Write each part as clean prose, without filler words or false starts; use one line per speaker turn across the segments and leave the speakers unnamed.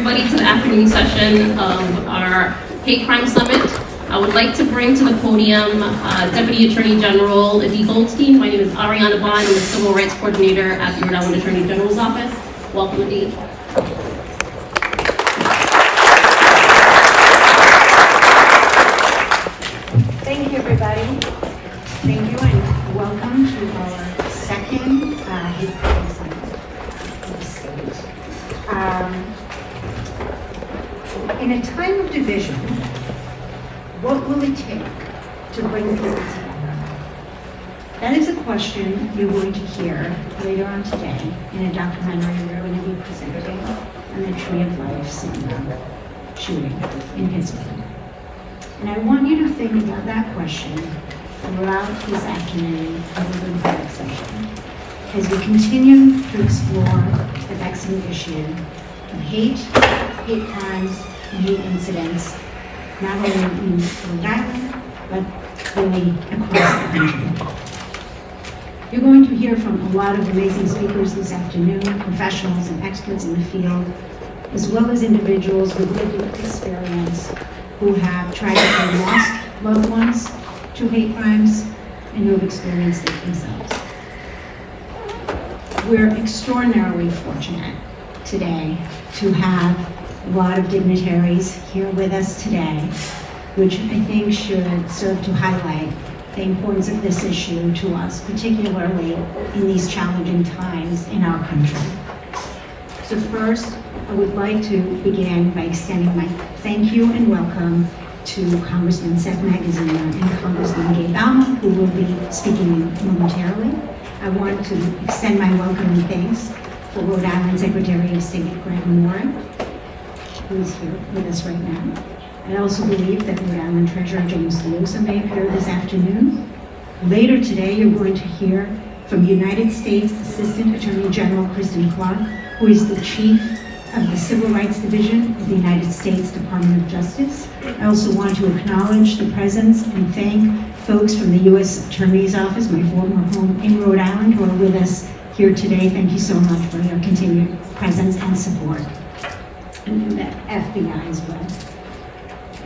everybody to the afternoon session of our Hate Crime Summit. I would like to bring to the podium Deputy Attorney General Adi Goldstein. My name is Ariana Bond. I'm the Civil Rights Coordinator at the Rhode Island Attorney General's Office. Welcome, Adi.
Thank you, everybody. Thank you, and welcome to our second Hate Crime Summit in the state. In a time of division, what will it take to bring people together? That is a question you're going to hear later on today in a documentary we're going to be presenting on the Tree of Life synagogue shooting in Pittsburgh. And I want you to think about that question throughout this afternoon of the public session as we continue to explore the vexing issue of hate crimes, and hate incidents, not only in Rhode Island, but really across the country. You're going to hear from a lot of amazing speakers this afternoon, professionals and experts in the field, as well as individuals with lived experience who have tragically lost loved ones to hate crimes and who have experienced it themselves. We're extraordinarily fortunate today to have a lot of dignitaries here with us today, which I think should serve to highlight the importance of this issue to us, particularly in these challenging times in our country. So first, I would like to begin by extending my thank you and welcome to Congressman Seth and Congressman Gabe, who will be speaking momentarily. I want to extend my welcome and thanks for Rhode Island Secretary of State Warwick, who is here with us right now. I also believe that Rhode Island Treasurer James DeLusa may appear this afternoon. Later today, you're going to hear from United States Assistant Attorney General Kristen Clarke, who is the Chief of the Civil Rights Division of the United States Department of Justice. I also want to acknowledge the presence and thank folks from the U.S. Attorney's Office, my former home in Rhode Island, who are with us here today. Thank you so much for your continued presence and support. And the FBI as well.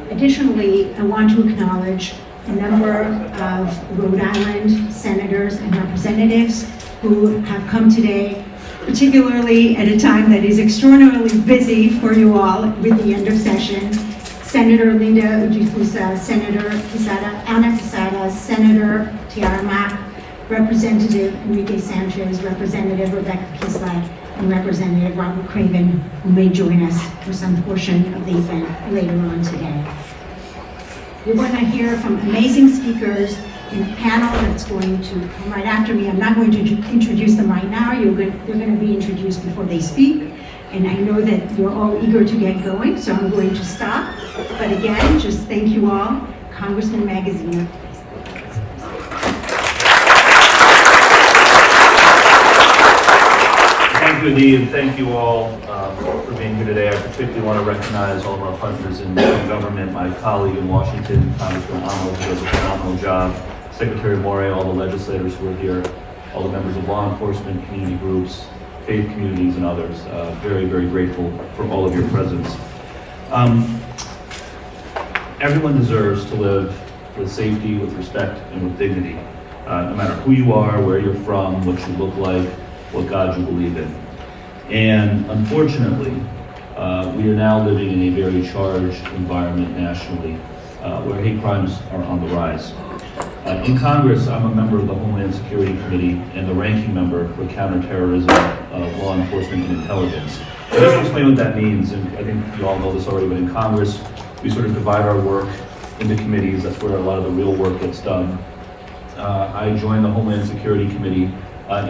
Additionally, I want to acknowledge a number of Rhode Island senators and representatives who have come today, particularly at a time that is extraordinarily busy for you all with the end of session. Senator Linda Ujifusa, Senator Anna Posada, Senator Tiara Mack, Representative Enrique Sanchez, Representative Rebecca Kislak, and Representative Robert Craven, who may join us for some portion of the event later on today. You're going to hear from amazing speakers in a panel that's going to come right after me. I'm not going to introduce them right now. They're going to be introduced before they speak. And I know that you're all eager to get going, so I'm going to stop. But again, just thank you all. Congressman Magaziner.
Thank you, Adi, and thank you all for being here today. I particularly want to recognize all of our partners in government, my colleague in Washington, Congressman Amo, who does a phenomenal job, Secretary Morey, all the legislators who are here, all the members of law enforcement, community groups, faith communities, and others. Very, very grateful for all of your presence. Everyone deserves to live with safety, with respect, and with dignity, no matter who you are, where you're from, what you look like, what God you believe in. And unfortunately, we are now living in a very charged environment nationally, where hate crimes are on the rise. In Congress, I'm a member of the Homeland Security Committee and the ranking member for counterterrorism, law enforcement, and intelligence. So just to explain what that means, and I think you all know this already, but in Congress, we sort of divide our work into committees. That's where a lot of the real work gets done. I joined the Homeland Security Committee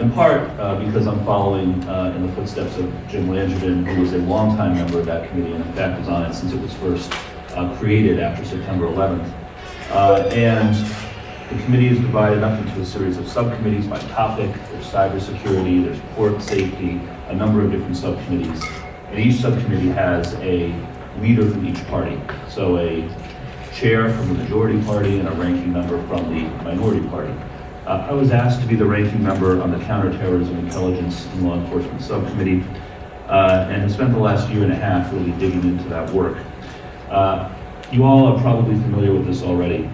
in part because I'm following in the footsteps of Jim Langevin, who was a longtime member of that committee, and in fact was on it since it was first created after September 11th. And the committee is divided up into a series of subcommittees by topic. There's cybersecurity, there's port safety, a number of different subcommittees. And each subcommittee has a leader from each party. So a chair from the majority party and a ranking member from the minority party. I was asked to be the ranking member on the Counterterrorism, Intelligence, and Law Enforcement Subcommittee. and have spent the last year and a half really digging into that work. You all are probably familiar with this already,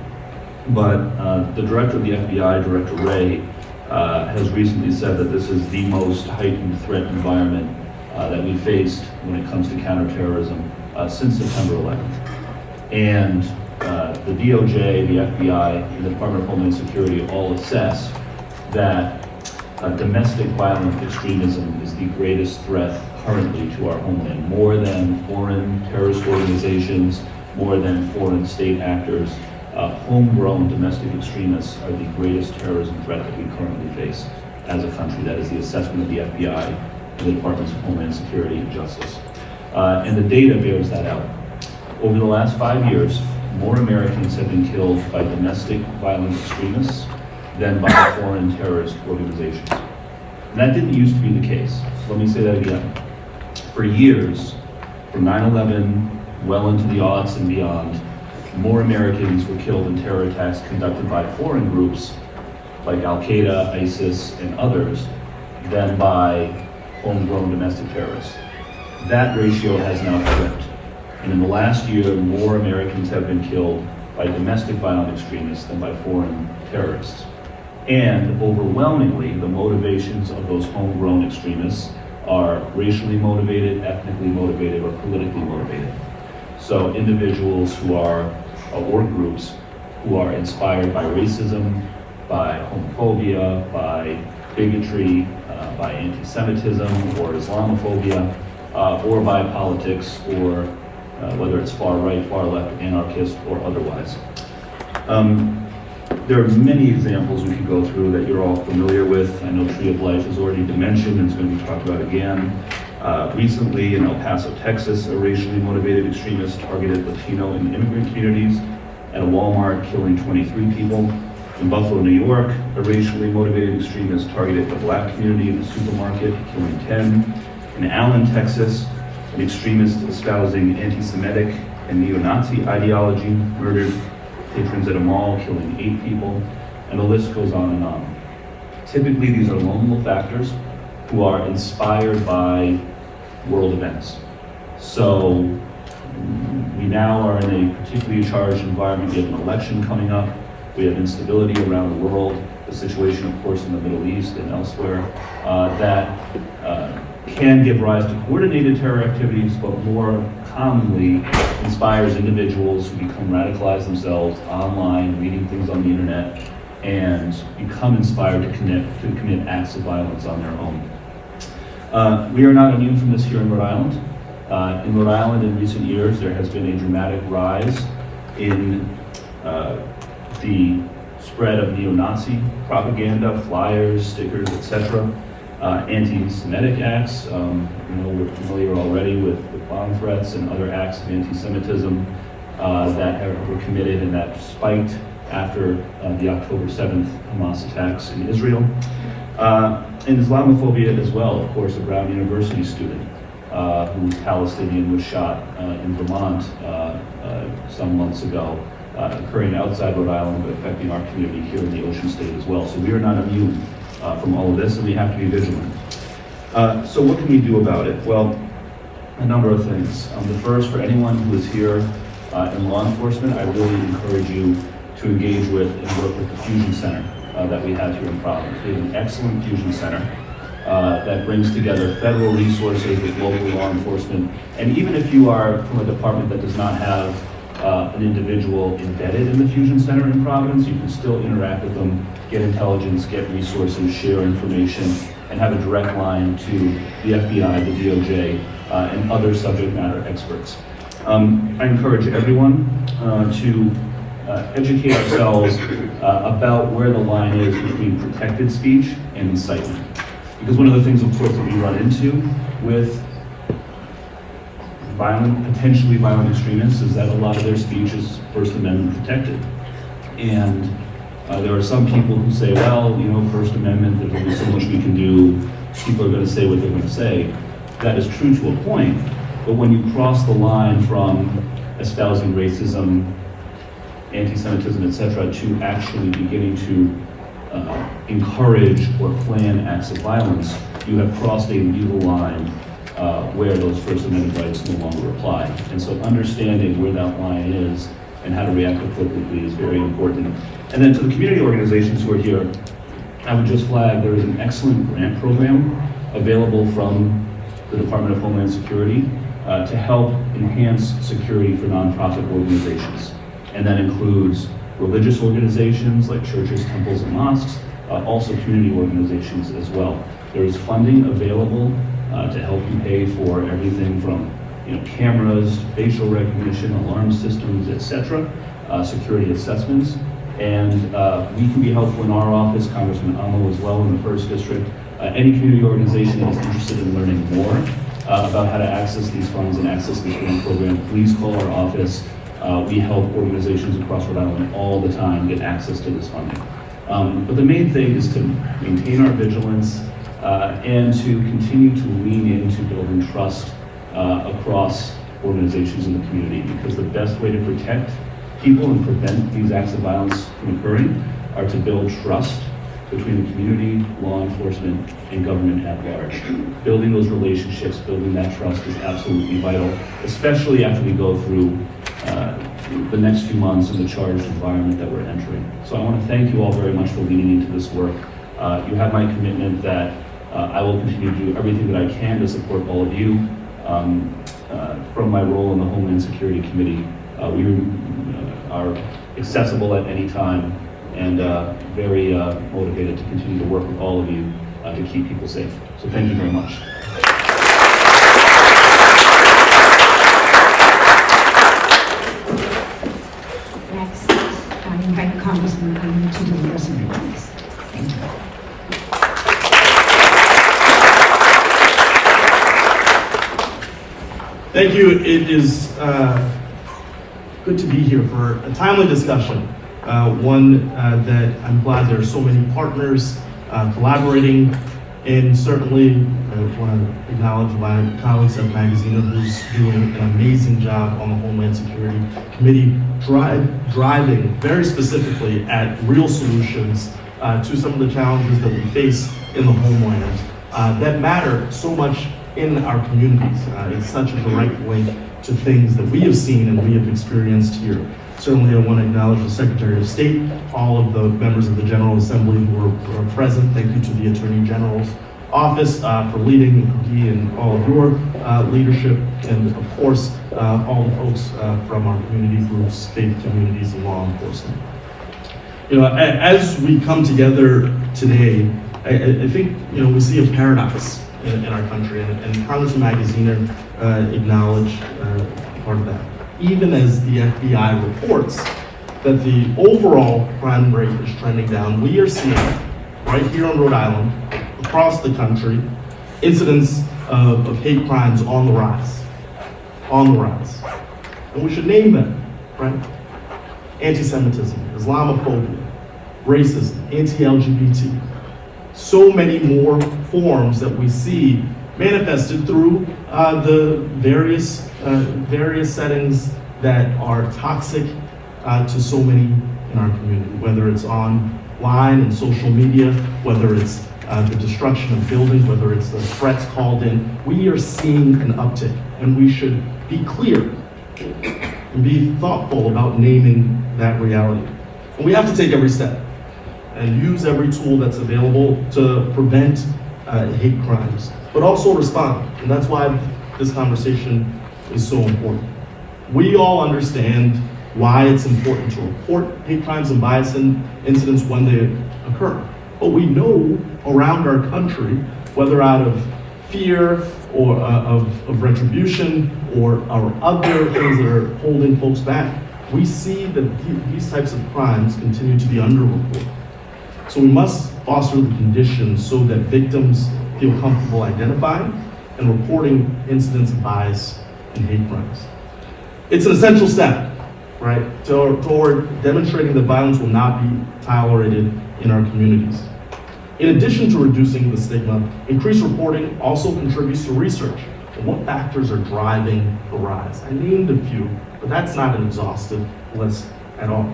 but the director of the FBI, Director Ray, has recently said that this is the most heightened threat environment that we faced when it comes to counterterrorism since September 11th. And the DOJ, the FBI, and the Department of Homeland Security all assess that domestic violent extremism is the greatest threat currently to our homeland, more than foreign terrorist organizations, more than foreign state actors. Homegrown domestic extremists are the greatest terrorism threat that we currently face as a country. That is the assessment of the FBI and the Departments of Homeland Security and Justice. And the data bears that out. Over the last 5 years, more Americans have been killed by domestic violent extremists than by foreign terrorist organizations. And that didn't used to be the case. So let me say that again. For years, from 9/11 well into the aughts and beyond, more Americans were killed in terror attacks conducted by foreign groups like Al-Qaeda, ISIS, and others than by homegrown domestic terrorists. That ratio has now flipped. And in the last year, more Americans have been killed by domestic violent extremists than by foreign terrorists. And overwhelmingly, the motivations of those homegrown extremists are racially motivated, ethnically motivated, or politically motivated. So individuals who are, or groups who are inspired by racism, by homophobia, by bigotry, by anti-Semitism or Islamophobia, or by politics, or whether it's far right, far left, anarchist, or otherwise. There are many examples we could go through that you're all familiar with. I know Tree of Life has already been mentioned and it's going to be talked about again. Recently in El Paso, Texas, a racially motivated extremist targeted Latino and immigrant communities at a Walmart, killing 23 people. In Buffalo, New York, a racially motivated extremist targeted the black community in the supermarket, killing 10. In Allen, Texas, an extremist espousing anti-Semitic and neo-Nazi ideology murdered patrons at a mall, killing 8 people, and the list goes on and on. Typically, these are lone wolf actors who are inspired by world events. So we now are in a particularly charged environment. We have an election coming up. We have instability around the world, the situation, of course, in the Middle East and elsewhere, that can give rise to coordinated terror activities, but more commonly inspires individuals who become radicalized themselves online, reading things on the internet, and become inspired to commit acts of violence on their own. We are not immune from this here in Rhode Island. In Rhode Island in recent years, there has been a dramatic rise in the spread of neo-Nazi propaganda, flyers, stickers, etc. Anti-Semitic acts, we're familiar already with bomb threats and other acts of anti-Semitism that were committed and that spiked after the October 7th Hamas attacks in Israel. And Islamophobia as well. Of course, a Brown University student who was Palestinian was shot in Vermont some months ago, occurring outside Rhode Island, but affecting our community here in the Ocean State as well. So we are not immune from all of this, and we have to be vigilant. So what can we do about it? Well, a number of things. The first, for anyone who is here in law enforcement, I really encourage you to engage with and work with the Fusion Center that we have here in Providence. We have an excellent Fusion Center that brings together federal resources with local law enforcement. And even if you are from a department that does not have an individual embedded in the Fusion Center in Providence, you can still interact with them, get intelligence, get resources, share information, and have a direct line to the FBI, the DOJ, and other subject matter experts. I encourage everyone to educate ourselves about where the line is between protected speech and incitement. Because one of the things, of course, that we run into with potentially violent extremists is that a lot of their speech is First Amendment protected. And there are some people who say, well, First Amendment, there's only so much we can do. People are going to say what they're going to say. That is true to a point, but when you cross the line from espousing racism, anti-Semitism, etc., to actually beginning to encourage or plan acts of violence, you have crossed a legal line where those First Amendment rights no longer apply. And so understanding where that line is and how to react appropriately is very important. And then to the community organizations who are here, I would just flag there is an excellent grant program available from the Department of Homeland Security to help enhance security for nonprofit organizations. And that includes religious organizations like churches, temples, and mosques, also community organizations as well. There is funding available to help you pay for everything from cameras, facial recognition, alarm systems, etc., security assessments. And we can be helpful in our office, Congressman Amo as well in the 1st District. Any community organization that is interested in learning more about how to access these funds and access this grant program, please call our office. We help organizations across Rhode Island all the time get access to this funding. But the main thing is to maintain our vigilance and to continue to lean into building trust across organizations in the community, because the best way to protect people and prevent these acts of violence from occurring are to build trust between the community, law enforcement, and government at large. Building those relationships, building that trust is absolutely vital, especially after we go through the next few months in the charged environment that we're entering. So I want to thank you all very much for leaning into this work. You have my commitment that I will continue to do everything that I can to support all of you. From my role in the Homeland Security Committee, we are accessible at any time and very motivated to continue to work with all of you to keep people safe. So thank you very much.
Next, I invite Congressman Amo to deliver some remarks. Thank you.
Thank you. It is good to be here for a timely discussion, one that I'm glad there are so many partners collaborating, and certainly I want to acknowledge my colleague Seth who's doing an amazing job on the Homeland Security Committee, driving very specifically at real solutions to some of the challenges that we face in the homeland that matter so much in our communities. It's such a direct link to things that we have seen and we have experienced here. Certainly I want to acknowledge the Secretary of State, all of the members of the General Assembly who are present. Thank you to the Attorney General's office for leading he and all of your leadership, and of course all the folks from our community groups, faith communities, and law enforcement. As we come together today, I think we see a paradox in our country, and Congressman Magaziner acknowledged part of that. Even as the FBI reports that the overall crime rate is trending down, we are seeing right here on Rhode Island, across the country, incidents of hate crimes on the rise. And we should name them, right? Anti-Semitism, Islamophobia, racism, anti-LGBT. So many more forms that we see manifested through the various settings that are toxic to so many in our community, whether it's online and social media, whether it's the destruction of buildings, whether it's the threats called in. We are seeing an uptick, and we should be clear and be thoughtful about naming that reality. And we have to take every step and use every tool that's available to prevent hate crimes, but also respond. And that's why this conversation is so important. We all understand why it's important to report hate crimes and bias incidents when they occur. But we know around our country, whether out of fear or of retribution or other things that are holding folks back, we see that these types of crimes continue to be underreported. So we must foster the conditions so that victims feel comfortable identifying and reporting incidents of bias and hate crimes. It's an essential step, right, toward demonstrating that violence will not be tolerated in our communities. In addition to reducing the stigma, increased reporting also contributes to research on what factors are driving the rise. I named a few, but that's not an exhaustive list at all.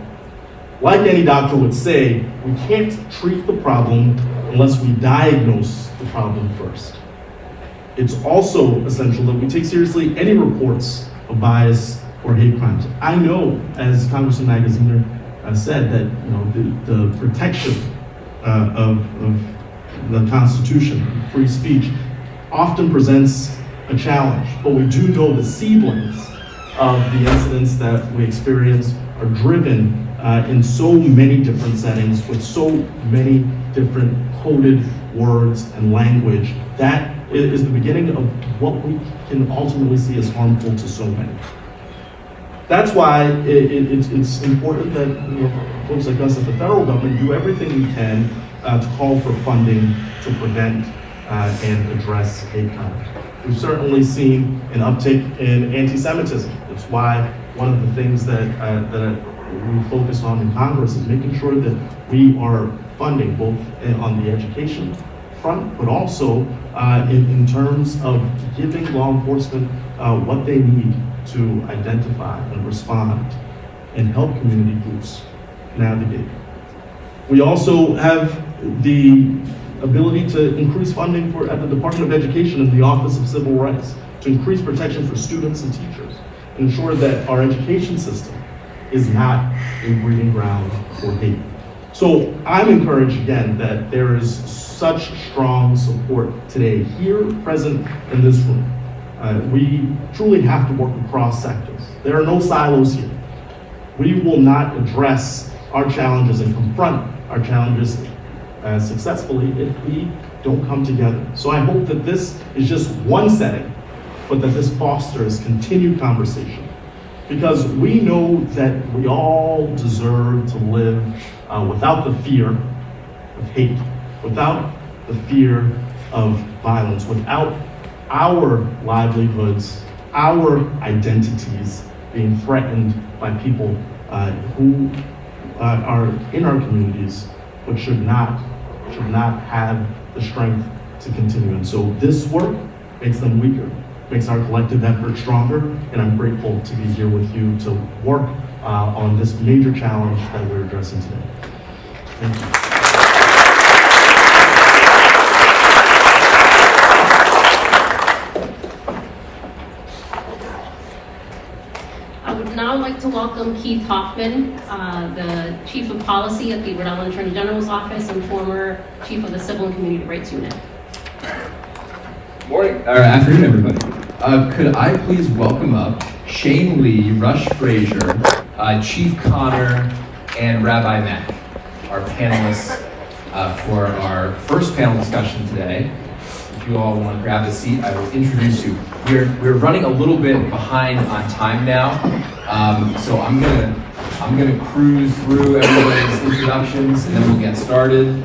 Like any doctor would say, we can't treat the problem unless we diagnose the problem first. It's also essential that we take seriously any reports of bias or hate crimes. I know, as Congressman Magaziner said, that the protection of the Constitution, free speech, often presents a challenge. But we do know the seedlings of the incidents that we experience are driven in so many different settings with so many different coded words and language. That is the beginning of what we can ultimately see as harmful to so many. That's why it's important that folks like us at the federal government do everything we can to call for funding to prevent and address hate crimes. We've certainly seen an uptick in anti-Semitism. That's why one of the things that we focus on in Congress is making sure that we are funding both on the education front, but also in terms of giving law enforcement what they need to identify and respond and help community groups navigate. We also have the ability to increase funding at the Department of Education and the Office of Civil Rights to increase protection for students and teachers, ensure that our education system is not a breeding ground for hate. So I'm encouraged again that there is such strong support today here, present in this room. We truly have to work across sectors. There are no silos here. We will not address our challenges and confront our challenges successfully if we don't come together. So I hope that this is just one setting, but that this fosters continued conversation. Because we know that we all deserve to live without the fear of hate, without the fear of violence, without our livelihoods, our identities being threatened by people who are in our communities, but should not have the strength to continue. And so this work makes them weaker, makes our collective effort stronger, and I'm grateful to be here with you to work on this major challenge that we're addressing today. Thank you.
I would now like to welcome Keith Hoffman, the Chief of Policy at the Rhode Island Attorney General's Office and former Chief of the Civil and Community Rights Unit.
Morning, or afternoon, everybody. Could I please welcome up Shane Lee, Rush Frazier, Chief Connor, and Rabbi Mack, our panelists for our first panel discussion today. If you all want to grab a seat, I will introduce you. We're running a little bit behind on time now, so I'm gonna cruise through everybody's introductions and then we'll get started.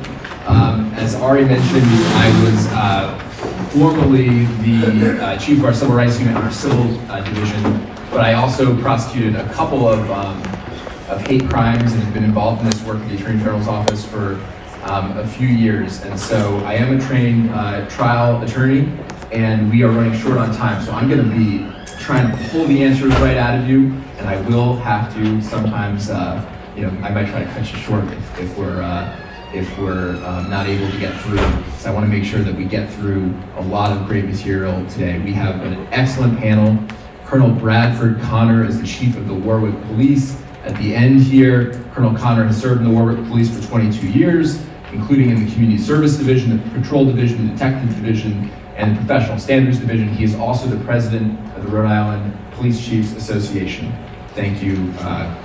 As Ari mentioned, I was formerly the chief of our civil rights unit in our civil division, but I also prosecuted a couple of hate crimes and have been involved in this work at the Attorney General's office for a few years. And so I am a trained trial attorney, and we are running short on time. So I'm going to be trying to pull the answers right out of you, and I will have to sometimes, I might try to cut you short if we're not able to get through. So I want to make sure that we get through a lot of great material today. We have an excellent panel. Colonel Bradford Connor is the chief of the Warwick Police. At the end here, Colonel Connor has served in the Warwick Police for 22 years, including in the Community Service Division, the Patrol Division, the Detective Division, and the Professional Standards Division. He is also the president of the Rhode Island Police Chiefs Association. Thank you,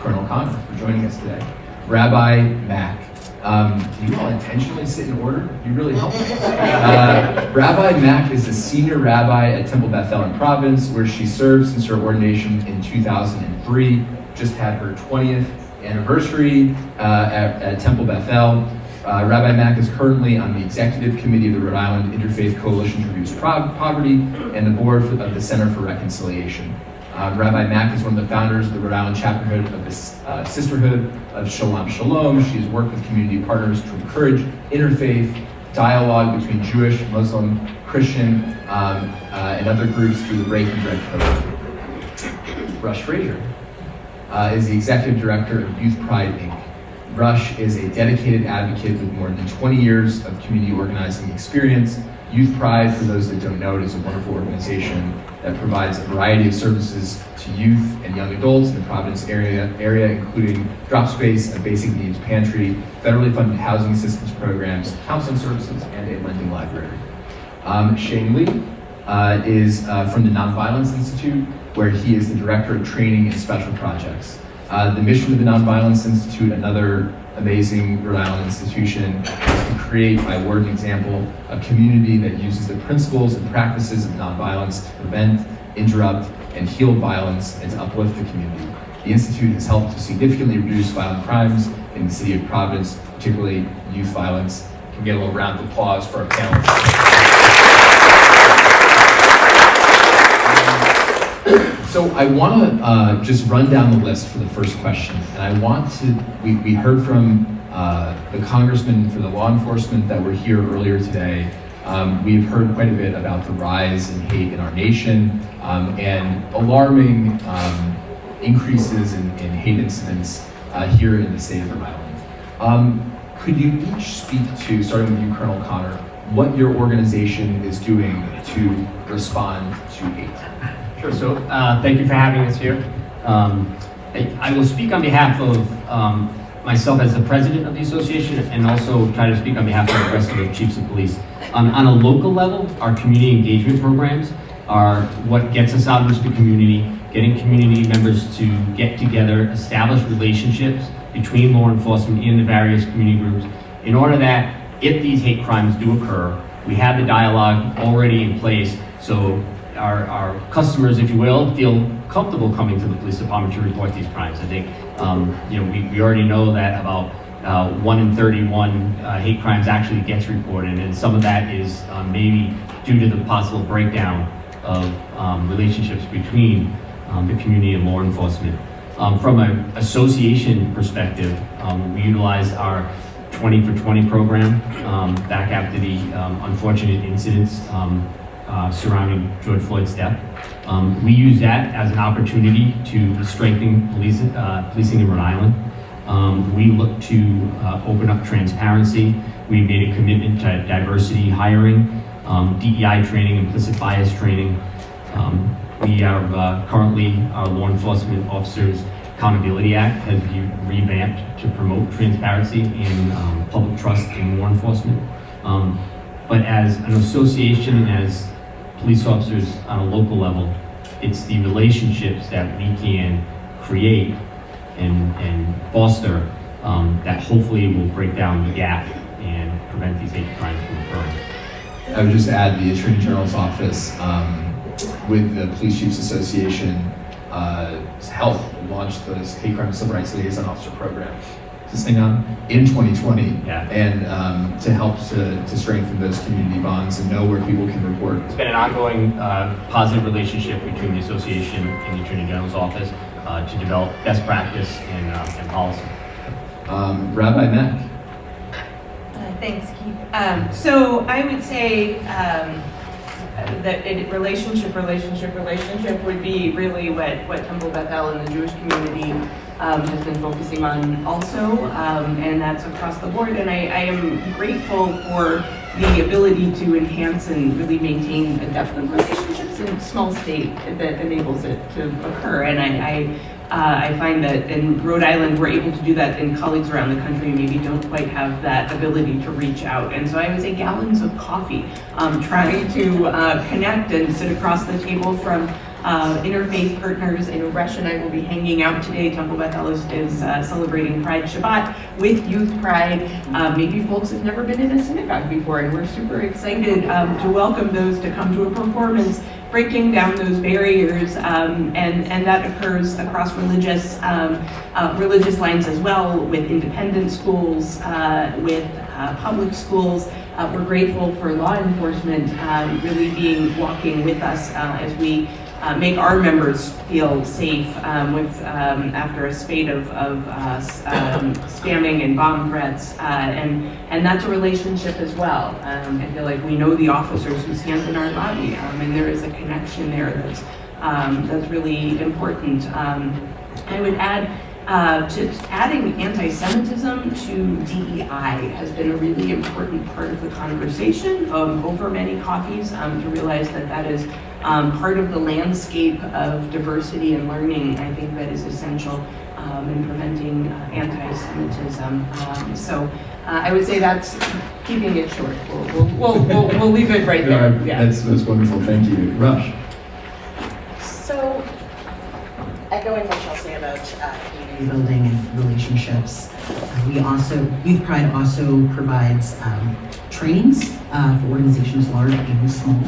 Colonel Connor, for joining us today. Rabbi Mack. Do you all intentionally sit in order? You really help me. Rabbi Mack is a senior rabbi at Temple Beth-El in Providence, where she served since her ordination in 2003. Just had her 20th anniversary at Temple Beth-El. Rabbi Mack is currently on the executive committee of the Rhode Island Interfaith Coalition to Reduce Poverty and the board of the Center for Reconciliation. Rabbi Mack is one of the founders of the Rhode Island chapterhood of the Sisterhood of Shalom Shalom. She has worked with community partners to encourage interfaith dialogue between Jewish, Muslim, Christian, and other groups through the Rape and Dread Code. Rush Frazier is the executive director of Youth Pride, Inc. Rush is a dedicated advocate with more than 20 years of community organizing experience. Youth Pride, for those that don't know, it is a wonderful organization that provides a variety of services to youth and young adults in the Providence area, including drop space, a basic needs pantry, federally funded housing assistance programs, counseling services, and a lending library. Shane Lee is from the Nonviolence Institute, where he is the Director of Training and Special Projects. The mission of the Nonviolence Institute, another amazing Rhode Island institution, is to create, by word and example, a community that uses the principles and practices of nonviolence to prevent, interrupt, and heal violence and to uplift the community. The Institute has helped to significantly reduce violent crimes in the city of Providence, particularly youth violence. Can we get a little round of applause for our panelists? So I want to just run down the list for the first question, and I want to, we heard from the congressman for the law enforcement that were here earlier today. We've heard quite a bit about the rise in hate in our nation and alarming increases in hate incidents here in the state of Rhode Island. Could you each speak to, starting with you, Colonel Connor, what your organization is doing to respond to hate?
Sure, so thank you for having us here. I will speak on behalf of myself as the president of the association and also try to speak on behalf of the rest of the chiefs of police. On a local level, our community engagement programs are what gets us out into the community, getting community members to get together, establish relationships between law enforcement and the various community groups in order that if these hate crimes do occur, we have the dialogue already in place so our customers, if you will, feel comfortable coming to the police department to report these crimes. I think we already know that about 1 in 31 hate crimes actually gets reported, and some of that is maybe due to the possible breakdown of relationships between the community and law enforcement. From an association perspective, we utilized our 20 for 20 program back after the unfortunate incidents surrounding George Floyd's death. We use that as an opportunity to strengthen policing in Rhode Island. We look to open up transparency. We made a commitment to diversity hiring, DEI training, implicit bias training. We are currently, our Law Enforcement Officers Accountability Act has been revamped to promote transparency and public trust in law enforcement. But as an association and as police officers on a local level, it's the relationships that we can create and foster that hopefully will break down the gap and prevent these hate crimes from occurring.
I would just add the Attorney General's office with the Police Chiefs Association helped launch the Hate Crime Civil Rights Liaison Officer Program. Is this thing on? In 2020.
Yeah.
And to help to strengthen those community bonds and know where people can report.
It's been an ongoing positive relationship between the association and the Attorney General's office to develop best practice and policy.
Rabbi Mack.
Thanks, Keith. So I would say that relationship would be really what Temple Beth-El and the Jewish community has been focusing on also, and that's across the board. And I am grateful for the ability to enhance and really maintain a depth of relationships in a small state that enables it to occur. And I find that in Rhode Island, we're able to do that, and colleagues around the country maybe don't quite have that ability to reach out. And so I would say gallons of coffee, trying to connect and sit across the table from interfaith partners. I know Resh and I will be hanging out today. Temple Beth-El is celebrating Pride Shabbat with Youth Pride. Maybe folks have never been in a synagogue before, and we're super excited to welcome those to come to a performance, breaking down those barriers, and that occurs across religious lines as well, with independent schools, with public schools. We're grateful for law enforcement really walking with us as we make our members feel safe after a spate of spamming and bomb threats, and that's a relationship as well. I feel like we know the officers who stand in our lobby, and there is a connection there that's really important. I would add adding anti-Semitism to DEI has been a really important part of the conversation over many coffees, to realize that that is part of the landscape of diversity and learning. I think that is essential in preventing anti-Semitism. So I would say that's keeping it short. We'll leave it right there. Yeah.
That's wonderful. Thank you. Rush.
So, echoing what y'all say about community building and relationships, Youth Pride also provides trainings for organizations large and small,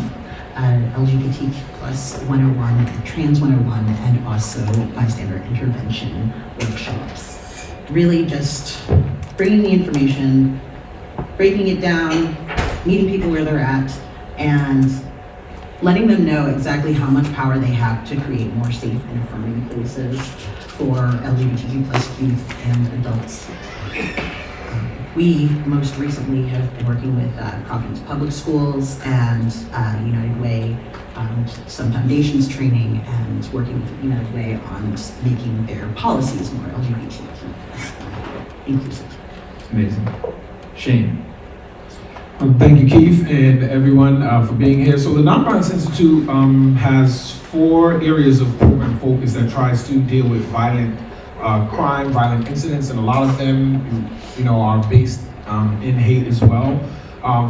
LGBT plus 101, trans 101, and also bystander intervention workshops. Really just bringing the information, breaking it down, meeting people where they're at, and letting them know exactly how much power they have to create more safe and affirming places for LGBTQ plus youth and adults. We most recently have been working with Providence Public Schools and United Way, some foundations training, and working with United Way on making their policies more LGBTQ inclusive.
Amazing. Shane.
Thank you, Keith, and everyone for being here. So the Nonviolence Institute has 4 areas of program focus that tries to deal with violent crime, violent incidents, and a lot of them, are based in hate as well.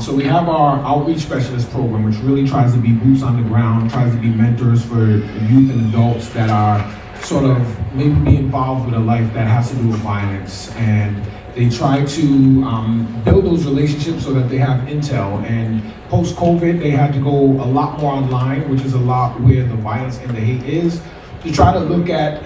So we have our outreach specialist program, which really tries to be boots on the ground, tries to be mentors for youth and adults that are sort of maybe be involved with a life that has to do with violence, and they try to build those relationships so that they have intel. And post-COVID, they had to go a lot more online, which is a lot where the violence and the hate is, to try to look at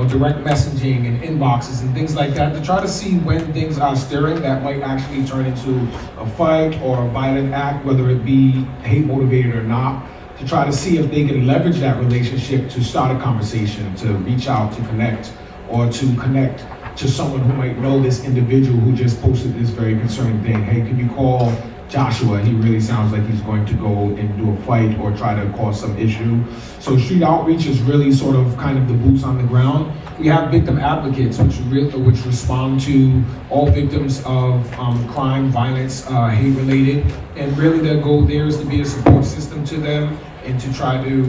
direct messaging and inboxes and things like that, to try to see when things are stirring that might actually turn into a fight or a violent act, whether it be hate motivated or not, to try to see if they can leverage that relationship to start a conversation, to reach out, to connect, or to connect to someone who might know this individual who just posted this very concerning thing. Hey, can you call Joshua? He really sounds like he's going to go and do a fight or try to cause some issue. So street outreach is really sort of kind of the boots on the ground. We have victim advocates, which respond to all victims of crime, violence, hate related, and really their goal there is to be a support system to them and to try to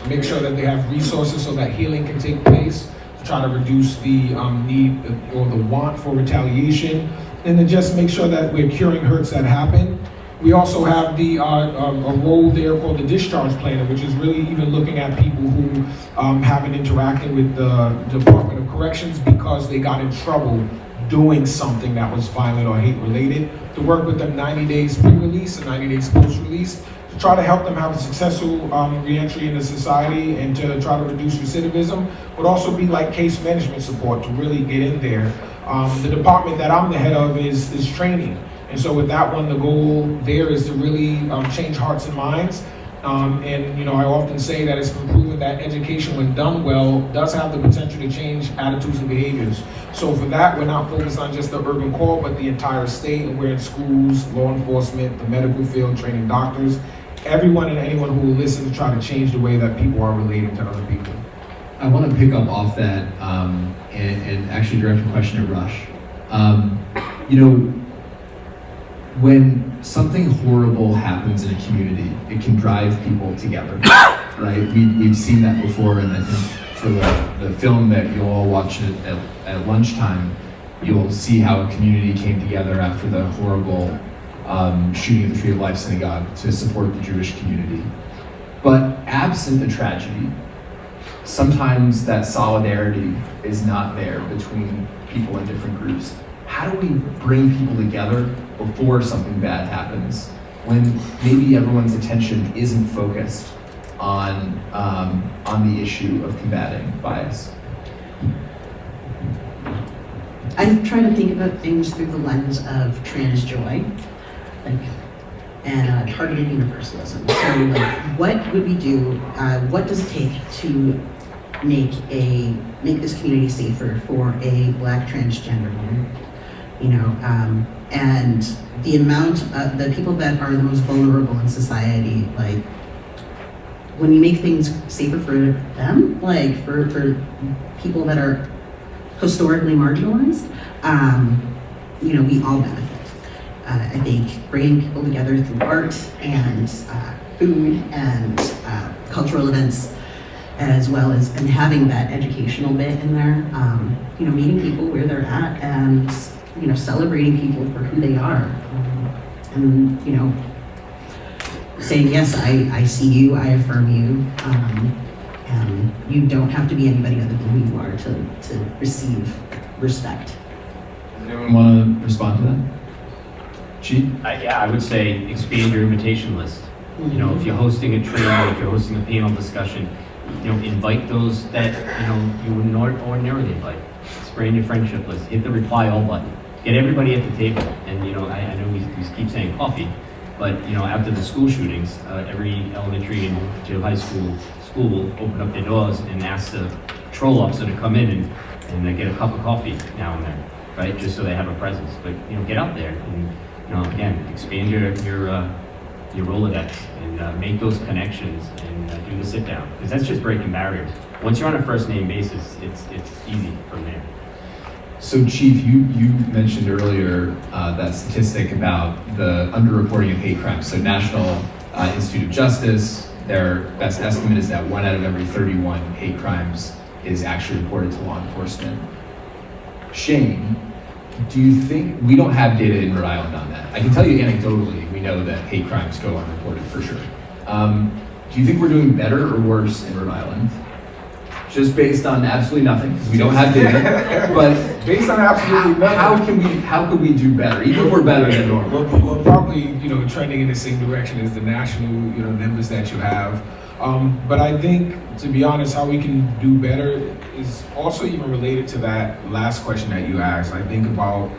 make sure that they have resources so that healing can take place, to try to reduce the need or the want for retaliation, and to just make sure that we're curing hurts that happen. We also have the a role there called the discharge planner, which is really even looking at people who haven't interacted with the Department of Corrections because they got in trouble doing something that was violent or hate related, to work with them 90 days pre-release and 90 days post-release, to try to help them have a successful re-entry into society and to try to reduce recidivism, would also be like case management support to really get in there. The department that I'm the head of is training. And so with that one, the goal there is to really change hearts and minds. I often say that it's been proven that education, when done well, does have the potential to change attitudes and behaviors. So for that, we're not focused on just the urban core, but the entire state. And we're in schools, law enforcement, the medical field, training doctors, everyone and anyone who will listen to try to change the way that people are relating to other people.
I want to pick up off that and actually direct a question at Rush. When something horrible happens in a community, it can drive people together, right? We've seen that before, and I think for the film that you'll all watch at lunchtime, you'll see how a community came together after the horrible shooting at the Tree of Life Synagogue to support the Jewish community. But absent a tragedy, sometimes that solidarity is not there between people in different groups. How do we bring people together before something bad happens, when maybe everyone's attention isn't focused on the issue of combating bias?
I try to think about things through the lens of trans joy, and targeted universalism. So, what would we do? What does it take to make this community safer for a Black transgender woman? And the amount of the people that are the most vulnerable in society, when you make things safer for them, for people that are historically marginalized, we all benefit. I think bringing people together through art and food and cultural events, as well as and having that educational bit in there, meeting people where they're at and celebrating people for who they are, and saying yes, I see you, I affirm you, and you don't have to be anybody other than who you are to receive respect.
Does anyone want to respond to that? Chief?
I would say expand your invitation list. If you're hosting a training, if you're hosting a panel discussion, invite those that, you wouldn't ordinarily invite. Expand your friendship list, hit the reply all button. Get everybody at the table. And, I know we keep saying coffee, but, after the school shootings, every elementary and to high school will open up their doors and ask the patrol officer to come in and get a cup of coffee now and then, right? Just so they have a presence. But, get out there and, again, expand your Rolodex and make those connections and do the sit down, because that's just breaking barriers. Once you're on a first name basis, it's easy from there.
So Chief, you mentioned earlier that statistic about the underreporting of hate crimes. So National Institute of Justice, their best estimate is that 1 out of every 31 hate crimes is actually reported to law enforcement. Shane, do you think, we don't have data in Rhode Island on that. I can tell you anecdotally, we know that hate crimes go unreported for sure. Do you think we're doing better or worse in Rhode Island? Just based on absolutely nothing, because we don't have data, but
Based on absolutely nothing.
how could we do better, even if we're better than normal?
We're probably, trending in the same direction as the national, numbers that you have. But I think, to be honest, how we can do better is also even related to that last question that you asked. I think about,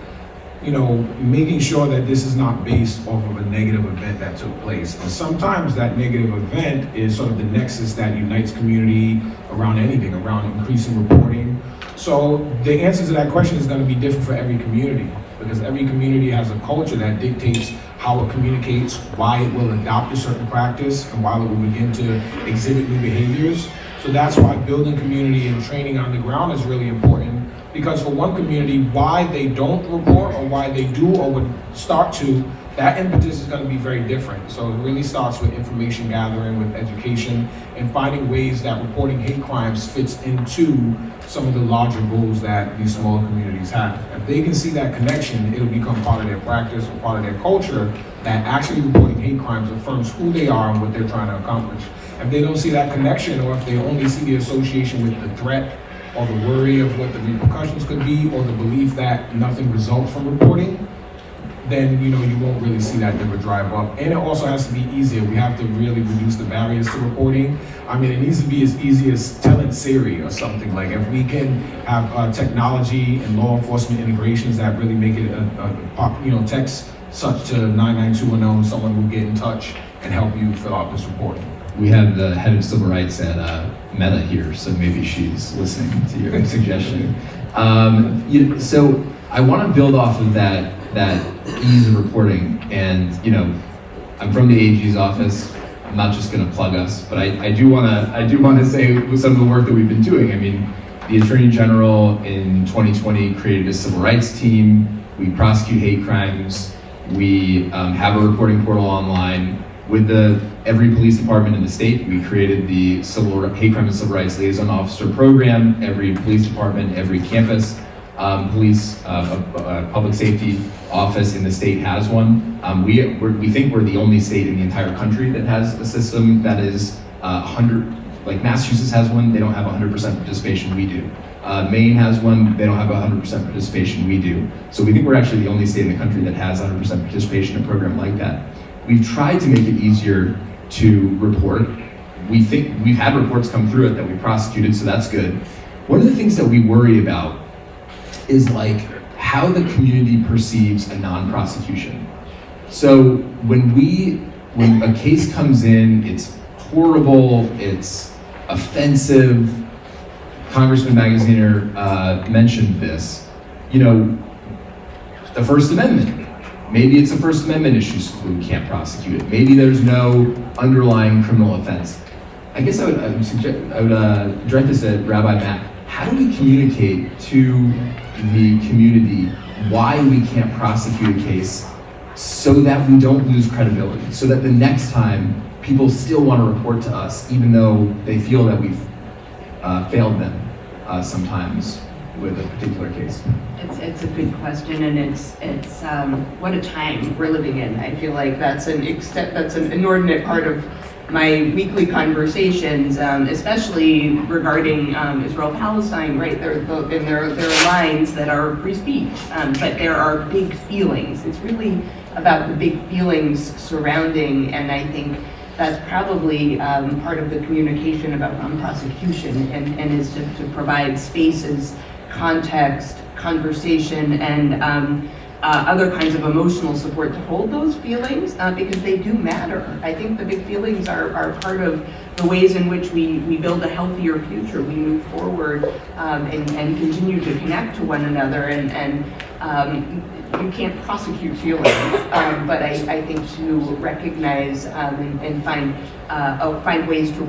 making sure that this is not based off of a negative event that took place. And sometimes that negative event is sort of the nexus that unites community around anything, around increasing reporting. So the answer to that question is going to be different for every community, because every community has a culture that dictates how it communicates, why it will adopt a certain practice, and why it will begin to exhibit new behaviors. So that's why building community and training on the ground is really important, because for one community, why they don't report or why they do or would start to, that impetus is going to be very different. So it really starts with information gathering, with education, and finding ways that reporting hate crimes fits into some of the larger goals that these smaller communities have. If they can see that connection, it'll become part of their practice or part of their culture, that actually reporting hate crimes affirms who they are and what they're trying to accomplish. If they don't see that connection, or if they only see the association with the threat or the worry of what the repercussions could be, or the belief that nothing results from reporting, then you won't really see that number drive up. And it also has to be easier. We have to really reduce the barriers to reporting. I mean, it needs to be as easy as telling Siri or something. Like, if we can have technology and law enforcement integrations that really make it text such to 99210, someone will get in touch and help you fill out this report.
We have the head of civil rights at Meta here, so maybe she's listening to your suggestion. So I want to build off of that ease of reporting, and I'm from the AG's office. I'm not just going to plug us, but I do want to say with some of the work that we've been doing. I mean, the Attorney General in 2020 created a civil rights team. We prosecute hate crimes. We have a reporting portal online. With every police department in the state, we created the Hate Crime and Civil Rights Liaison Officer Program. Every police department, every campus police, public safety office in the state has one. We think we're the only state in the entire country that has a system that is 100. Like Massachusetts has one, they don't have 100% participation, we do. Maine has one, they don't have 100% participation, we do. So we think we're actually the only state in the country that has 100% participation in a program like that. We've tried to make it easier to report. We think we've had reports come through it that we prosecuted, so that's good. One of the things that we worry about is like how the community perceives a non-prosecution. So when a case comes in, it's horrible, it's offensive. Congressman Magaziner mentioned this. The First Amendment. Maybe it's a First Amendment issue, so we can't prosecute it. Maybe there's no underlying criminal offense. I guess I would direct this at Rabbi Mack. how do we communicate to the community why we can't prosecute a case so that we don't lose credibility, so that the next time people still want to report to us, even though they feel that we've failed them sometimes with a particular case?
It's a good question, and it's what a time we're living in. I feel like that's an inordinate part of my weekly conversations, especially regarding Israel-Palestine. Right, there are lines that are free speech, but there are big feelings. It's really about the big feelings surrounding, and I think that's probably part of the communication about prosecution, and is to provide spaces, context, conversation, and other kinds of emotional support to hold those feelings, because they do matter. I think the big feelings are part of the ways in which we build a healthier future. We move forward and continue to connect to one another, and you can't prosecute feelings, but I think to recognize and find ways to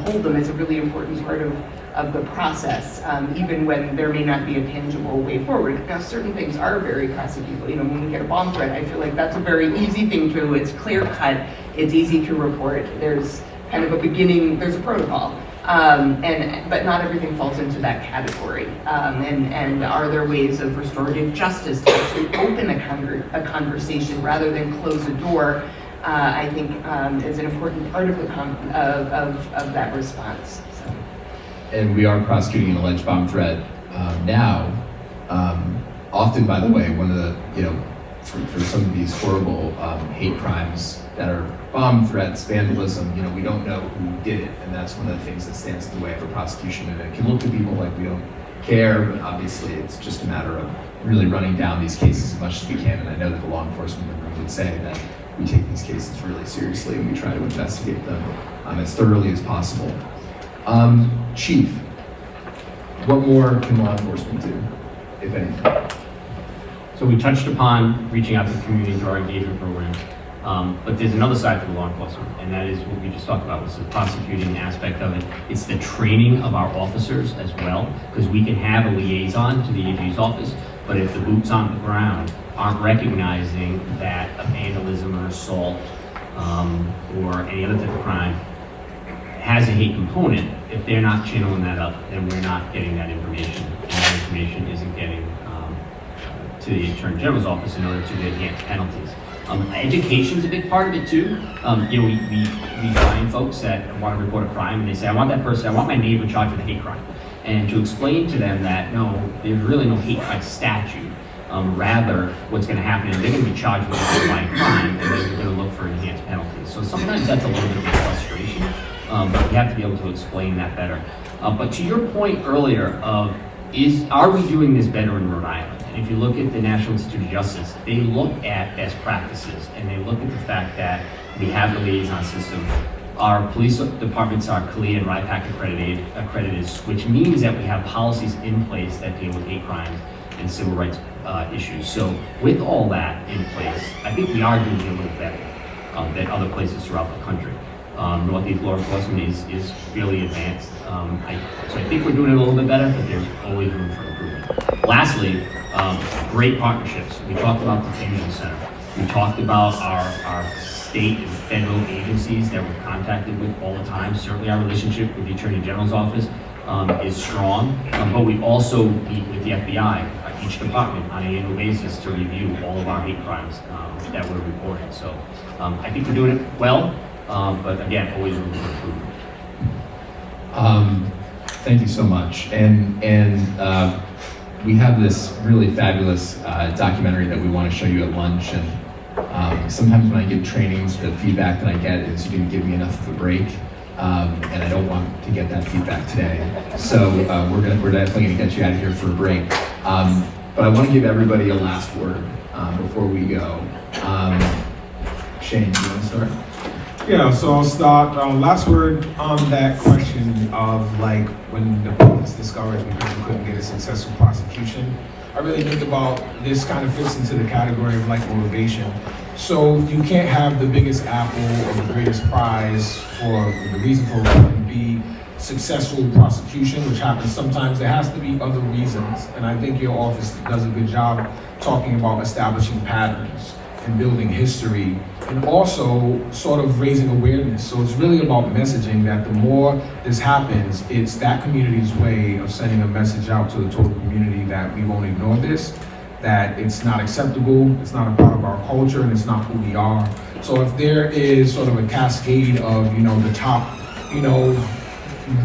hold them is a really important part of the process, even when there may not be a tangible way forward. Now, certain things are very prosecutable. You know, when we get a bomb threat, I feel like that's a very easy thing to, it's clear cut, it's easy to report. There's kind of a beginning, there's a protocol. But not everything falls into that category. And are there ways of restorative justice to actually open a conversation rather than close a door? I think is an important part of of that response. So.
And we are prosecuting an alleged bomb threat now. Often, by the way, one of the, for some of these horrible hate crimes that are bomb threats, vandalism, we don't know who did it, and that's one of the things that stands in the way of a prosecution. And it can look to people like we don't care, but obviously it's just a matter of really running down these cases as much as we can. And I know that the law enforcement in the room would say that we take these cases really seriously and we try to investigate them as thoroughly as possible. Chief, what more can law enforcement do, if anything?
So we touched upon reaching out to the community through our engagement program, but there's another side to the law enforcement, and that is what we just talked about, was the prosecuting aspect of it. It's the training of our officers as well, because we can have a liaison to the AG's office, but if the boots on the ground aren't recognizing that a vandalism or assault or any other type of crime has a hate component, if they're not channeling that up, then we're not getting that information, and that information isn't getting to the Attorney General's office in order to enhance penalties. Education is a big part of it too. We find folks that want to report a crime and they say, I want my neighbor charged with a hate crime. And to explain to them that no, there's really no hate crime statute. Rather, what's going to happen is they're going to be charged with a violent crime and then you're going to look for enhanced penalties. So sometimes that's a little bit of a frustration, but we have to be able to explain that better. But to your point earlier of, are we doing this better in Rhode Island? And if you look at the National Institute of Justice, they look at best practices and they look at the fact that we have the liaison system. Our police departments are CLIA and RIPAC accredited, which means that we have policies in place that deal with hate crimes and civil rights issues. So with all that in place, I think we are doing a little better than other places throughout the country. Northeast law enforcement is really advanced. So I think we're doing it a little bit better, but there's always room for improvement. Lastly, great partnerships. We talked about the Fusion Center. We talked about our state and federal agencies that we're contacted with all the time. Certainly our relationship with the Attorney General's office is strong, but we also meet with the FBI, each department on an annual basis to review all of our hate crimes that we're reporting. So I think we're doing it well, but again, always room for improvement.
Thank you so much. And we have this really fabulous documentary that we want to show you at lunch. And sometimes when I give trainings, the feedback that I get is you didn't give me enough of a break. And I don't want to get that feedback today. So we're definitely going to get you out of here for a break. But I want to give everybody a last word before we go. Shane, do you want to start?
Yeah, so I'll start. Last word on that question of like when the police discouraged because we couldn't get a successful prosecution. I really think about this kind of fits into the category of like motivation. So you can't have the biggest apple or the greatest prize for the reason for it would be successful prosecution, which happens sometimes. There has to be other reasons, and I think your office does a good job talking about establishing patterns and building history, and also sort of raising awareness. So it's really about messaging that the more this happens, it's that community's way of sending a message out to the total community that we won't ignore this, that it's not acceptable, it's not a part of our culture, and it's not who we are. So if there is sort of a cascade of, the top,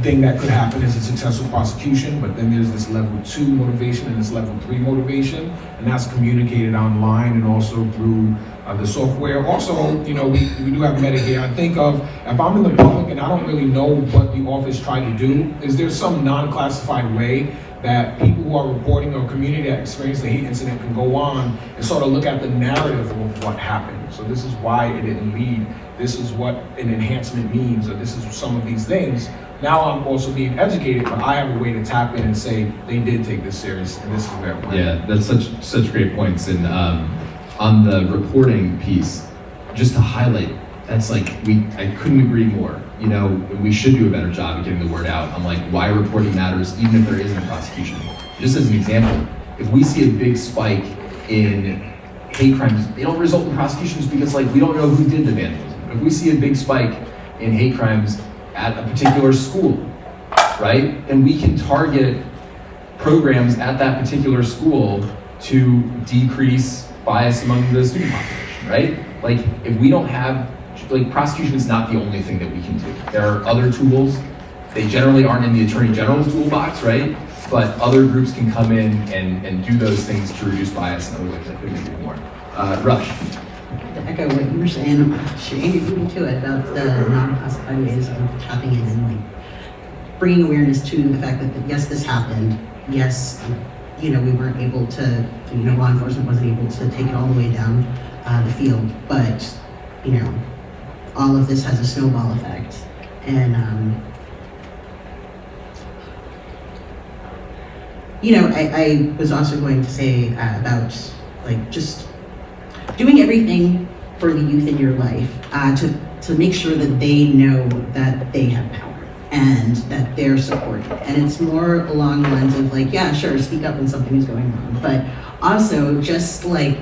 thing that could happen is a successful prosecution, but then there's this level 2 motivation and this level 3 motivation, and that's communicated online and also through the software. Also, we do have Meta here. I think of, if I'm in the public and I don't really know what the office tried to do, is there some non-classified way that people who are reporting or community that experienced the hate incident can go on and sort of look at the narrative of what happened? So this is why it didn't lead, this is what an enhancement means, or this is some of these things. Now I'm also being educated, but I have a way to tap in and say, they did take this serious, and this is where it went.
Yeah, that's such great points. And on the reporting piece, just to highlight, that's I couldn't agree more. We should do a better job of getting the word out on why reporting matters, even if there isn't a prosecution. Just as an example, if we see a big spike in hate crimes, they don't result in prosecutions because we don't know who did the vandalism. If we see a big spike in hate crimes at a particular school, right? Then we can target programs at that particular school to decrease bias among the student population, right? If we don't have, prosecution is not the only thing that we can do. There are other tools. They generally aren't in the Attorney General's toolbox, right? But other groups can come in and do those things to reduce bias and other ways. I couldn't agree more. Rush.
To echo what you were saying, Shane, you beat me to it about the non-classified ways of tapping in and bringing awareness to the fact that yes, this happened. Yes, we weren't able to, law enforcement wasn't able to take it all the way down the field, but all of this has a snowball effect, and I was also going to say about just doing everything for the youth in your life to make sure that they know that they have power and that they're supported. And it's more along the lines of yeah, sure, speak up when something is going on, but also just be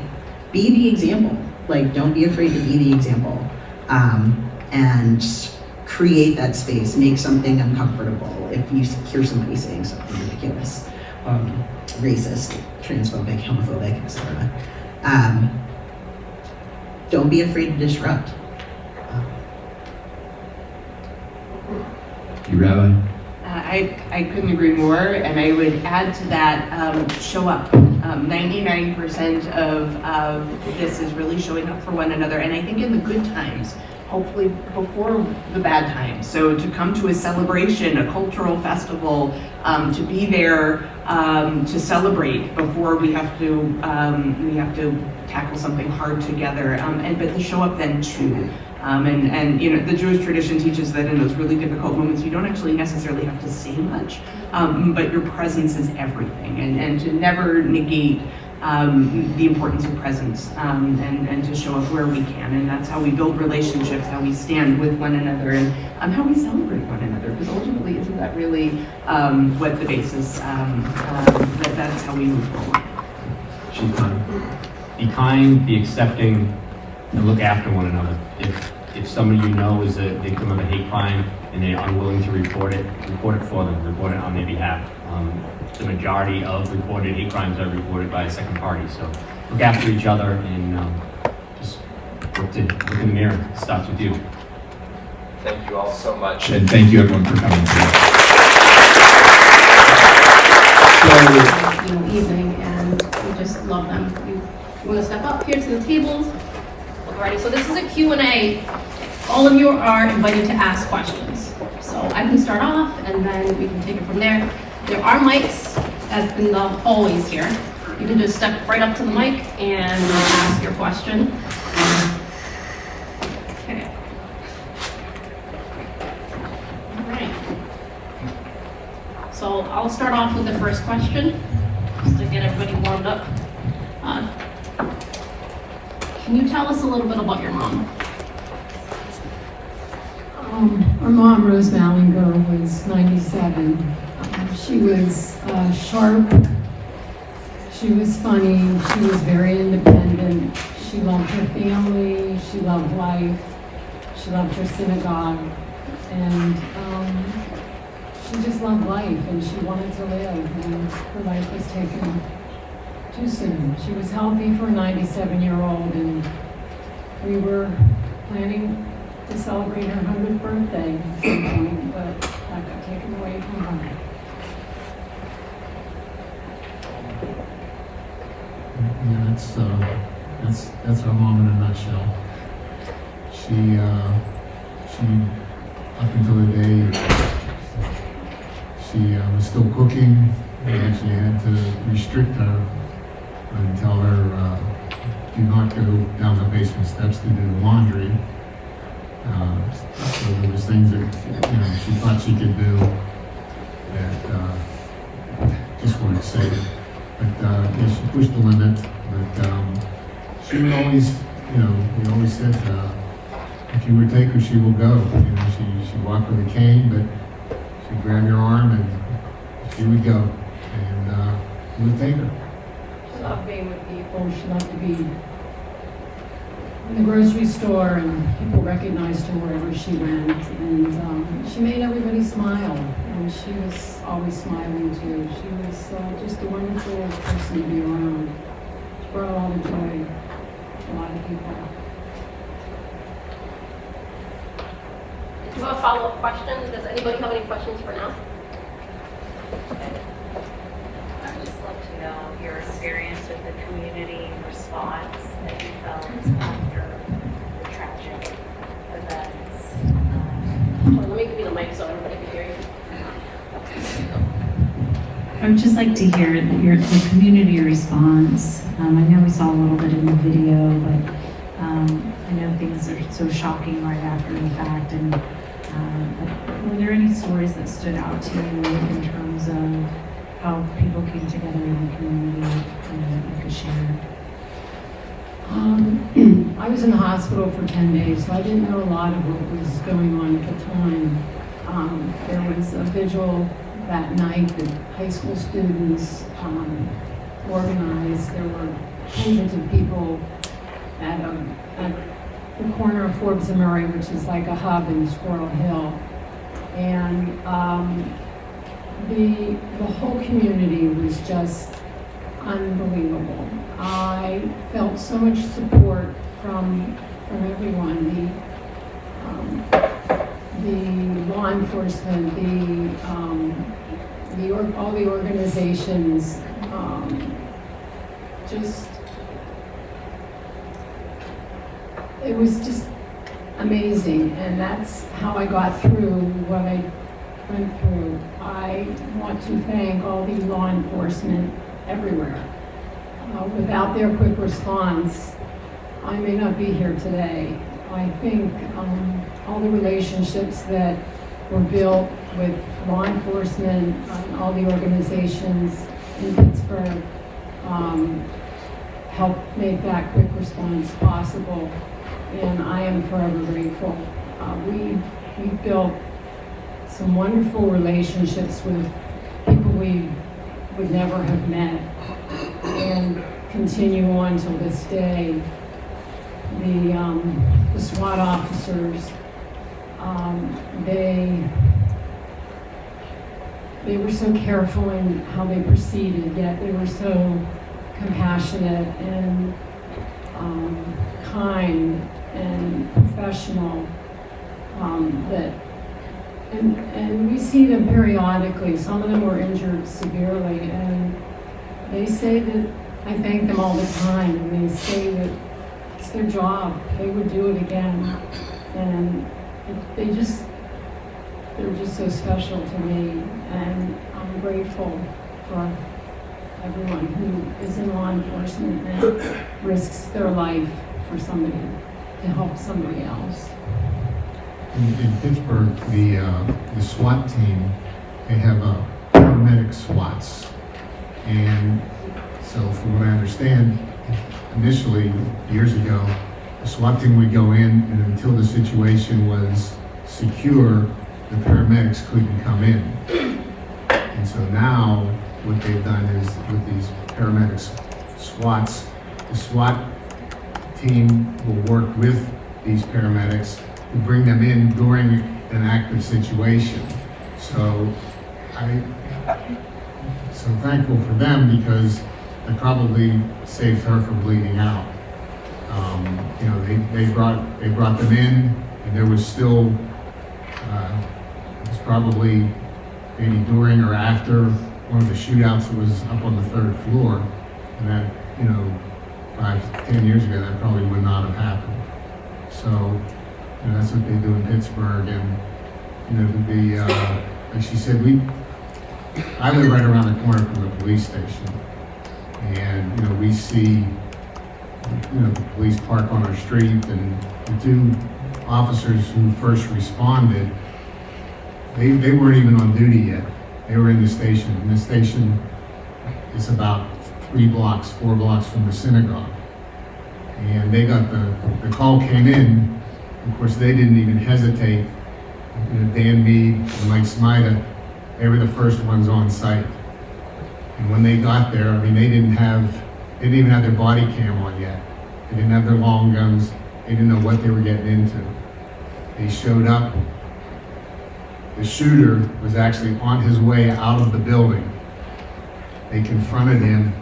the example. Don't be afraid to be the example, and create that space, make something uncomfortable if you hear somebody saying something ridiculous, racist, transphobic, homophobic, etc. Don't be afraid to disrupt.
You, Rabbi?
I couldn't agree more, and I would add to that, show up. 99% of this is really showing up for one another, and I think in the good times, hopefully before the bad times. So to come to a celebration, a cultural festival, to be there to celebrate before we have to tackle something hard together, but to show up then too. And the Jewish tradition teaches that in those really difficult moments, you don't actually necessarily have to say much, but your presence is everything, and to never negate the importance of presence, and to show up where we can. And that's how we build relationships, how we stand with one another, and how we celebrate one another, because ultimately isn't that really what the basis, that's how we move forward.
Be kind, be accepting, and look after one another. If somebody is a victim of a hate crime and they're unwilling to report it for them, report it on their behalf. The majority of reported hate crimes are reported by a second party. So look after each other and just look in the mirror. It starts with you.
Thank you all so much, and thank you everyone for coming today.
Evening, and we just love them. You want to step up here to the tables? Alrighty, so this is a Q&A. All of you are invited to ask questions. So I can start off, and then we can take it from there. There are mics, as in the hallways here. You can just step right up to the mic and ask your question. Okay. All right. So I'll start off with the first question, just to get everybody warmed up. Can you tell us a little bit about your mom?
Our mom, Rose Mallinger, was 97. She was sharp, she was funny, she was very independent, she loved her family, she loved life, she loved her synagogue, and she just loved life, and she wanted to live, and her life was taken too soon. She was healthy for a 97-year-old, and we were planning to celebrate her 100th birthday at some point, but that got taken away from her.
Yeah, that's our mom in a nutshell. She up until the day she was still cooking. We actually had to restrict her and tell her do not go down the basement steps to do the laundry. So there was things that she thought she could do that just weren't safe. But yeah, she pushed the limit. But she would always, we always said, if you would take her, she will go. She'd walk with a cane, but she'd grab your arm and she would go, and you would take her.
She loved being with people. She loved to be in the grocery store, and people recognized her wherever she went. And she made everybody smile, and she was always smiling too. She was just a wonderful person to be around. She brought a lot of joy to a lot of people.
Do you have a follow-up question? Does anybody have any questions for now?
I'd just love to know your experience with the community response that you felt after the tragic events.
Well, let me give you the mic so everybody can hear you.
I would just like to hear the community response. I know we saw a little bit in the video, but I know things are so shocking right after the fact. And but were there any stories that stood out to you in terms of how people came together in the community that you could share?
I was in the hospital for 10 days, so I didn't know a lot of what was going on at the time. There was a vigil that night that high school students organized. There were hundreds of people at the corner of Forbes and Murray, which is like a hub in Squirrel Hill. And the whole community was just unbelievable. I felt so much support from everyone. The law enforcement, all the organizations, it was just amazing, and that's how I got through what I went through. I want to thank all the law enforcement everywhere. Without their quick response, I may not be here today. I think all the relationships that were built with law enforcement, all the organizations in Pittsburgh, helped make that quick response possible, and I am forever grateful. We built some wonderful relationships with people we would never have met, and continue on till this day. The SWAT officers, they were so careful in how they proceeded, yet they were so compassionate and kind and professional. And we see them periodically. Some of them were injured severely, and they say that I thank them all the time, and they say that it's their job. They would do it again, and they're just so special to me, and I'm grateful for everyone who is in law enforcement and risks their life for somebody, to help somebody else.
In Pittsburgh, the SWAT team, they have paramedic SWATs. And so from what I understand, initially, years ago, the SWAT team would go in, and until the situation was secure, the paramedics couldn't come in. And so now, what they've done is, with these paramedics, SWATs, the SWAT team will work with these paramedics to bring them in during an active situation. So I'm so thankful for them, because it probably saved her from bleeding out. You know, they brought them in, and there was still, it was probably maybe during or after one of the shootouts that was up on the 3rd floor, and that, you know, 5-10 years ago, that probably would not have happened. So, you know, that's what they do in Pittsburgh, and, you know, to be, like she said, I live right around the corner from the police station, and, you know, we see, you know, the police park on our street, and the 2 officers who first responded, they weren't even on duty yet. They were in the station, and the station is about 4 blocks from the synagogue. And they got the call came in. Of course, they didn't even hesitate. You know, Dan Mead and Mike Smida, they were the first ones on site. And when they got there, I mean, they didn't even have their body cam on yet. They didn't have their long guns. They didn't know what they were getting into. They showed up. The shooter was actually on his way out of the building. They confronted him.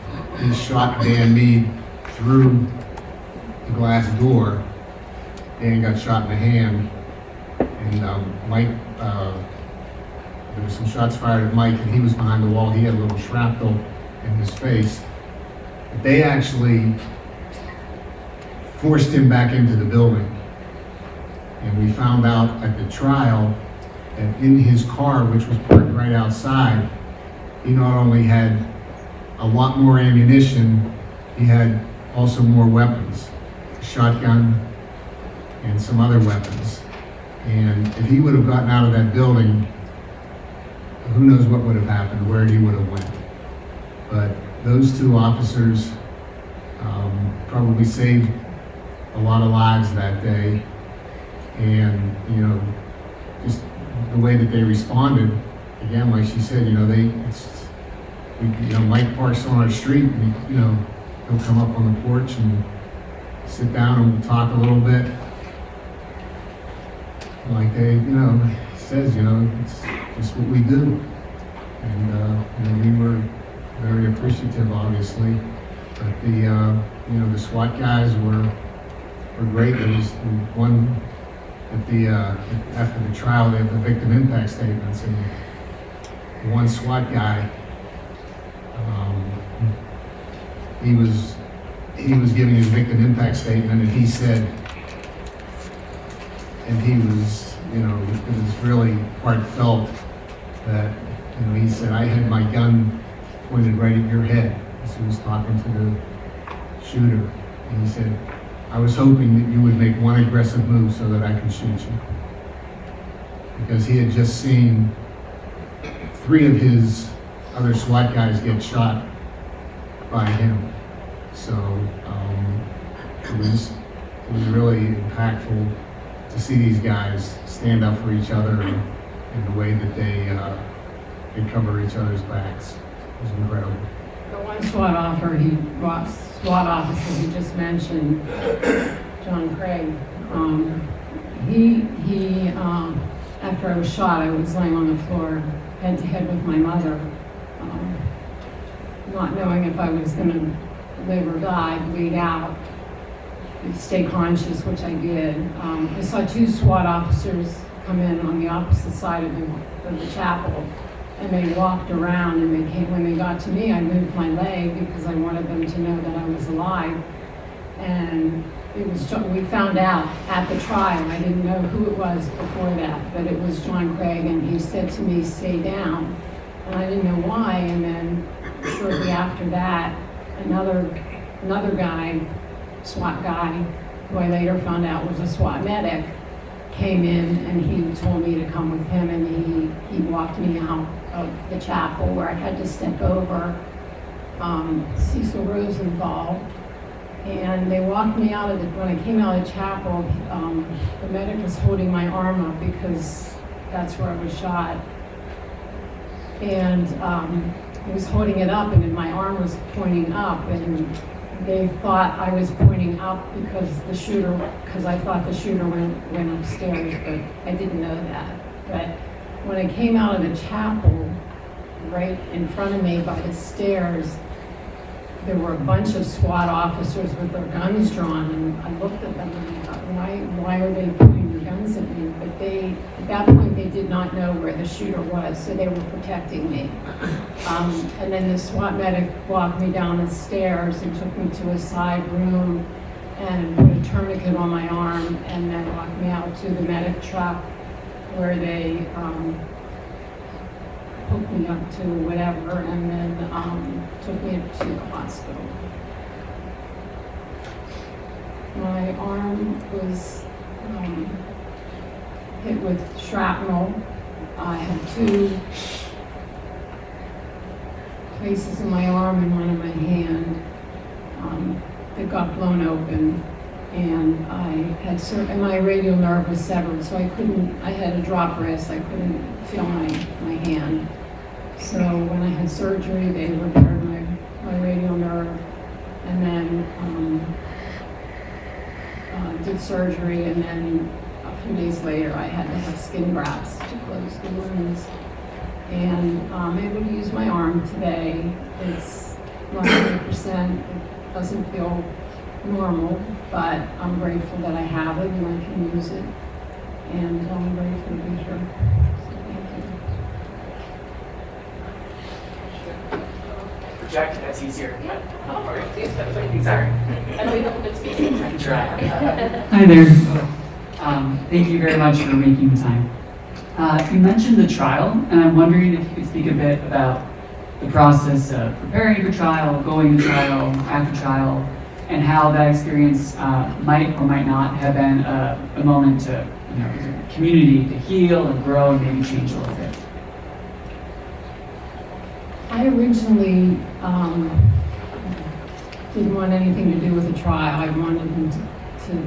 He shot Dan Mead through the glass door. Dan got shot in the hand. And Mike, there was some shots fired at Mike, and he was behind the wall. He had a little shrapnel in his face. But they actually forced him back into the building. And we found out at the trial that in his car, which was parked right outside, he not only had a lot more ammunition, he had also more weapons, a shotgun and some other weapons. And if he would have gotten out of that building, who knows what would have happened, where he would have went. But those 2 officers probably saved a lot of lives that day. And, you know, just the way that they responded, again, like she said, you know, Mike parks on our street, and, you know, he'll come up on the porch and sit down and talk a little bit. Like they, you know, he says, you know, it's just what we do. And, you know, we were very appreciative, obviously. But the, you know, the SWAT guys were great. There was one at the, after the trial, they have the victim impact statements, and one SWAT guy, he was giving his victim impact statement, and he said, and he was, you know, it was really heartfelt that, you know, he said, I had my gun pointed right at your head as he was talking to the shooter. And he said, I was hoping that you would make one aggressive move so that I could shoot you. Because he had just seen 3 of his other SWAT guys get shot by him. So it was really impactful to see these guys stand up for each other and the way that they cover each other's backs. It was incredible.
The one SWAT officer he just mentioned, John Craig, he after I was shot, I was laying on the floor head to head with my mother, not knowing if I was going to live or die, bleed out, stay conscious, which I did. I saw 2 SWAT officers come in on the opposite side of the chapel, and they walked around, and when they got to me, I moved my leg because I wanted them to know that I was alive. And we found out at the trial, I didn't know who it was before that, but it was John Craig, and he said to me, stay down. And I didn't know why, and then shortly after that, another guy, SWAT guy, who I later found out was a SWAT medic, came in, and he told me to come with him, and he walked me out of the chapel where I had to step over Cecil Rosenthal, And they walked me out of when I came out of chapel, the medic was holding my arm up because that's where I was shot. And he was holding it up and then my arm was pointing up, and they thought I was pointing up because I thought the shooter went upstairs, but I didn't know that. But when I came out of the chapel, right in front of me by the stairs, there were a bunch of SWAT officers with their guns drawn, and I looked at them and I thought, why are they pointing their guns at me? But at that point, they did not know where the shooter was, so they were protecting me. And then the SWAT medic walked me down the stairs and took me to a side room and put a tourniquet on my arm, and then walked me out to the medic truck where they hooked me up to whatever, and then took me to the hospital. My arm was hit with shrapnel. I had 2 places in my arm and one in my hand that got blown open, and I had and my radial nerve was severed, so I had a drop wrist, I couldn't feel my hand. So when I had surgery, they repaired my radial nerve, and then did surgery, and then a few days later I had to have skin grafts to close the wounds. And I'm able to use my arm today. It's not 100%, it doesn't feel normal, but I'm grateful that I have it and I can use it. And I'm grateful to be here. So thank you.
Project, that's easier. Sorry. I know you don't get speaking. I can try.
Hi there. Thank you very much for making the time. You mentioned the trial, and I'm wondering if you could speak a bit about the process of preparing for trial, going to trial, after trial, and how that experience might or might not have been a moment to, community to heal and grow and maybe change a little bit.
I originally didn't want anything to do with the trial. I wanted him to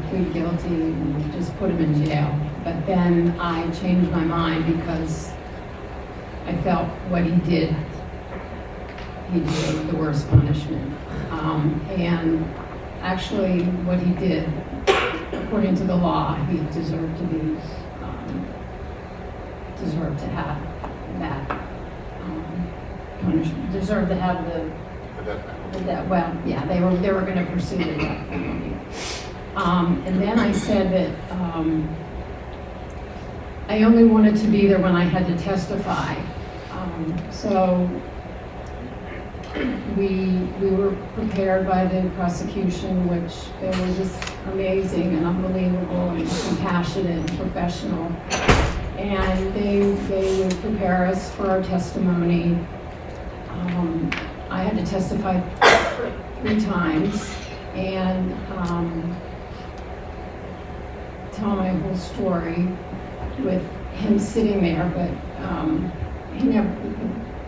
plead guilty and just put him in jail. But then I changed my mind because I felt what he did the worst punishment. And actually what he did, according to the law, he deserved to have that punishment, deserved to have the death. Well, yeah, they were going to pursue the death penalty. And then I said that I only wanted to be there when I had to testify. So we were prepared by the prosecution, which they were just amazing and unbelievable and compassionate and professional. And they would prepare us for our testimony. I had to testify 3 times and tell my whole story with him sitting there, but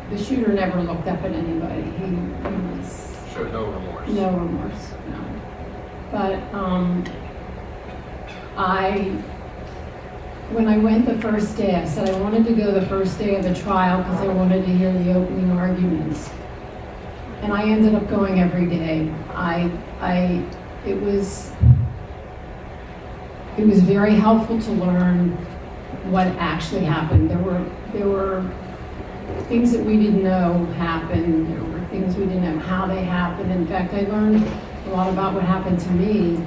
the shooter never looked up at anybody. He was
showed no remorse.
No remorse, no. But when I went the first day, I said I wanted to go the first day of the trial because I wanted to hear the opening arguments. And I ended up going every day. It was very helpful to learn what actually happened. There were things that we didn't know happened. There were things we didn't know how they happened. In fact, I learned a lot about what happened to me.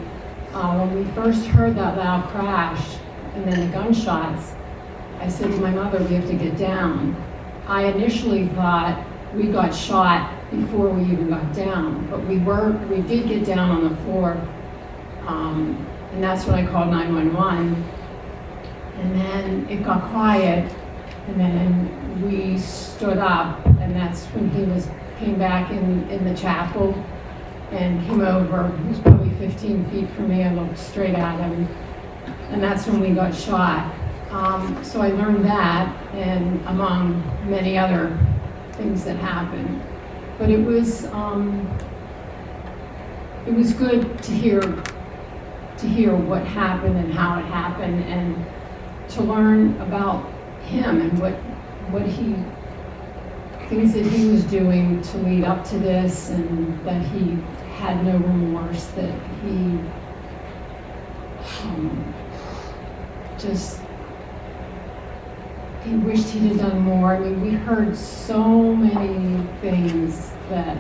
When we first heard that loud crash and then the gunshots, I said to my mother, we have to get down. I initially thought we got shot before we even got down, but we did get down on the floor, and that's when I called 911. And then it got quiet, and then we stood up, and that's when he came back in the chapel and came over. He was probably 15 feet from me. I looked straight at him, and that's when we got shot. So I learned that, and among many other things that happened. But it was it was good to hear what happened and how it happened, and to learn about him and what things that he was doing to lead up to this, and that he had no remorse, that he he wished he'd have done more. I mean, we heard so many things that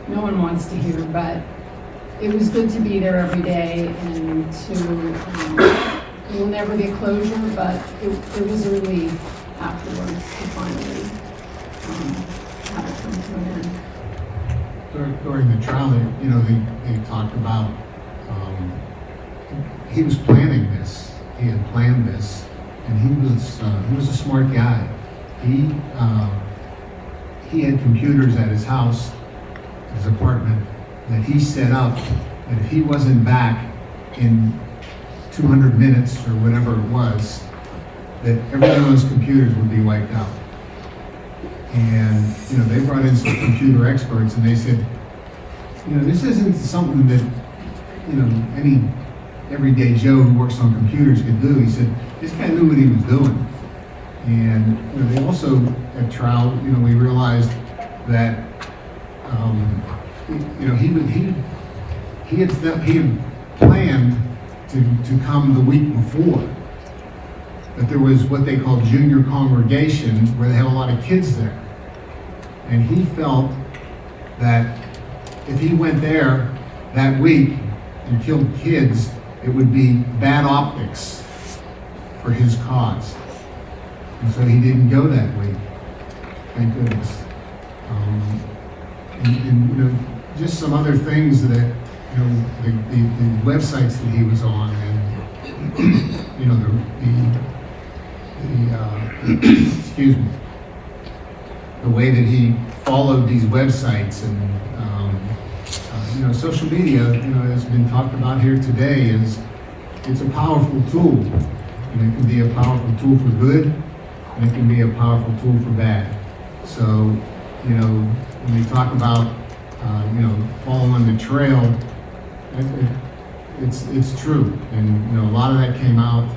no one wants to hear, but it was good to be there every day, and it will never be a closure, but it was a relief afterwards to finally have it come to an end.
During the trial, they talked about, he was planning this, he had planned this, and he was a smart guy. He had computers at his house, his apartment, that he set up, that if he wasn't back in 200 minutes or whatever it was, that every one of those computers would be wiped out. And, they brought in some computer experts, and they said, this isn't something that, any everyday Joe who works on computers could do. He said, this guy knew what he was doing. And, they also, at trial, we realized that, he had planned to come the week before. But there was what they call junior congregation, where they have a lot of kids there. And he felt that if he went there that week and killed kids, it would be bad optics for his cause. And so he didn't go that week. Thank goodness. And just some other things that, the websites that he was on, and, excuse me, the way that he followed these websites, and social media, has been talked about here today, it's a powerful tool, and it can be a powerful tool for good, and it can be a powerful tool for bad. So, when we talk about, following the trail, it's true, and a lot of that came out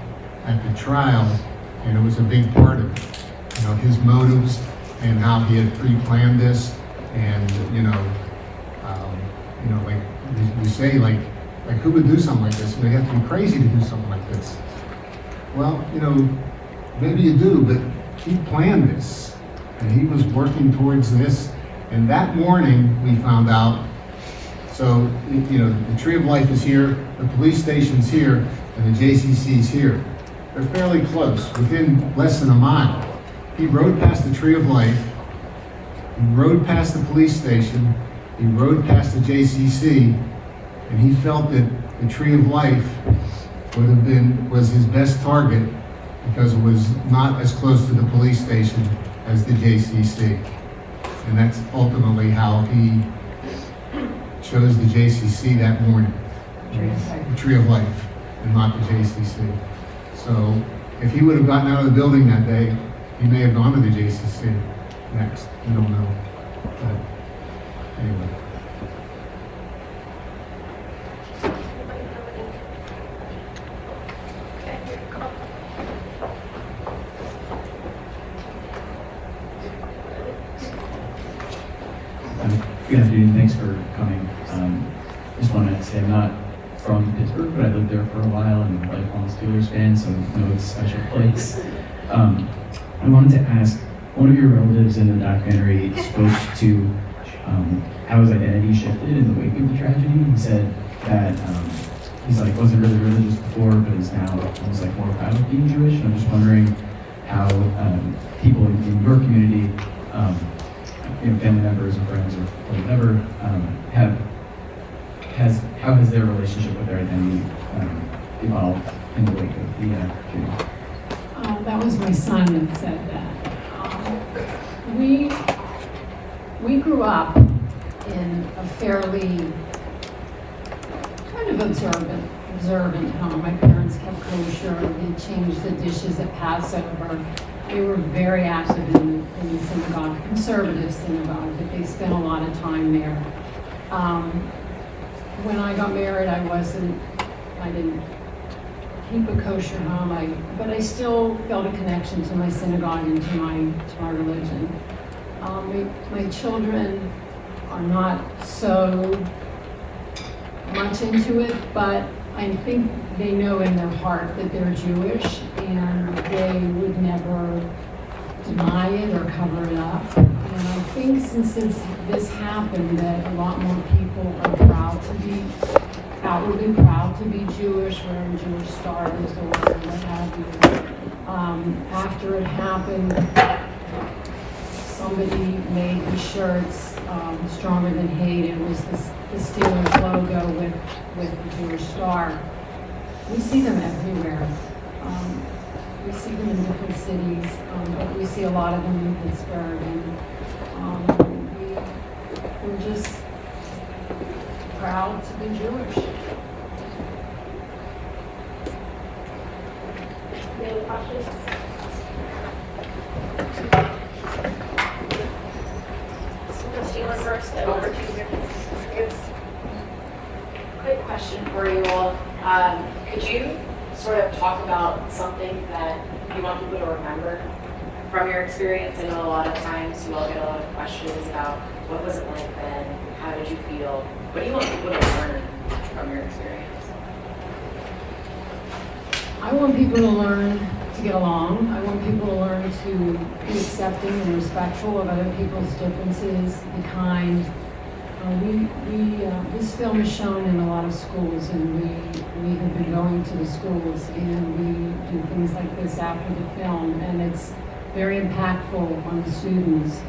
at the trial, and it was a big part of it. His motives and how he had pre-planned this, and like you say, like who would do something like this? You have to be crazy to do something like this. Well, maybe you do, but he planned this, and he was working towards this. And that morning, we found out. So, the Tree of Life is here, the police station's here, and the JCC's here. They're fairly close, within less than a mile. He rode past the Tree of Life, he rode past the police station, he rode past the JCC, and he felt that the Tree of Life was his best target, because it was not as close to the police station as the JCC. And that's ultimately how he chose the JCC that morning. The Tree of Life, and not the JCC. So if he would have gotten out of the building that day, he may have gone to the JCC next. We don't know. But anyway.
Good afternoon, thanks for coming. Just want to say I'm not from Pittsburgh, but I lived there for a while and I'm a lifelong Steelers fan, so I know it's a special place. I wanted to ask, one of your relatives in the documentary spoke to how his identity shifted in the wake of the tragedy. He said that he's wasn't really religious before, but is now almost more proud of being Jewish. And I'm just wondering how people in your community, family members or friends or whatever, how has their relationship with their identity evolved in the wake of the shooting?
That was my son that said that. We grew up in a fairly kind of observant home. My parents kept kosher. They changed the dishes at Passover. They were very active in the synagogue, conservative synagogue, but they spent a lot of time there. when I got married, I didn't keep a kosher home, but I still felt a connection to my synagogue and to my religion. My children are not so much into it, but I think they know in their heart that they're Jewish, and they would never deny it or cover it up. And I think since this happened, that a lot more people are outwardly proud to be Jewish, wearing Jewish stars or what have you. After it happened, somebody made the shirts Stronger Than Hate. It was the Steelers logo with the Jewish star. We see them everywhere. We see them in different cities, but we see a lot of them in Pittsburgh, and we're just proud to be Jewish.
Any other questions? Christina first, and over to you.
Quick question for you all. Could you sort of talk about something that you want people to remember from your experience? I know a lot of times you all get a lot of questions about what was it like then, how did you feel? What do you want people to learn from your experience?
I want people to learn to get along. I want people to learn to be accepting and respectful of other people's differences, be kind. This film is shown in a lot of schools, and we have been going to the schools, and we do things like this after the film, and it's very impactful on the students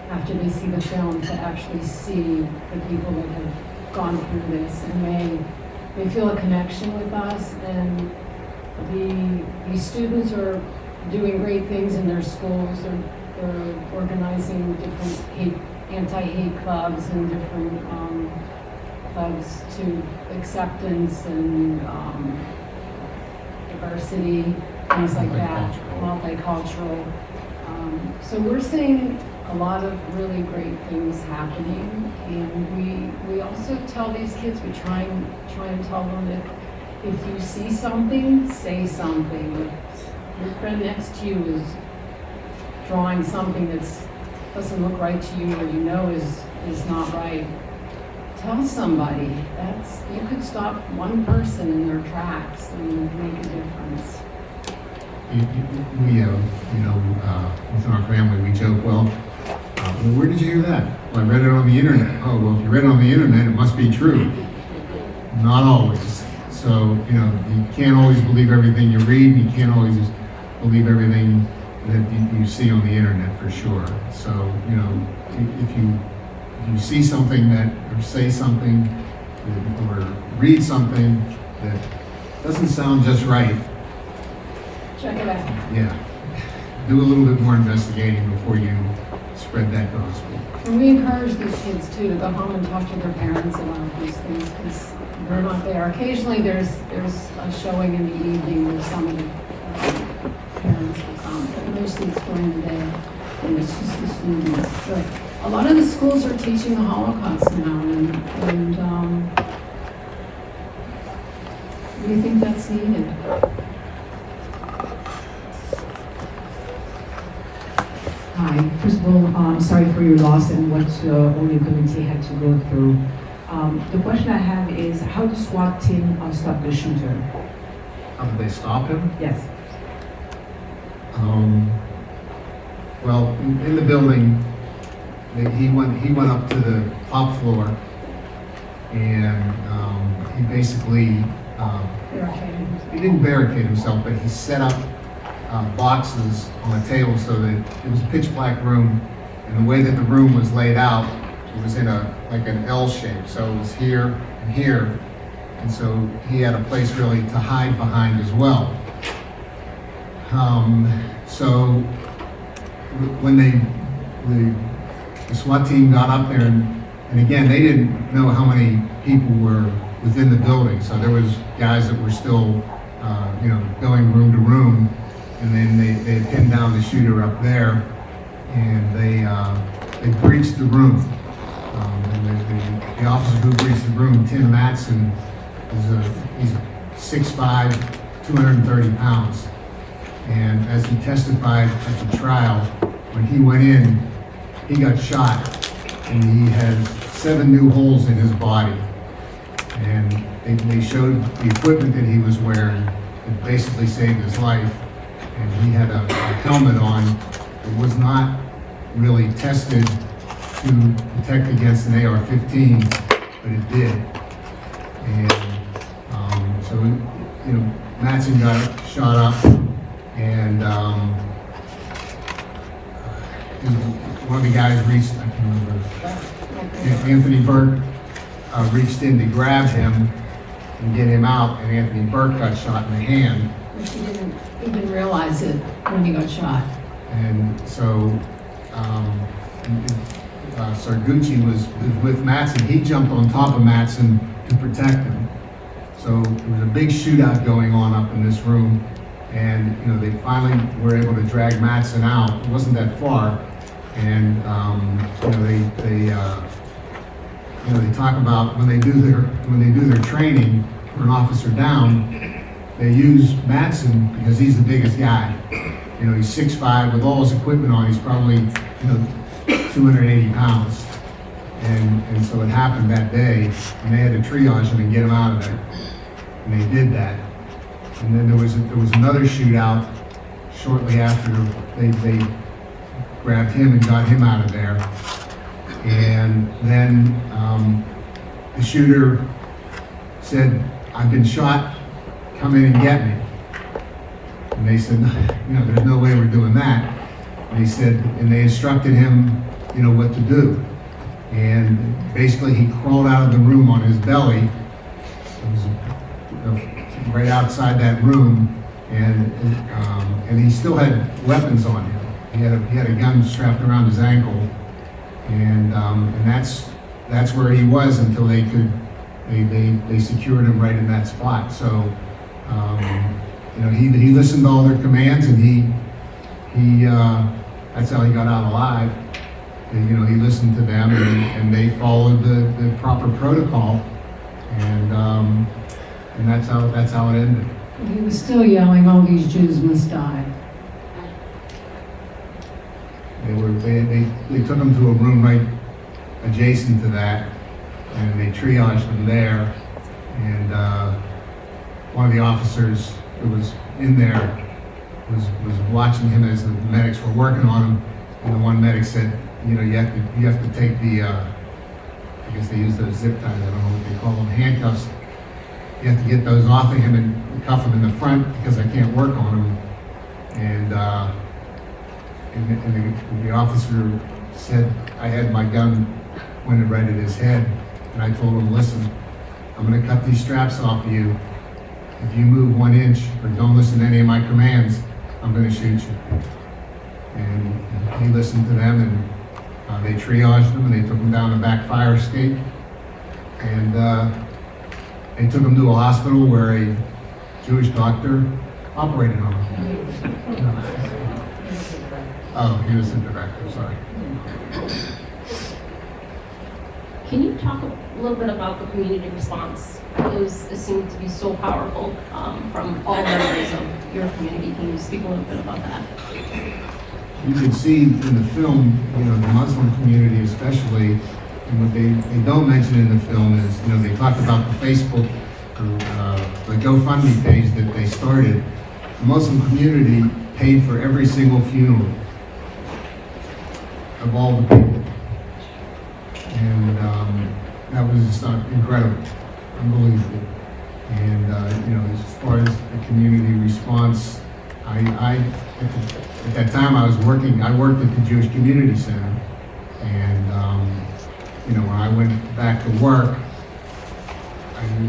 after they see the film to actually see the people that have gone through this, and they feel a connection with us, and the students are doing great things in their schools. They're organizing different anti-hate clubs and different clubs to acceptance and diversity, things like that, multicultural. So we're seeing a lot of really great things happening, and we also tell these kids, we try and tell them that if you see something, say something. If your friend next to you is drawing something that doesn't look right to you, or you know is not right, tell somebody. You could stop one person in their tracks and make a difference.
Within our family, we joke, well, where did you hear that? Well, I read it on the internet. Oh, well, if you read it on the internet, it must be true. Not always. So, you can't always believe everything you read, and you can't always believe everything that you see on the internet, for sure. So, if you see something or say something, or read something that doesn't sound just right,
Check it out.
yeah, do a little bit more investigating before you spread that gospel.
And we encourage these kids too to go home and talk to their parents about these things, because they're not there. Occasionally there's a showing in the evening where some of the parents will come, but mostly it's during the day, and it's just the students. But a lot of the schools are teaching the Holocaust now, and do you think that's needed?
Hi. First of all, I'm sorry for your loss and what all your community had to go through. The question I have is, how does SWAT team stop the shooter?
How did they stop him?
Yes.
Well, in the building, he went up to the top floor, and he basically he didn't barricade himself, but he set up boxes on the table so that it was a pitch black room, and the way that the room was laid out, it was in like an L shape, so it was here and here, and so he had a place really to hide behind as well. So when the SWAT team got up there, and again, they didn't know how many people were within the building, so there was guys that were still going room to room. And then they pinned down the shooter up there, and they breached the room. And the officer who reached the room, Tim Matson, he's 6'5", 230 pounds. And as he testified at the trial, when he went in, he got shot, and he had 7 new holes in his body. And they showed the equipment that he was wearing. It basically saved his life. And he had a helmet on that was not really tested to protect against an AR-15, but it did. And so, you know, Matson got shot up, and one of the guys reached, I can't remember, Anthony Burke reached in to grab him and get him out, and Anthony Burke got shot in the hand.
But she didn't even realize it when he got shot.
And so Sargucci was with Matson. He jumped on top of Matson to protect him. So there was a big shootout going on up in this room, and you know they finally were able to drag Matson out. It wasn't that far, and they talk about when they do their training for an officer down, they use Matson because he's the biggest guy. You know, he's 6'5", with all his equipment on, he's probably 280 pounds. And so it happened that day, and they had to triage him and get him out of there. And they did that. And then there was another shootout shortly after they grabbed him and got him out of there. And then the shooter said, "I've been shot, come in and get me." And they said, there's no way we're doing that. And he said, and they instructed him, what to do. And basically he crawled out of the room on his belly. It was right outside that room, and he still had weapons on him. He had a gun strapped around his ankle, and that's where he was until they secured him right in that spot. So he listened to all their commands, and he that's how he got out alive. And, he listened to them, and they followed the proper protocol, and that's how it ended.
He was still yelling, "All these Jews must die."
They took him to a room right adjacent to that, and they triaged him there. And one of the officers who was in there was watching him as the medics were working on him. And the one medic said, you have to take the I guess they use those zip ties, I don't know what they call them, handcuffs. You have to get those off of him and cuff him in the front because I can't work on him. And the officer said, I had my gun pointed right at his head, and I told him, listen, I'm going to cut these straps off of you. If you move 1 inch or don't listen to any of my commands, I'm going to shoot you. And he listened to them, and they triaged him, and they took him down the back fire escape. And they took him to a hospital where a Jewish doctor operated on him. Oh, innocent director, sorry.
Can you talk a little bit about the community response? It seemed to be so powerful from all members of your community. Can you speak a little bit about that?
You can see in the film, the Muslim community especially, and what they don't mention in the film is, they talked about the Facebook, the GoFundMe page that they started. The Muslim community paid for every single funeral of all the people. And that was just incredible, unbelievable. And as far as the community response, at that time I worked at the Jewish Community Center. And when I went back to work,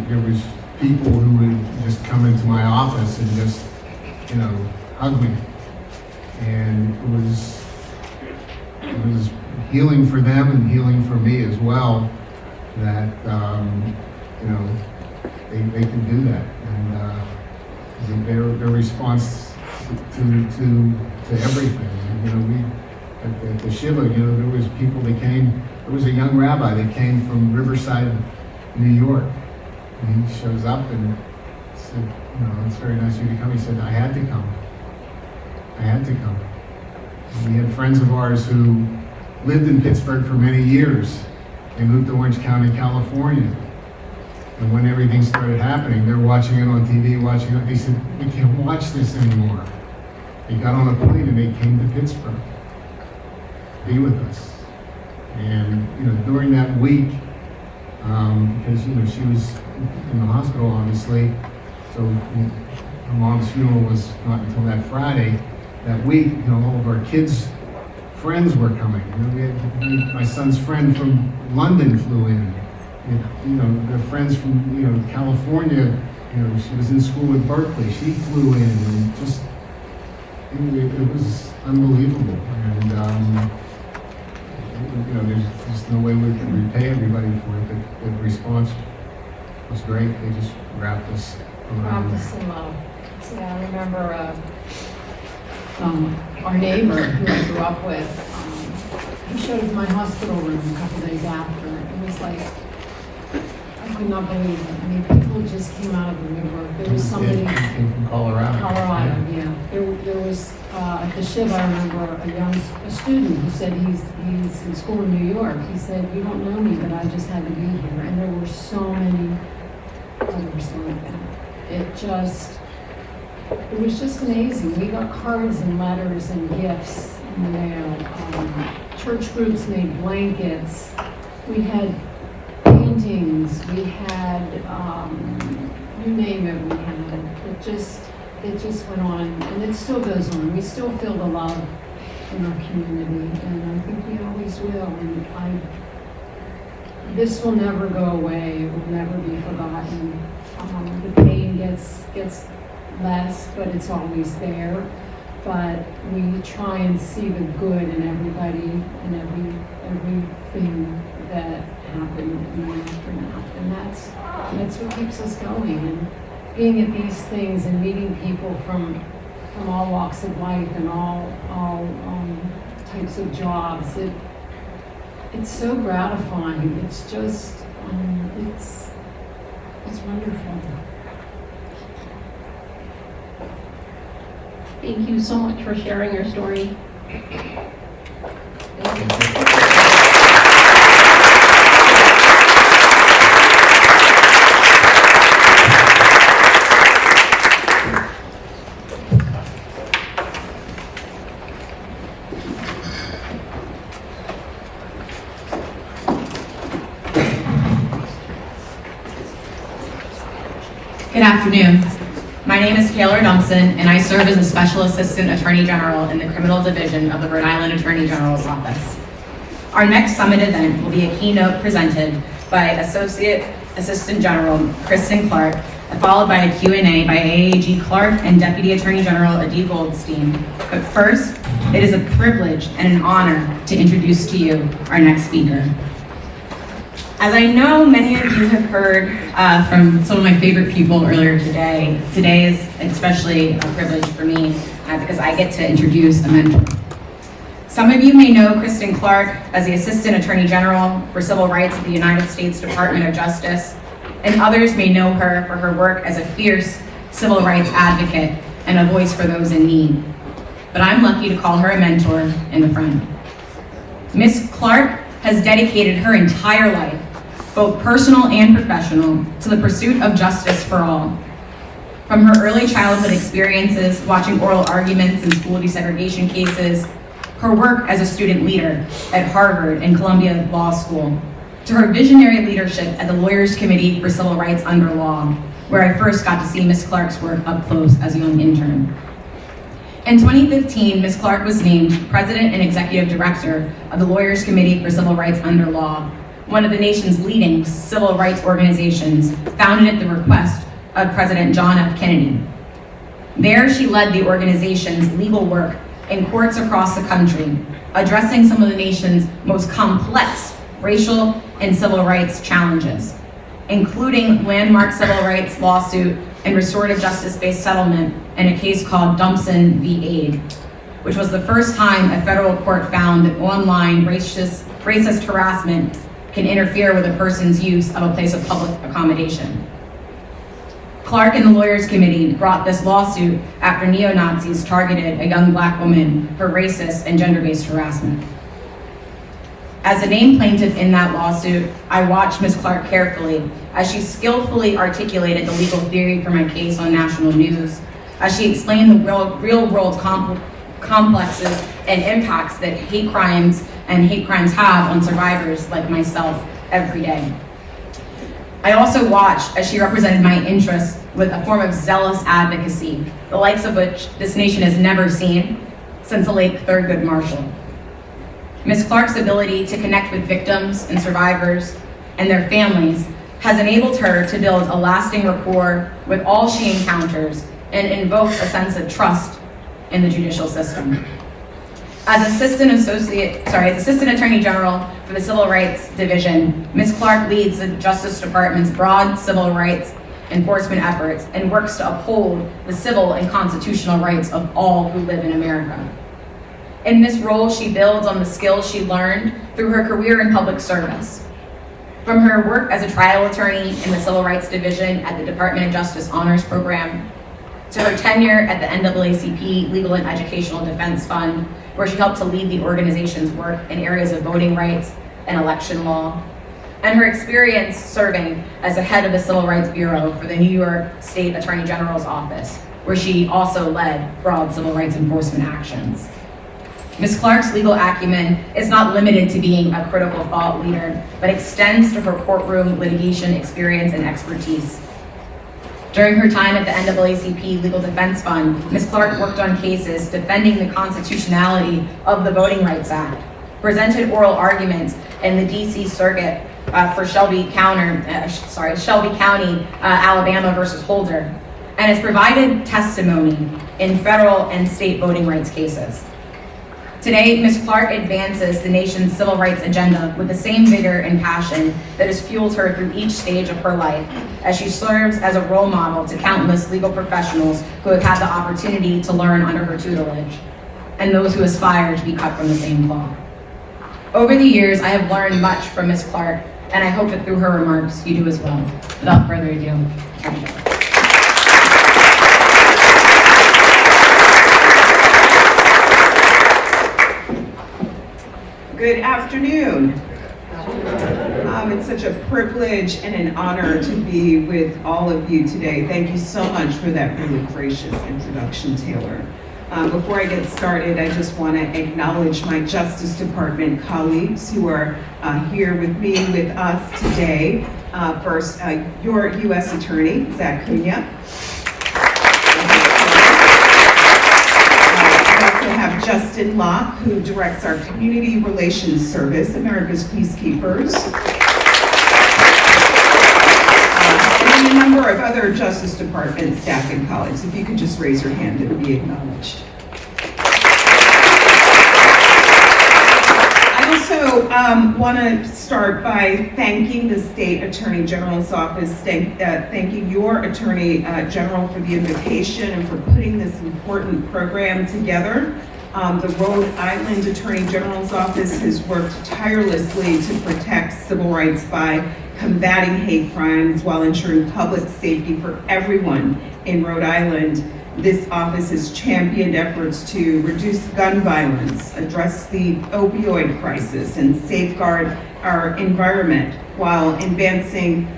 there was people who would just come into my office and just, hug me. And it was healing for them and healing for me as well, that they could do that, and their response to everything. at the Shiva, you know, there was people that came, there was a young rabbi that came from Riverside, New York. And he shows up and said, you know, it's very nice of you to come. He said, I had to come. I had to come. And we had friends of ours who lived in Pittsburgh for many years. They moved to Orange County, California. And when everything started happening, they're watching it on TV, watching it. They said, we can't watch this anymore. They got on a plane and they came to Pittsburgh to be with us. And, you know, during that week, because, you know, she was in the hospital, obviously, so her mom's funeral was not until that Friday. That week, you know, all of our kids' friends were coming. You know, we had my son's friend from London flew in. You know, their friends from, you know, California, you know, she was in school at Berkeley. She flew in and just, it was unbelievable. And, you know, there's just no way we can repay everybody for it. The response was great. They just wrapped us around.
Wrapped us in love. See, I remember our neighbor who I grew up with, he showed up in my hospital room a couple days after. It was like, I could not believe it. I mean, people just came out of the woodwork. There was somebody.
Came from Colorado.
Colorado, yeah. There was at the Shiva, I remember a student who said he's in school in New York. He said, "You don't know me, but I just had to be here." And there were so many others like that. It was just amazing. We got cards and letters and gifts in the mail. Church groups made blankets. We had paintings. We had, you name it, we had it. It just went on, and it still goes on. We still feel the love in our community, and I think we always will. And this will never go away. It will never be forgotten. The pain gets less, but it's always there. But we try and see the good in everybody and everything that happened in the aftermath, and that's what keeps us going. And being at these things and meeting people from all walks of life and all types of jobs, it's so gratifying. It's just it's wonderful.
Thank you so much for sharing your story.
Good afternoon. My name is Taylor Dumpson, and I serve as a Special Assistant Attorney General in the Criminal Division of the Rhode Island Attorney General's Office. Our next summit event will be a keynote presented by Associate Assistant General Kristen Clarke, followed by a Q&A by AAG Clarke and Deputy Attorney General Adi Goldstein. But first, it is a privilege and an honor to introduce to you our next speaker. As I know many of you have heard from some of my favorite people earlier today, today is especially a privilege for me because I get to introduce a mentor. Some of you may know Kristen Clarke as the Assistant Attorney General for Civil Rights at the United States Department of Justice, and others may know her for her work as a fierce civil rights advocate and a voice for those in need. But I'm lucky to call her a mentor and a friend. Ms. Clarke has dedicated her entire life, both personal and professional, to the pursuit of justice for all. From her early childhood experiences watching oral arguments in school desegregation cases, her work as a student leader at Harvard and Columbia Law School, to her visionary leadership at the Lawyers Committee for Civil Rights Under Law, where I first got to see Ms. Clarke's work up close as a young intern. In 2015, Ms. Clarke was named President and Executive Director of the Lawyers Committee for Civil Rights Under Law, one of the nation's leading civil rights organizations, founded at the request of President John F. Kennedy. There, she led the organization's legal work in courts across the country, addressing some of the nation's most complex racial and civil rights challenges, including landmark civil rights lawsuit and restorative justice-based settlement in a case called Dumpson v. Aid. which was the first time a federal court found that online racist harassment can interfere with a person's use of a place of public accommodation. Clarke and the Lawyers Committee brought this lawsuit after neo-Nazis targeted a young black woman for racist and gender-based harassment. As a named plaintiff in that lawsuit, I watched Ms. Clarke carefully as she skillfully articulated the legal theory for my case on national news, as she explained the real-world complexes and impacts that hate crimes have on survivors like myself every day. I also watched as she represented my interests with a form of zealous advocacy, the likes of which this nation has never seen since the late Thurgood Marshall. Ms. Clarke's ability to connect with victims and survivors and their families has enabled her to build a lasting rapport with all she encounters and invokes a sense of trust in the judicial system. As Assistant Attorney General for the Civil Rights Division, Ms. Clarke leads the Justice Department's broad civil rights enforcement efforts and works to uphold the civil and constitutional rights of all who live in America. In this role, she builds on the skills she learned through her career in public service. From her work as a trial attorney in the Civil Rights Division at the Department of Justice Honors Program, to her tenure at the NAACP Legal and Educational Defense Fund, where she helped to lead the organization's work in areas of voting rights and election law, and her experience serving as the head of the Civil Rights Bureau for the New York State Attorney General's Office, where she also led broad civil rights enforcement actions. Ms. Clarke's legal acumen is not limited to being a critical thought leader, but extends to her courtroom litigation experience and expertise. During her time at the NAACP Legal Defense Fund, Ms. Clarke worked on cases defending the constitutionality of the Voting Rights Act, presented oral arguments in the DC Circuit for Shelby County, Alabama versus Holder, and has provided testimony in federal and state voting rights cases. Today, Ms. Clarke advances the nation's civil rights agenda with the same vigor and passion that has fueled her through each stage of her life, as she serves as a role model to countless legal professionals who have had the opportunity to learn under her tutelage, and those who aspire to be cut from the same cloth. Over the years, I have learned much from Ms. Clarke, and I hope that through her remarks, you do as well. Without further ado,
Good afternoon. It's such a privilege and an honor to be with all of you today. Thank you so much for that really gracious introduction, Taylor. Before I get started, I just want to acknowledge my Justice Department colleagues who are here with us today. First, your U.S. Attorney, Zach Cunha. Have Justin Locke, who directs our Community Relations Service, America's Peacekeepers. And a number of other Justice Department staff and colleagues. If you could just raise your hand, it would be acknowledged. I also want to start by thanking the State Attorney General's Office, thanking your Attorney General for the invitation and for putting this important program together. The Rhode Island Attorney General's Office has worked tirelessly to protect civil rights by combating hate crimes while ensuring public safety for everyone in Rhode Island. This office has championed efforts to reduce gun violence, address the opioid crisis, and safeguard our environment while advancing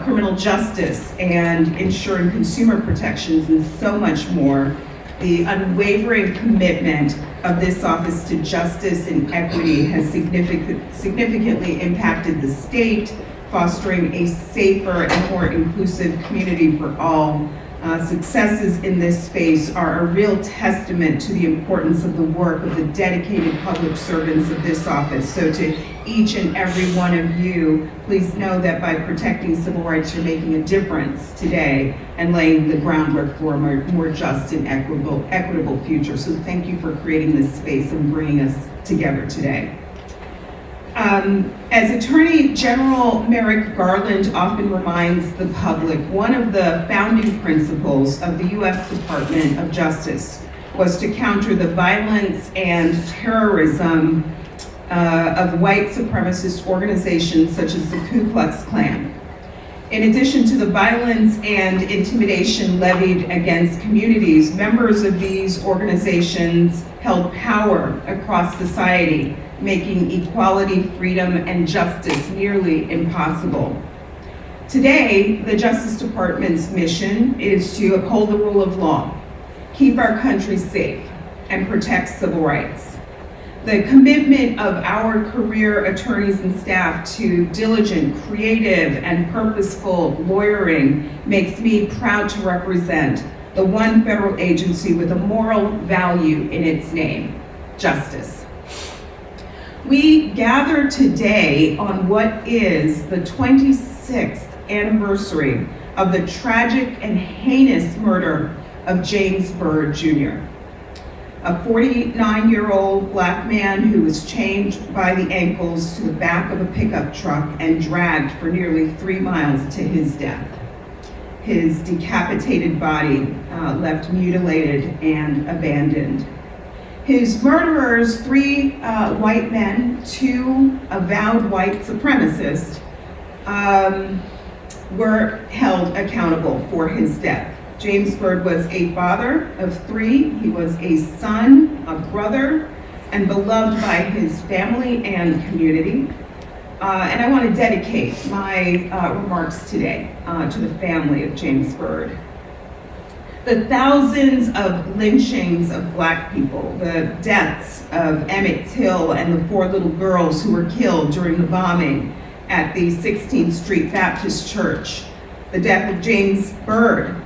criminal justice and ensuring consumer protections and so much more. The unwavering commitment of this office to justice and equity has significantly impacted the state, fostering a safer and more inclusive community for all. Successes in this space are a real testament to the importance of the work of the dedicated public servants of this office. So to each and every one of you, please know that by protecting civil rights, you're making a difference today and laying the groundwork for a more just and equitable future. So thank you for creating this space and bringing us together today. As Attorney General Merrick Garland often reminds the public, one of the founding principles of the U.S. Department of Justice was to counter the violence and terrorism of white supremacist organizations such as the Ku Klux Klan. In addition to the violence and intimidation levied against communities, members of these organizations held power across society, making equality, freedom, and justice nearly impossible. Today, the Justice Department's mission is to uphold the rule of law, keep our country safe, and protect civil rights. The commitment of our career attorneys and staff to diligent, creative, and purposeful lawyering makes me proud to represent the one federal agency with a moral value in its name, justice. We gather today on what is the 26th anniversary of the tragic and heinous murder of James Byrd Jr., a 49-year-old black man who was chained by the ankles to the back of a pickup truck and dragged for nearly 3 miles to his death. His decapitated body left mutilated and abandoned. His murderers, 3 white men, 2 avowed white supremacists, were held accountable for his death. James Byrd was a father of 3. He was a son, a brother, and beloved by his family and community. And I want to dedicate my remarks today to the family of James Byrd. The thousands of lynchings of black people, the deaths of Emmett Till and the 4 little girls who were killed during the bombing at the 16th Street Baptist Church, the death of James Byrd,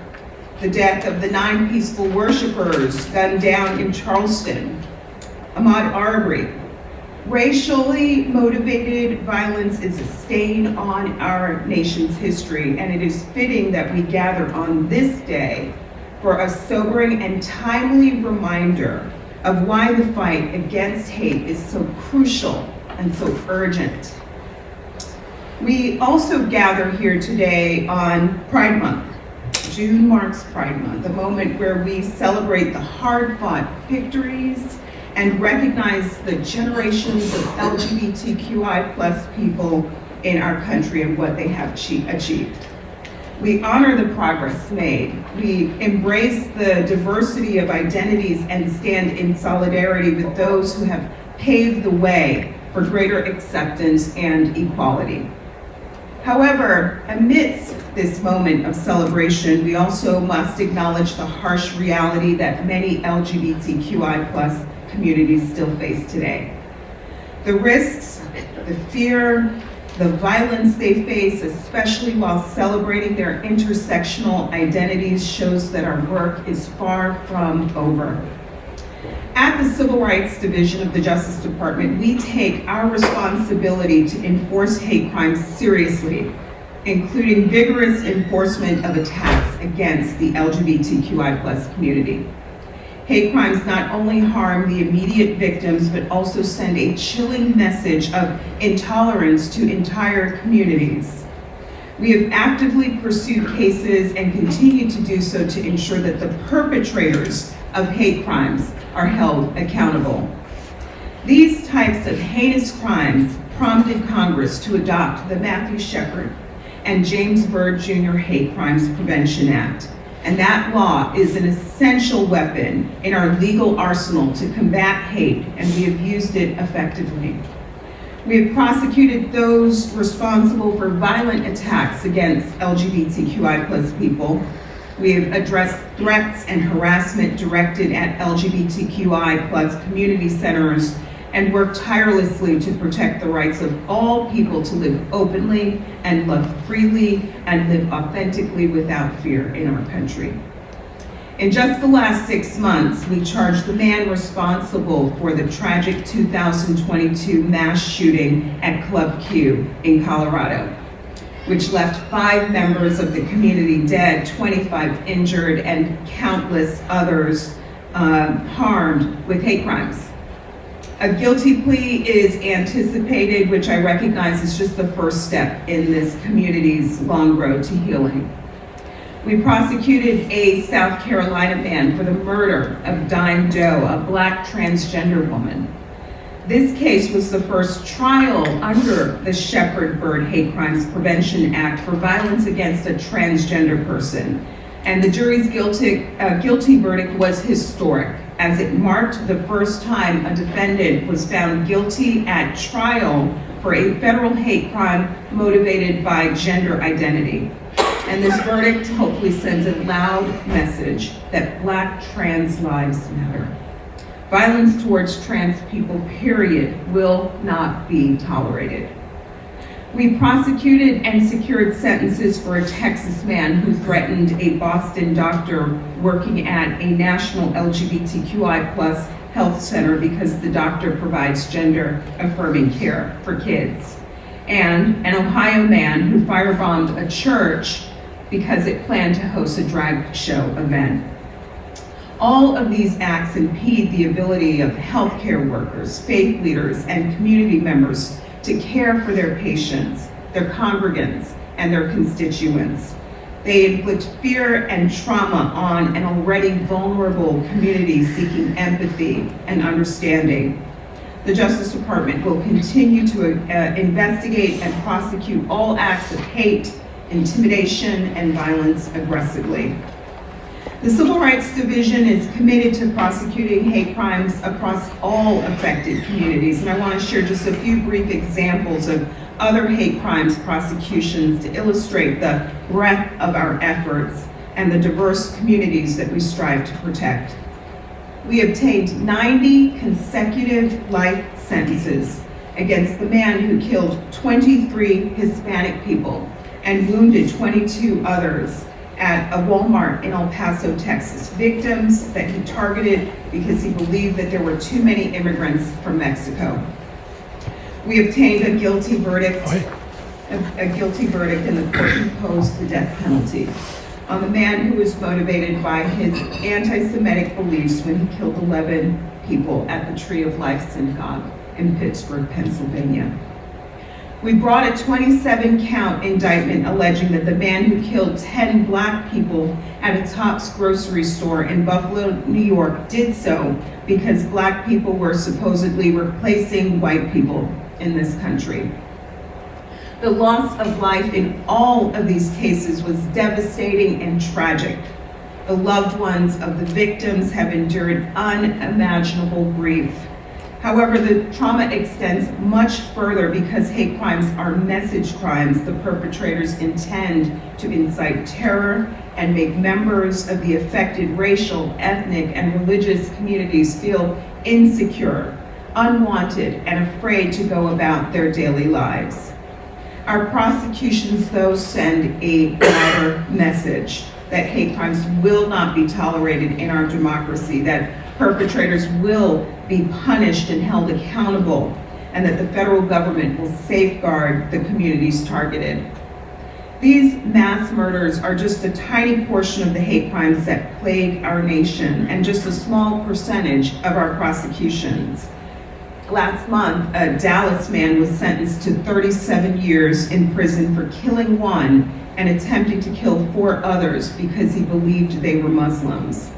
the death of the 9 peaceful worshipers gunned down in Charleston, Ahmaud Arbery. Racially motivated violence is a stain on our nation's history, and it is fitting that we gather on this day for a sobering and timely reminder of why the fight against hate is so crucial and so urgent. We also gather here today on Pride Month. June marks Pride Month, a moment where we celebrate the hard-fought victories and recognize the generations of LGBTQI+ people in our country and what they have achieved. We honor the progress made. We embrace the diversity of identities and stand in solidarity with those who have paved the way for greater acceptance and equality. However, amidst this moment of celebration, we also must acknowledge the harsh reality that many LGBTQI+ communities still face today. The risks, the fear, the violence they face, especially while celebrating their intersectional identities, shows that our work is far from over. At the Civil Rights Division of the Justice Department, we take our responsibility to enforce hate crimes seriously, including vigorous enforcement of attacks against the LGBTQI+ community. Hate crimes not only harm the immediate victims, but also send a chilling message of intolerance to entire communities. We have actively pursued cases and continue to do so to ensure that the perpetrators of hate crimes are held accountable. These types of heinous crimes prompted Congress to adopt the Matthew Shepard and James Byrd Jr. Hate Crimes Prevention Act. And that law is an essential weapon in our legal arsenal to combat hate, and we have used it effectively. We have prosecuted those responsible for violent attacks against LGBTQI+ people. We have addressed threats and harassment directed at LGBTQI+ community centers and worked tirelessly to protect the rights of all people to live openly and love freely and live authentically without fear in our country. In just the last 6 months, we charged the man responsible for the tragic 2022 mass shooting at Club Q in Colorado, which left 5 members of the community dead, 25 injured, and countless others harmed with hate crimes. A guilty plea is anticipated, which I recognize is just the first step in this community's long road to healing. We prosecuted a South Carolina man for the murder of Dime Doe, a black transgender woman. This case was the first trial under the Shepherd-Bird Hate Crimes Prevention Act for violence against a transgender person. And the jury's guilty verdict was historic, as it marked the first time a defendant was found guilty at trial for a federal hate crime motivated by gender identity. And this verdict hopefully sends a loud message that Black trans lives matter. Violence towards trans people, period, will not be tolerated. We prosecuted and secured sentences for a Texas man who threatened a Boston doctor working at a national LGBTQI+ health center because the doctor provides gender-affirming care for kids. And an Ohio man who firebombed a church because it planned to host a drag show event. All of these acts impede the ability of healthcare workers, faith leaders, and community members to care for their patients, their congregants, and their constituents. They inflict fear and trauma on an already vulnerable community seeking empathy and understanding. The Justice Department will continue to investigate and prosecute all acts of hate, intimidation, and violence aggressively. The Civil Rights Division is committed to prosecuting hate crimes across all affected communities, and I want to share just a few brief examples of other hate crimes prosecutions to illustrate the breadth of our efforts and the diverse communities that we strive to protect. We obtained 90 consecutive life sentences against the man who killed 23 Hispanic people and wounded 22 others at a Walmart in El Paso, Texas. Victims that he targeted because he believed that there were too many immigrants from Mexico. We obtained a guilty verdict and the court imposed the death penalty on the man who was motivated by his anti-Semitic beliefs when he killed 11 people at the Tree of Life Synagogue in Pittsburgh, Pennsylvania. We brought a 27-count indictment alleging that the man who killed 10 Black people at a Tops grocery store in Buffalo, New York, did so because Black people were supposedly replacing white people in this country. The loss of life in all of these cases was devastating and tragic. The loved ones of the victims have endured unimaginable grief. However, the trauma extends much further because hate crimes are message crimes. The perpetrators intend to incite terror and make members of the affected racial, ethnic, and religious communities feel insecure, unwanted, and afraid to go about their daily lives. Our prosecutions, though, send a louder message that hate crimes will not be tolerated in our democracy, that perpetrators will be punished and held accountable, and that the federal government will safeguard the communities targeted. These mass murders are just a tiny portion of the hate crimes that plague our nation, and just a small percentage of our prosecutions. Last month, a Dallas man was sentenced to 37 years in prison for killing one and attempting to kill 4 others because he believed they were Muslims.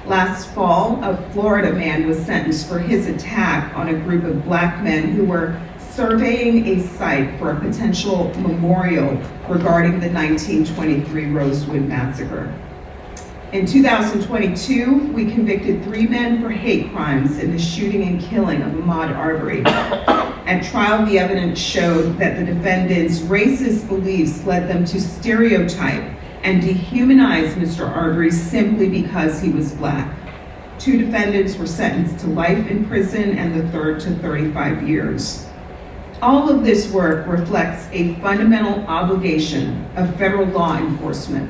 Last fall, a Florida man was sentenced for his attack on a group of Black men who were surveying a site for a potential memorial regarding the 1923 Rosewood Massacre. In 2022, we convicted 3 men for hate crimes in the shooting and killing of Ahmaud Arbery. At trial, the evidence showed that the defendants' racist beliefs led them to stereotype and dehumanize Mr. Arbery simply because he was Black. 2 defendants were sentenced to life in prison and the third to 35 years. All of this work reflects a fundamental obligation of federal law enforcement,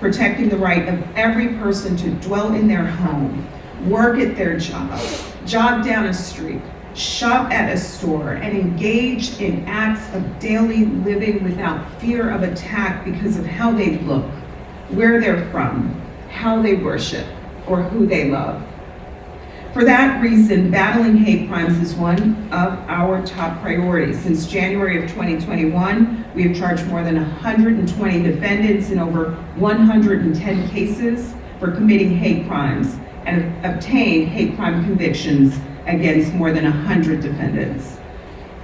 protecting the right of every person to dwell in their home, work at their job, jog down a street, shop at a store, and engage in acts of daily living without fear of attack because of how they look, where they're from, how they worship, or who they love. For that reason, battling hate crimes is one of our top priorities. Since January of 2021, we have charged more than 120 defendants in over 110 cases for committing hate crimes and obtained hate crime convictions against more than 100 defendants.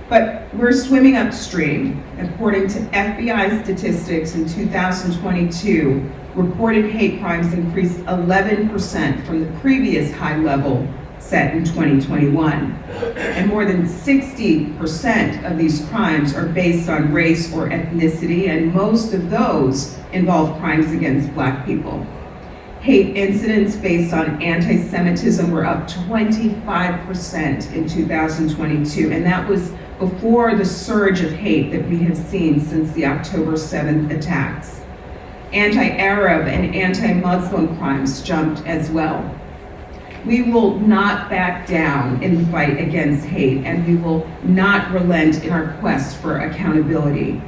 But we're swimming upstream. According to FBI statistics in 2022, reported hate crimes increased 11% from the previous high level set in 2021. And more than 60% of these crimes are based on race or ethnicity, and most of those involve crimes against Black people. Hate incidents based on anti-Semitism were up 25% in 2022, and that was before the surge of hate that we have seen since the October 7th attacks. Anti-Arab and anti-Muslim crimes jumped as well. We will not back down in the fight against hate, and we will not relent in our quest for accountability.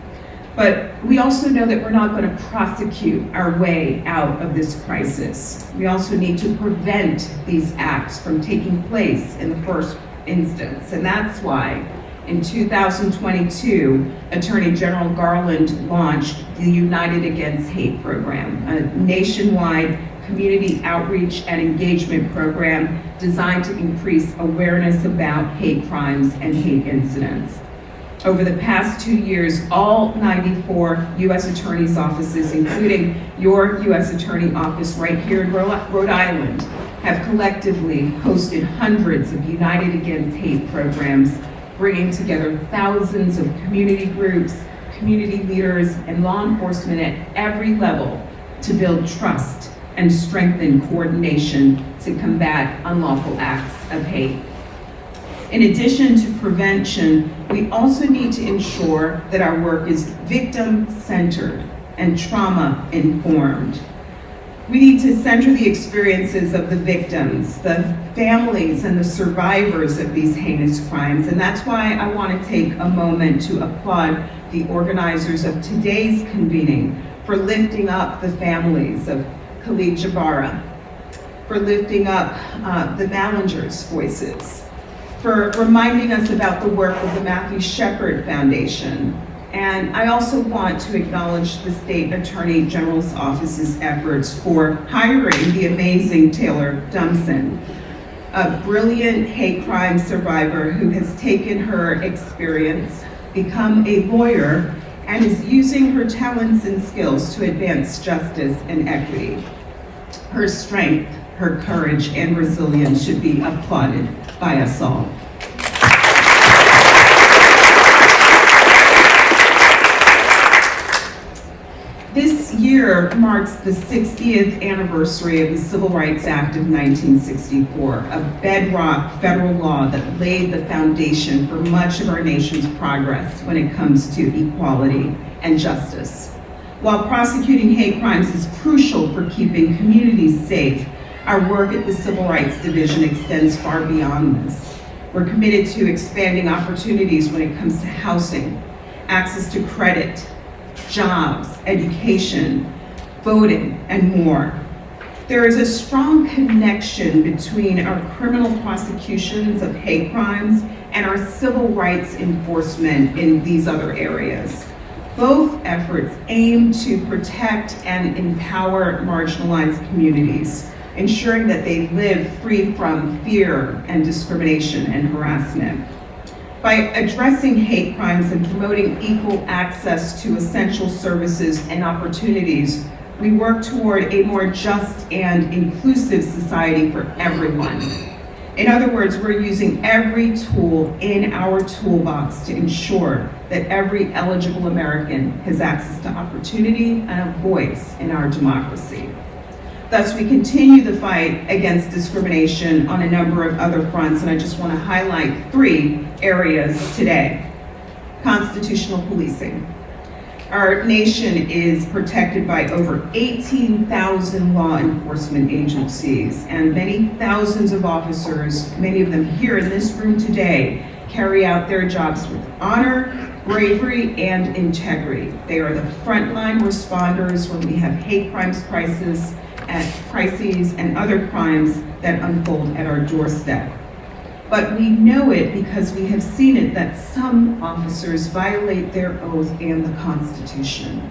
But we also know that we're not going to prosecute our way out of this crisis. We also need to prevent these acts from taking place in the first instance. And that's why in 2022, Attorney General Garland launched the United Against Hate program, a nationwide community outreach and engagement program designed to increase awareness about hate crimes and hate incidents. Over the past 2 years, all 94 U.S. Attorney's offices, including your U.S. Attorney office right here in Rhode Island, have collectively hosted hundreds of United Against Hate programs, bringing together thousands of community groups, community leaders, and law enforcement at every level to build trust and strengthen coordination to combat unlawful acts of hate. In addition to prevention, we also need to ensure that our work is victim-centered and trauma-informed. We need to center the experiences of the victims, the families, and the survivors of these heinous crimes, and that's why I want to take a moment to applaud the organizers of today's convening for lifting up the families of Khalid Jabara, for lifting up the Mallingers' voices, for reminding us about the work of the Matthew Shepard Foundation. And I also want to acknowledge the State Attorney General's Office's efforts for hiring the amazing Taylor Dumson, a brilliant hate crime survivor who has taken her experience, become a lawyer, and is using her talents and skills to advance justice and equity. Her strength, her courage, and resilience should be applauded by us all. This year marks the 60th anniversary of the Civil Rights Act of 1964, a bedrock federal law that laid the foundation for much of our nation's progress when it comes to equality and justice. While prosecuting hate crimes is crucial for keeping communities safe, our work at the Civil Rights Division extends far beyond this. We're committed to expanding opportunities when it comes to housing, access to credit, jobs, education, voting, and more. There is a strong connection between our criminal prosecutions of hate crimes and our civil rights enforcement in these other areas. Both efforts aim to protect and empower marginalized communities, ensuring that they live free from fear and discrimination and harassment. By addressing hate crimes and promoting equal access to essential services and opportunities, we work toward a more just and inclusive society for everyone. In other words, we're using every tool in our toolbox to ensure that every eligible American has access to opportunity and a voice in our democracy. Thus, we continue the fight against discrimination on a number of other fronts, and I just want to highlight 3 areas today. Constitutional policing. Our nation is protected by over 18,000 law enforcement agencies, and many thousands of officers, many of them here in this room today, carry out their jobs with honor, bravery, and integrity. They are the frontline responders when we have hate crimes crisis at crises and other crimes that unfold at our doorstep. But we know it because we have seen it that some officers violate their oath and the Constitution.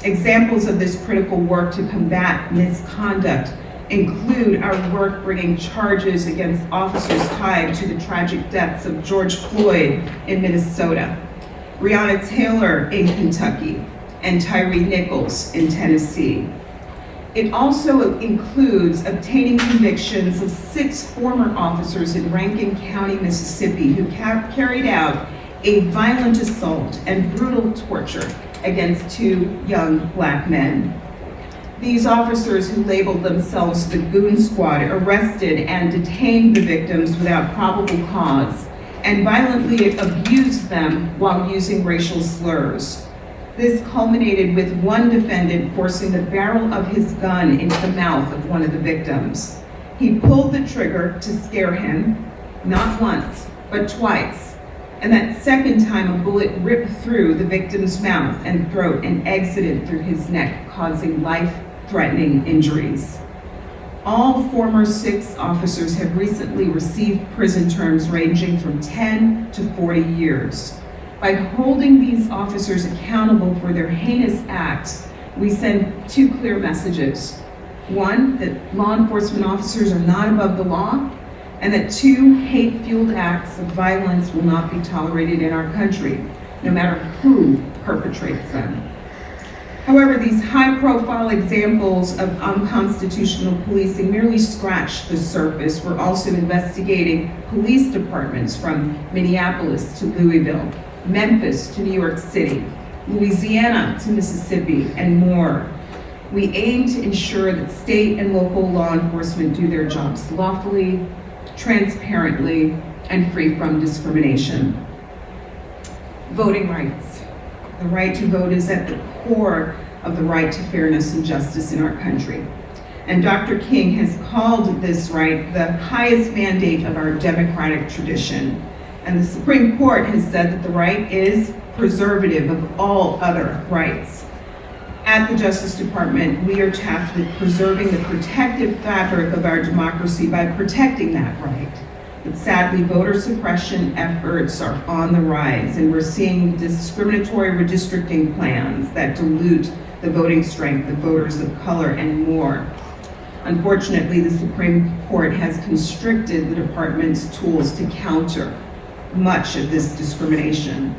Examples of this critical work to combat misconduct include our work bringing charges against officers tied to the tragic deaths of George Floyd in Minnesota, Breonna Taylor in Kentucky, and Tyre Nichols in Tennessee. It also includes obtaining convictions of 6 former officers in Rankin County, Mississippi, who carried out a violent assault and brutal torture against 2 young Black men. These officers, who labeled themselves the Goon Squad, arrested and detained the victims without probable cause and violently abused them while using racial slurs. This culminated with one defendant forcing the barrel of his gun into the mouth of one of the victims. He pulled the trigger to scare him, not once, but twice. And that second time, a bullet ripped through the victim's mouth and throat and exited through his neck, causing life-threatening injuries. All former 6 officers have recently received prison terms ranging from 10 to 40 years. By holding these officers accountable for their heinous acts, we send 2 clear messages. 1, that law enforcement officers are not above the law, and that 2, hate-fueled acts of violence will not be tolerated in our country, no matter who perpetrates them. However, these high-profile examples of unconstitutional policing merely scratch the surface. We're also investigating police departments from Minneapolis to Louisville, Memphis to New York City, Louisiana to Mississippi, and more. We aim to ensure that state and local law enforcement do their jobs lawfully, transparently, and free from discrimination. Voting rights. The right to vote is at the core of the right to fairness and justice in our country. And Dr. King has called this right the highest mandate of our democratic tradition. And the Supreme Court has said that the right is preservative of all other rights. At the Justice Department, we are tasked with preserving the protective fabric of our democracy by protecting that right. But sadly, voter suppression efforts are on the rise, and we're seeing discriminatory redistricting plans that dilute the voting strength of voters of color and more. Unfortunately, the Supreme Court has constricted the department's tools to counter much of this discrimination.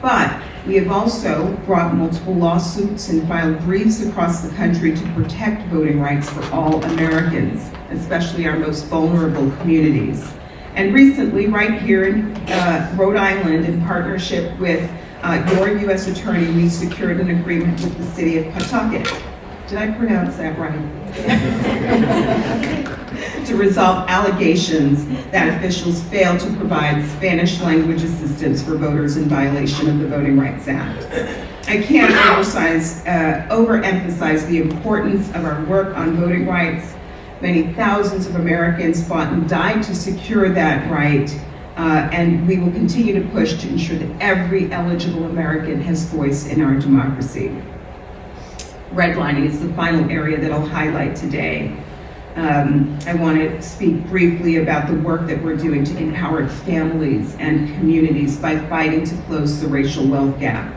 But we have also brought multiple lawsuits and filed briefs across the country to protect voting rights for all Americans, especially our most vulnerable communities. And recently, right here in Rhode Island, in partnership with your U.S. Attorney, we secured an agreement with the city of Pawtucket. Did I pronounce that right? To resolve allegations that officials failed to provide Spanish language assistance for voters in violation of the Voting Rights Act. I can't overemphasize the importance of our work on voting rights. Many thousands of Americans fought and died to secure that right, and we will continue to push to ensure that every eligible American has voice in our democracy. Redlining is the final area that I'll highlight today. I want to speak briefly about the work that we're doing to empower families and communities by fighting to close the racial wealth gap.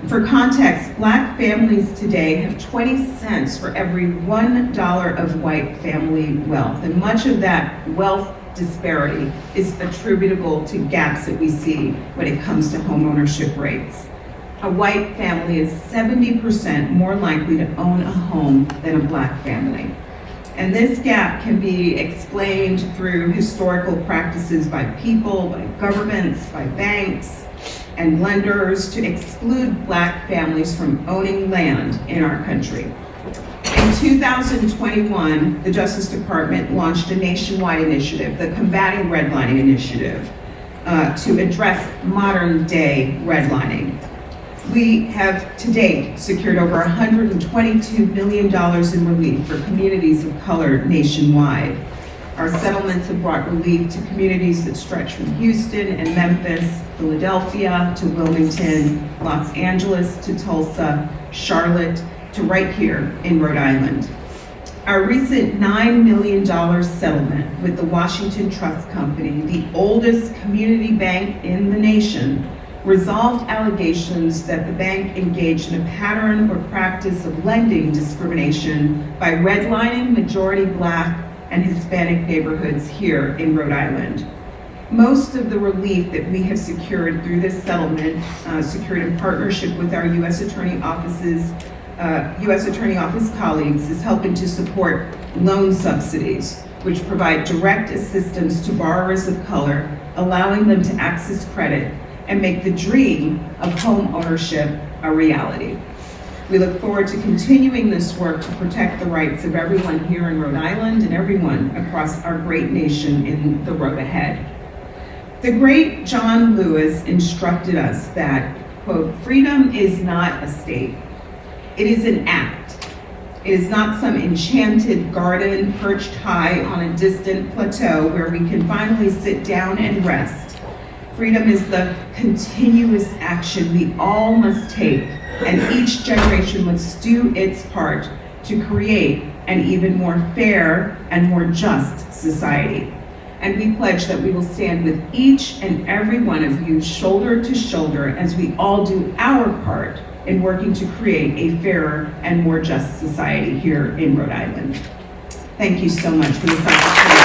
For context, Black families today have 20 cents for every $1 of white family wealth, and much of that wealth disparity is attributable to gaps that we see when it comes to home ownership rates. A white family is 70% more likely to own a home than a Black family. And this gap can be explained through historical practices by people, by governments, by banks, and lenders to exclude Black families from owning land in our country. In 2021, the Justice Department launched a nationwide initiative, the Combating Redlining Initiative, to address modern-day redlining. We have, to date, secured over $122 million in relief for communities of color nationwide. Our settlements have brought relief to communities that stretch from Houston and Memphis, Philadelphia to Wilmington, Los Angeles to Tulsa, Charlotte to right here in Rhode Island. Our recent $9 million settlement with the Washington Trust Company, the oldest community bank in the nation, resolved allegations that the bank engaged in a pattern or practice of lending discrimination by redlining majority Black and Hispanic neighborhoods here in Rhode Island. Most of the relief that we have secured through this settlement, secured in partnership with our U.S. Attorney Office colleagues, is helping to support loan subsidies, which provide direct assistance to borrowers of color, allowing them to access credit and make the dream of home ownership a reality. We look forward to continuing this work to protect the rights of everyone here in Rhode Island and everyone across our great nation in the road ahead. The great John Lewis instructed us that, quote, freedom is not a state. It is an act. It is not some enchanted garden perched high on a distant plateau where we can finally sit down and rest. Freedom is the continuous action we all must take, and each generation must do its part to create an even more fair and more just society. And we pledge that we will stand with each and every one of you shoulder to shoulder as we all do our part in working to create a fairer and more just society here in Rhode Island. Thank you so much for this opportunity.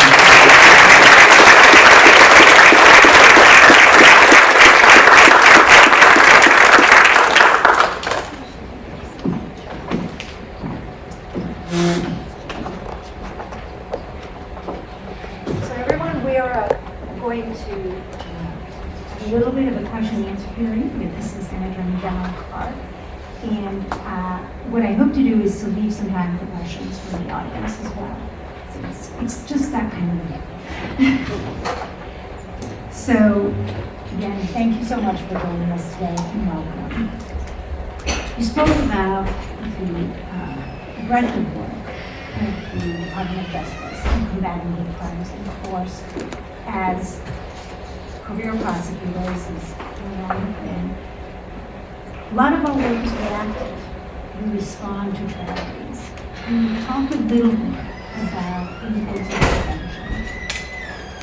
So everyone, we are going to a little bit of a question and answer period with Assistant Attorney General Clarke. And what I hope to do is to leave some time for questions from the audience as well. So it's just that kind of a day. So again, thank you so much for joining us today and welcome. You spoke about the Bradford work of the Department of Justice in combating hate crimes, and of course, as career prosecutors is one thing. A lot of our work is reactive. We respond to tragedies. Can you talk a little bit about impulse intervention?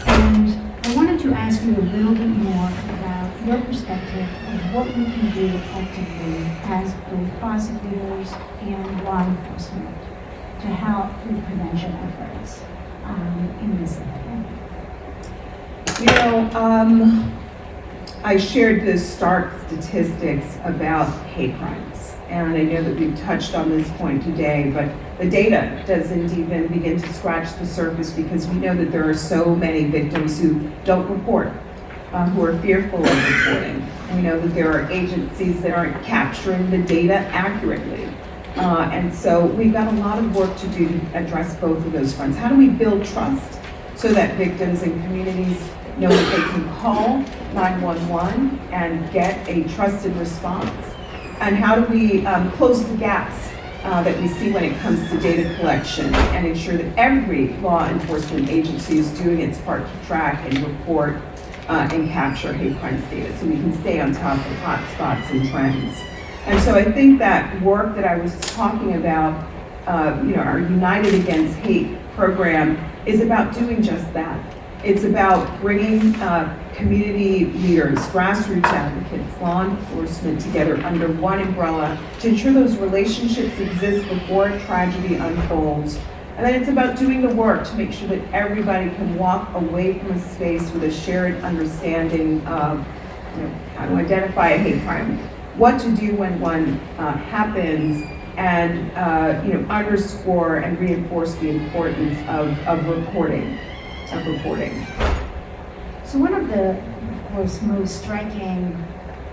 And I wanted to ask you a little bit more about your perspective of what we can do effectively as both prosecutors and law enforcement to help with prevention efforts in this area.
You know, I shared the stark statistics about hate crimes, and I know that we've touched on this point today, but the data doesn't even begin to scratch the surface because we know that there are so many victims who don't report, who are fearful of reporting. We know that there are agencies that aren't capturing the data accurately. And so we've got a lot of work to do to address both of those fronts. How do we build trust so that victims and communities know that they can call 911 and get a trusted response? And how do we close the gaps that we see when it comes to data collection and ensure that every law enforcement agency is doing its part to track and report and capture hate crimes data so we can stay on top of hot spots and trends. And so I think that work that I was talking about, our United Against Hate program is about doing just that. It's about bringing community leaders, grassroots advocates, law enforcement together under one umbrella to ensure those relationships exist before a tragedy unfolds. And then it's about doing the work to make sure that everybody can walk away from a space with a shared understanding of how to identify a hate crime, what to do when one happens, and underscore and reinforce the importance of reporting.
So one of the, of course, most striking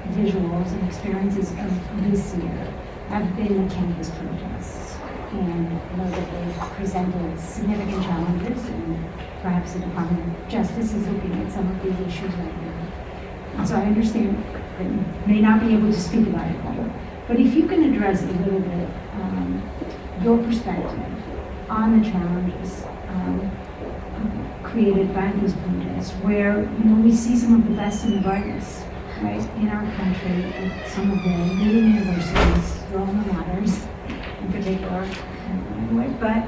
visuals and experiences of this year have been the campus protests. And I know that they've presented significant challenges, and perhaps the Department of Justice is looking at some of these issues right now. And so I understand that you may not be able to speak about it all, but if you can address a little bit your perspective on the challenges created by these protests, where we see some of the best and the brightest, right, in our country, at some of the leading universities, your alma maters in particular, but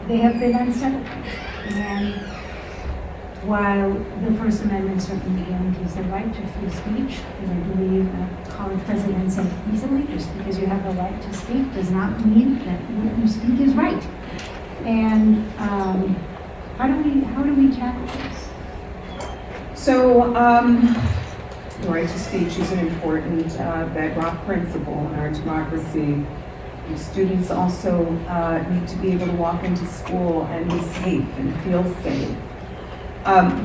they have been unsettling. And while the First Amendment certainly guarantees the right to free speech, as I believe a college president said recently, just because you have the right to speak does not mean that what you speak is right. And how do we tackle this?
So, the right to speech is an important bedrock principle in our democracy. And students also need to be able to walk into school and be safe and feel safe.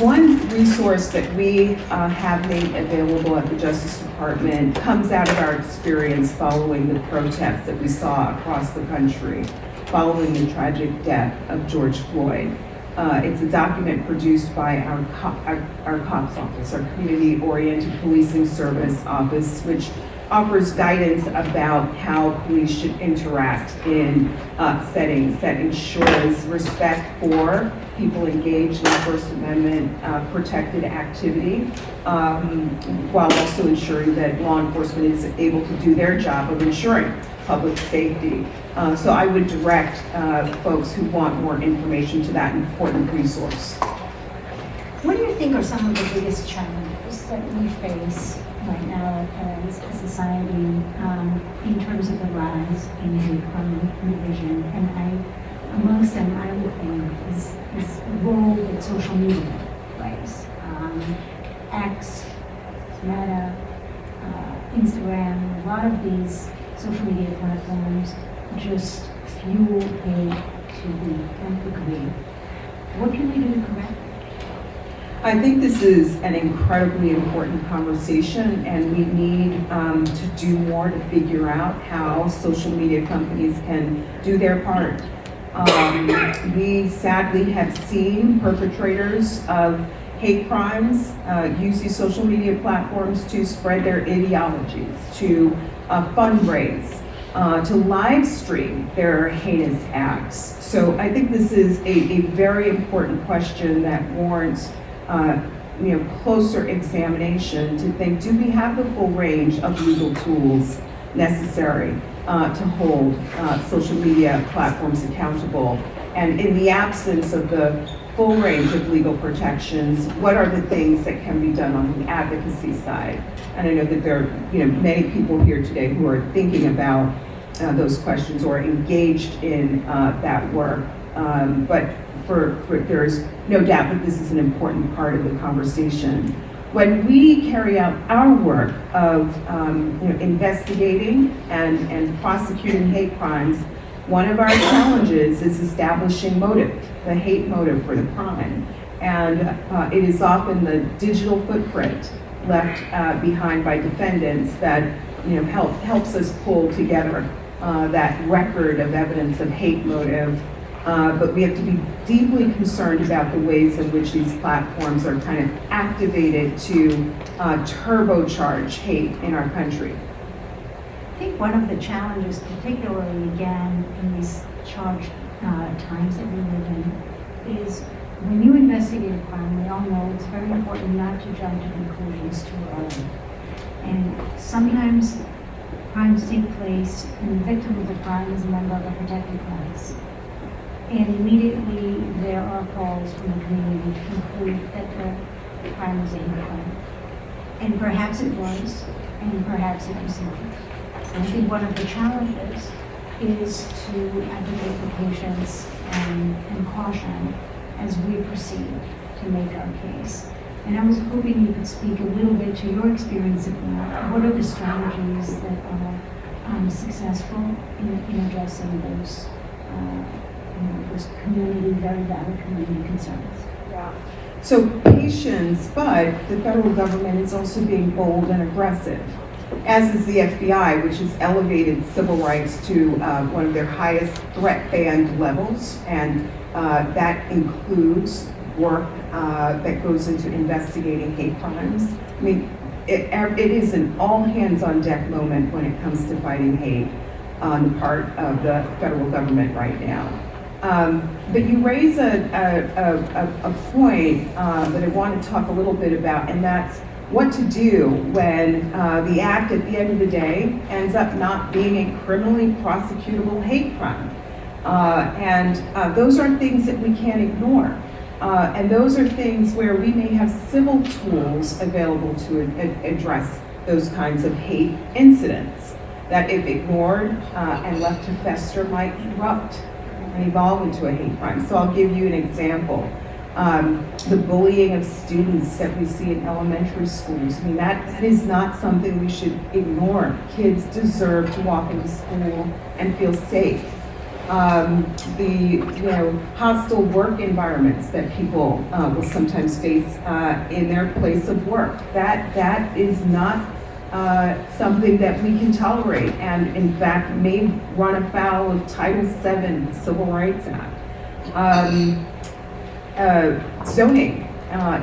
One resource that we have made available at the Justice Department comes out of our experience following the protests that we saw across the country following the tragic death of George Floyd. It's a document produced by our COPS office, our Community-Oriented Policing Service office, which offers guidance about how police should interact in settings that ensures respect for people engaged in First Amendment protected activity, while also ensuring that law enforcement is able to do their job of ensuring public safety. So I would direct folks who want more information to that important resource.
What do you think are some of the biggest challenges that we face right now as a society in terms of the rise in hate crime revision? And amongst them, I would think is the role that social media plays. X, Meta, Instagram, a lot of these social media platforms just fuel hate to the nth degree. What can we do to correct it?
I think this is an incredibly important conversation, and we need to do more to figure out how social media companies can do their part. We sadly have seen perpetrators of hate crimes use these social media platforms to spread their ideologies, to fundraise, to live stream their heinous acts. So I think this is a very important question that warrants closer examination to think, do we have the full range of legal tools necessary to hold social media platforms accountable? And in the absence of the full range of legal protections, what are the things that can be done on the advocacy side? And I know that there are many people here today who are thinking about those questions or engaged in that work. But there is no doubt that this is an important part of the conversation. When we carry out our work of investigating and prosecuting hate crimes, one of our challenges is establishing motive, the hate motive for the crime. And it is often the digital footprint left behind by defendants that helps us pull together that record of evidence of hate motive. But we have to be deeply concerned about the ways in which these platforms are kind of activated to turbocharge hate in our country.
I think one of the challenges, particularly again in these charged times that we live in, is when you investigate a crime, we all know it's very important not to jump to conclusions too early. And sometimes crimes take place and the victim of the crime is a member of a protected class. And immediately there are calls from the community to conclude that the crime was a hate crime. And perhaps it was, and perhaps it was not. And I think one of the challenges is to advocate for patience and caution as we proceed to make our case. And I was hoping you could speak a little bit to your experience of that. What are the strategies that are successful in addressing those community, very valid community concerns?
Yeah. So patience, but the federal government is also being bold and aggressive, as is the FBI, which has elevated civil rights to one of their highest threat band levels, and that includes work that goes into investigating hate crimes. I mean, it is an all hands on deck moment when it comes to fighting hate on the part of the federal government right now. But you raise a point that I want to talk a little bit about, and that's what to do when the act at the end of the day ends up not being a criminally prosecutable hate crime. Those are things that we can't ignore. And those are things where we may have civil tools available to address those kinds of hate incidents that, if ignored and left to fester, might erupt and evolve into a hate crime. So I'll give you an example. The bullying of students that we see in elementary schools. I mean, that is not something we should ignore. Kids deserve to walk into school and feel safe. Hostile work environments that people will sometimes face in their place of work. That is not something that we can tolerate, and in fact may run afoul of Title VII Civil Rights Act. Zoning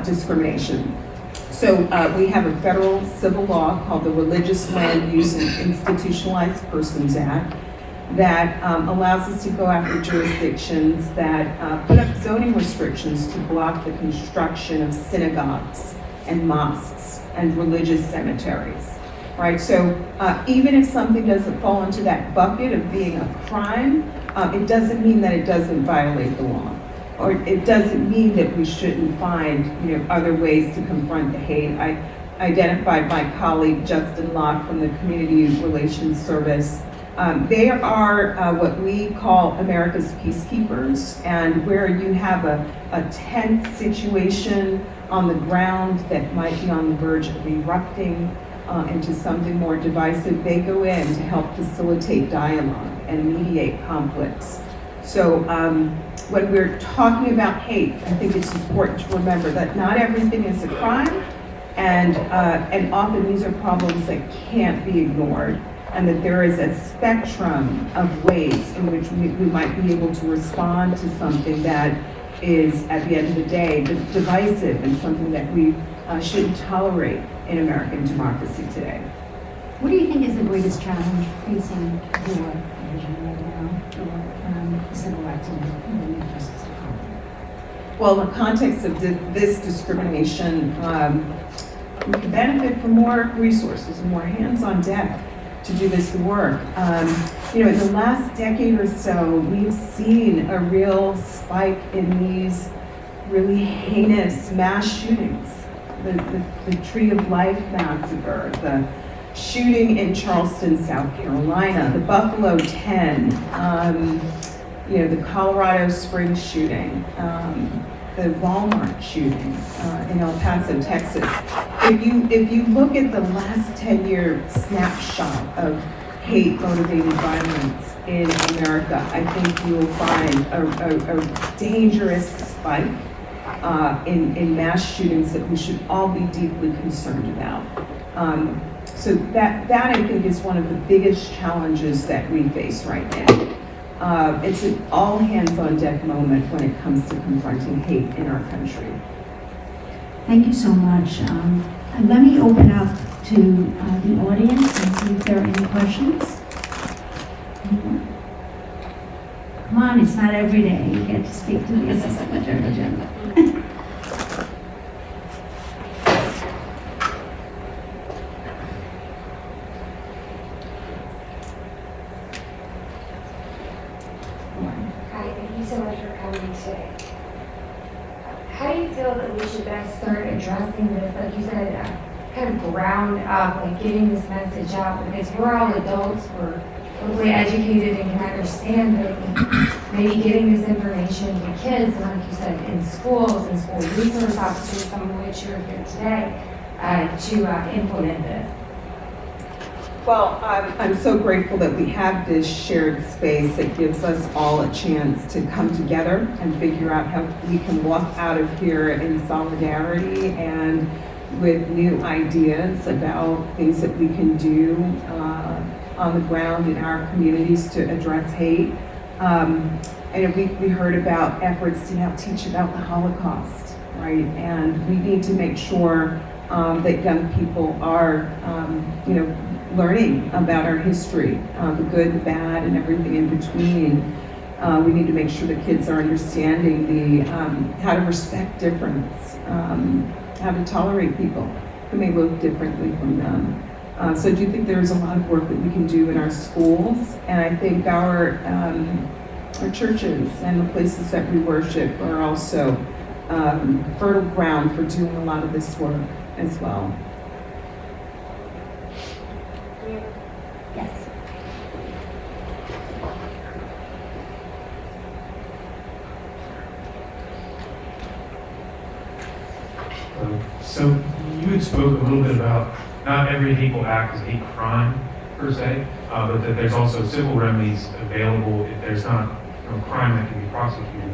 discrimination. So we have a federal civil law called the Religious Land Use and Institutionalized Persons Act that allows us to go after jurisdictions that put up zoning restrictions to block the construction of synagogues and mosques and religious cemeteries. Right, so even if something doesn't fall into that bucket of being a crime, it doesn't mean that it doesn't violate the law. Or it doesn't mean that we shouldn't find, other ways to confront the hate. I identified my colleague Justin Locke from the Community Relations Service. They are what we call America's peacekeepers, and where you have a tense situation on the ground that might be on the verge of erupting into something more divisive, they go in to help facilitate dialogue and mediate conflicts. So when we're talking about hate, I think it's important to remember that not everything is a crime, and often these are problems that can't be ignored, and that there is a spectrum of ways in which we might be able to respond to something that is, at the end of the day, divisive and something that we shouldn't tolerate in American democracy today.
What do you think is the greatest challenge facing your division right now, or civil rights and the justice department?
Well, in the context of this discrimination, we could benefit from more resources and more hands on deck to do this work. In the last decade or so, we've seen a real spike in these really heinous mass shootings. The Tree of Life massacre, the shooting in Charleston, South Carolina, the Buffalo 10, the Colorado Springs shooting, the Walmart shooting in El Paso, Texas. If you look at the last 10-year snapshot of hate-motivated violence in America, I think you will find a dangerous spike in mass shootings that we should all be deeply concerned about. So that I think is one of the biggest challenges that we face right now. It's an all hands on deck moment when it comes to confronting hate in our country.
Thank you so much. Let me open up to the audience and see if there are any questions. Anyone? Come on, it's not every day you get to speak to the Assistant Attorney General.
Hi, thank you so much for coming today. How do you feel that we should best start addressing this, like you said, kind of ground up, like getting this message out? Because we're all adults, we're hopefully educated and can understand, but maybe getting this information to kids, and like you said, in schools and school resource officers, some of which are here today, to implement this.
Well, I'm so grateful that we have this shared space that gives us all a chance to come together and figure out how we can walk out of here in solidarity and with new ideas about things that we can do on the ground in our communities to address hate. And we heard about efforts to now teach about the Holocaust, right? And we need to make sure that young people are, learning about our history, the good, the bad, and everything in between. We need to make sure the kids are understanding how to respect difference, how to tolerate people who may look differently from them. So I do think there's a lot of work that we can do in our schools, and I think our our churches and the places that we worship are also fertile ground for doing a lot of this work as well.
Yes.
So you had spoke a little bit about not every hateful act is hate crime per se, but that there's also civil remedies available if there's not crime that can be prosecuted.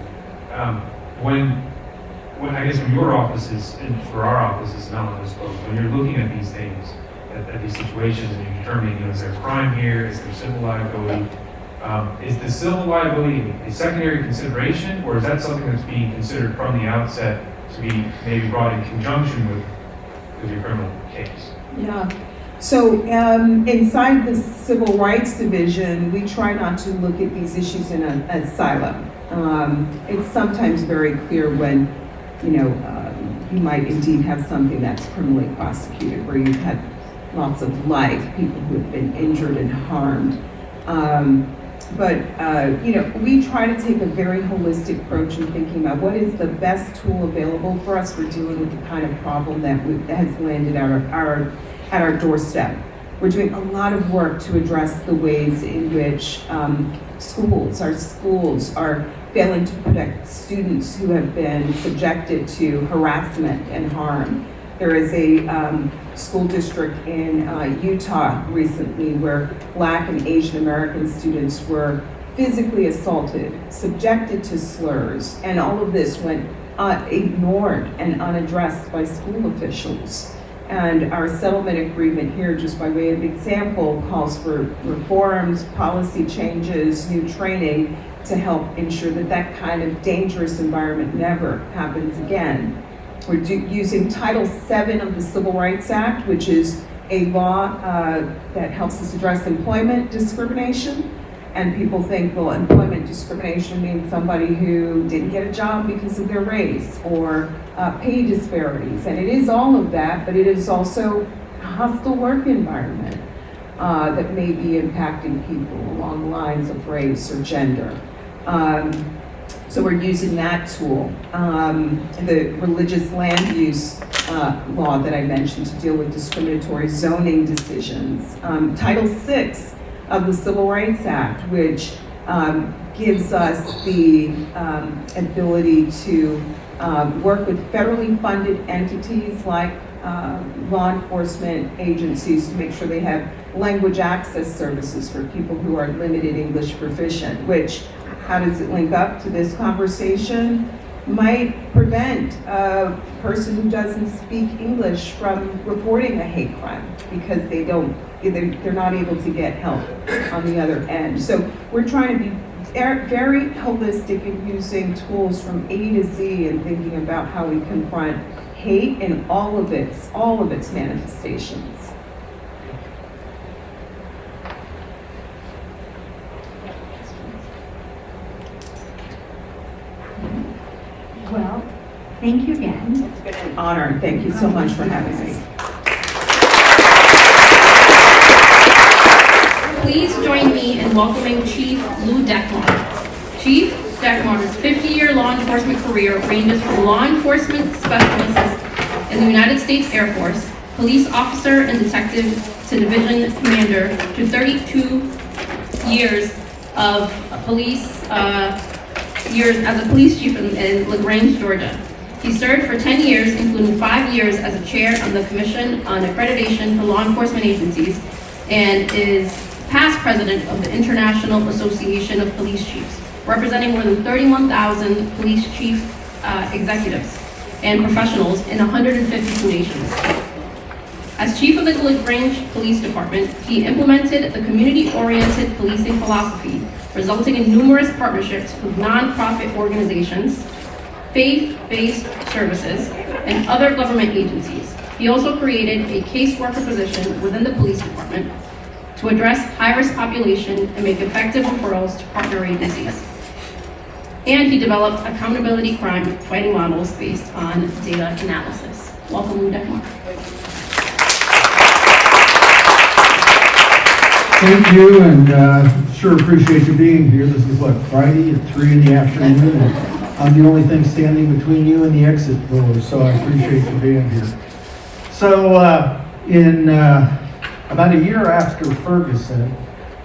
When I guess from your offices and for our offices, not on this boat, when you're looking at these things, at these situations, and you're determining, is there crime here? Is there civil liability? Is the civil liability a secondary consideration, or is that something that's being considered from the outset to be maybe brought in conjunction with your criminal case?
Yeah. So inside the Civil Rights Division, we try not to look at these issues in a silo. It's sometimes very clear when, you might indeed have something that's criminally prosecuted, where you've had loss of life, people who have been injured and harmed. We try to take a very holistic approach in thinking about what is the best tool available for us for dealing with the kind of problem that has landed at our doorstep. We're doing a lot of work to address the ways in which our schools are failing to protect students who have been subjected to harassment and harm. There is a school district in Utah recently where Black and Asian American students were physically assaulted, subjected to slurs, and all of this went ignored and unaddressed by school officials. And our settlement agreement here, just by way of example, calls for reforms, policy changes, new training to help ensure that that kind of dangerous environment never happens again. We're using Title VII of the Civil Rights Act, which is a law that helps us address employment discrimination. And people think, well, employment discrimination means somebody who didn't get a job because of their race or pay disparities. And it is all of that, but it is also a hostile work environment that may be impacting people along the lines of race or gender. So we're using that tool. The religious land use law that I mentioned to deal with discriminatory zoning decisions. Title VI of the Civil Rights Act, which gives us the ability to work with federally funded entities like law enforcement agencies to make sure they have language access services for people who are limited English proficient, which, how does it link up to this conversation? Might prevent a person who doesn't speak English from reporting a hate crime because they're not able to get help on the other end. So we're trying to be very holistic in using tools from A to Z and thinking about how we confront hate in all of its manifestations.
Well, thank you again.
It's been an honor. Thank you so much for having me.
Please join me in welcoming Chief Lou Dekmar. Chief Dekmar's 50-year law enforcement career ranges from law enforcement specialist in the United States Air Force, police officer and detective to division commander, to 32 years of police years as a police chief in LaGrange, Georgia. He served for 10 years, including 5 years as a chair on the Commission on Accreditation for Law Enforcement Agencies, and is past president of the International Association of Police Chiefs, representing more than 31,000 police chief executives and professionals in 152 nations. As chief of the LaGrange Police Department, he implemented the community-oriented policing philosophy, resulting in numerous partnerships with nonprofit organizations, faith-based services, and other government agencies. He also created a caseworker position within the police department to address high-risk population and make effective referrals to partner agencies. And he developed accountability crime fighting models based on data analysis. Welcome, Lou Dekmar.
Thank you, and
sure appreciate you being here. This is what, Friday at 3 in the afternoon? And I'm the only thing standing between you and the exit door, so I appreciate you being here. So in about a year after Ferguson,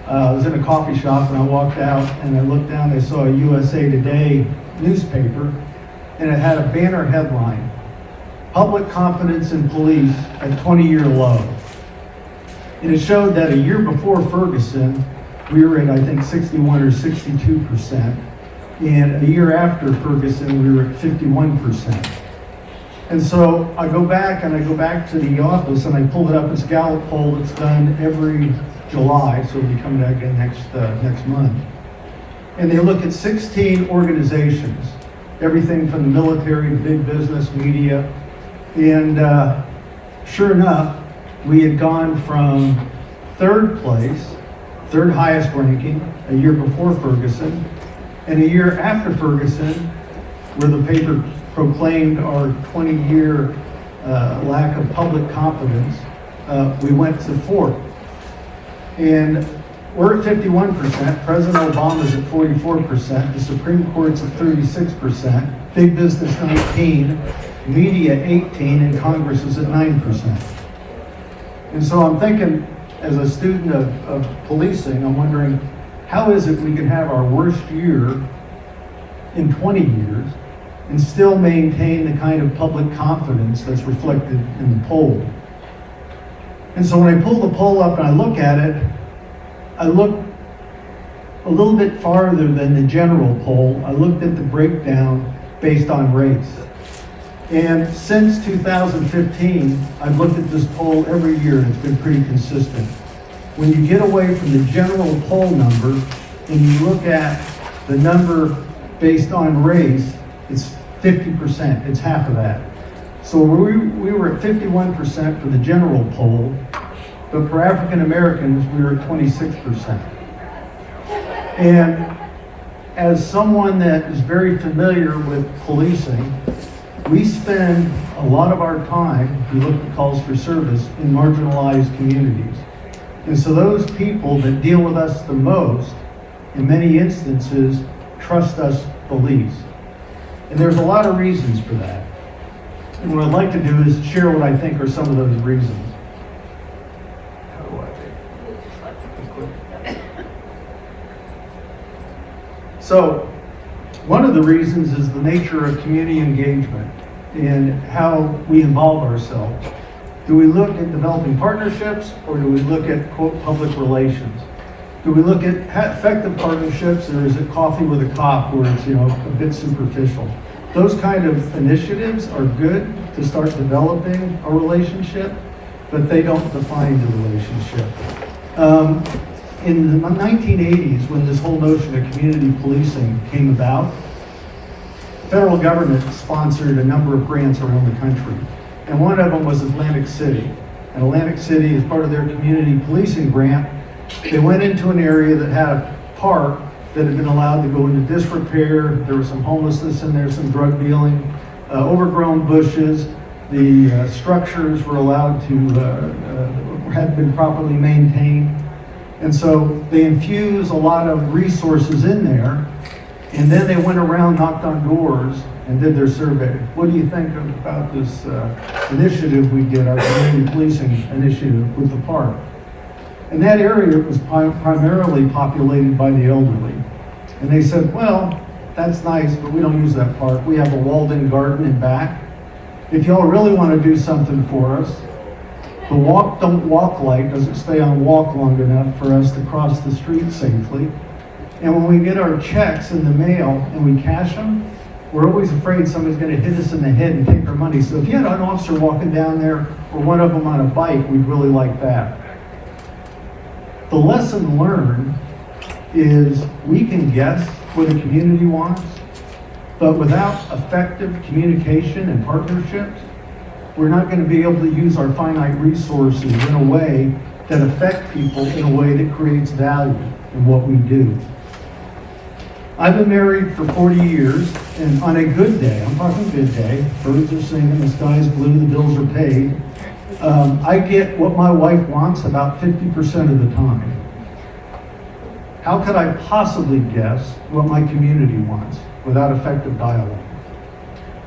I was in a coffee shop and I walked out and I looked down, I saw a USA Today newspaper and it had a banner headline, "Public Confidence in Police at 20-Year Low." And it showed that a year before Ferguson, we were at, I think, 61 or 62%. And a year after Ferguson, we were at 51%. And so I go back to the office and I pull it up. It's a Gallup poll that's done every July, so it'll be coming out again next month. And they look at 16 organizations, everything from the military to big business, media. And sure enough, we had gone from third place, third highest ranking, a year before Ferguson, and a year after Ferguson, where the paper proclaimed our 20-year lack of public confidence, we went to fourth. And we're at 51%, President Obama's at 44%, the Supreme Court's at 36%, big business 19%, media 18%, and Congress is at 9%. And so I'm thinking, as a student of policing, I'm wondering, how is it we can have our worst year in 20 years and still maintain the kind of public confidence that's reflected in the poll? And so when I pull the poll up and I look at it, I look a little bit farther than the general poll. I looked at the breakdown based on race. And since 2015, I've looked at this poll every year and it's been pretty consistent. When you get away from the general poll number and you look at the number based on race, it's 50%, it's half of that. So we were at 51% for the general poll, but for African Americans, we were at 26%. And as someone that is very familiar with policing, we spend a lot of our time, if you look at calls for service, in marginalized communities. And so those people that deal with us the most, in many instances, trust us the least. And there's a lot of reasons for that. And what I'd like to do is share what I think are some of those reasons. How do I do? So, one of the reasons is the nature of community engagement and how we involve ourselves. Do we look at developing partnerships, or do we look at, quote, public relations? Do we look at effective partnerships, or is it coffee with a cop where it's, a bit superficial? Those kind of initiatives are good to start developing a relationship, but they don't define the relationship. In the 1980s, when this whole notion of community policing came about, the federal government sponsored a number of grants around the country. And one of them was Atlantic City. And Atlantic City, as part of their community policing grant, they went into an area that had a park that had been allowed to go into disrepair. There was some homelessness in there, some drug dealing, overgrown bushes. The structures were allowed to, had been properly maintained. And so they infused a lot of resources in there. And then they went around, knocked on doors, and did their survey. What do you think about this initiative we did, our community policing initiative with the park? And that area was primarily populated by the elderly. And they said, well, that's nice, but we don't use that park. We have a walled-in garden in back. If y'all really want to do something for us, the walk, don't walk light doesn't stay on walk long enough for us to cross the street safely. And when we get our checks in the mail and we cash them, we're always afraid somebody's going to hit us in the head and take our money. So if you had an officer walking down there, or one of them on a bike, we'd really like that. The lesson learned is we can guess what a community wants, but without effective communication and partnerships, we're not going to be able to use our finite resources in a way that affect people in a way that creates value in what we do. I've been married for 40 years, and on a good day, I'm talking good day, birds are singing, the sky's blue, the bills are paid, I get what my wife wants about 50% of the time. How could I possibly guess what my community wants without effective dialogue?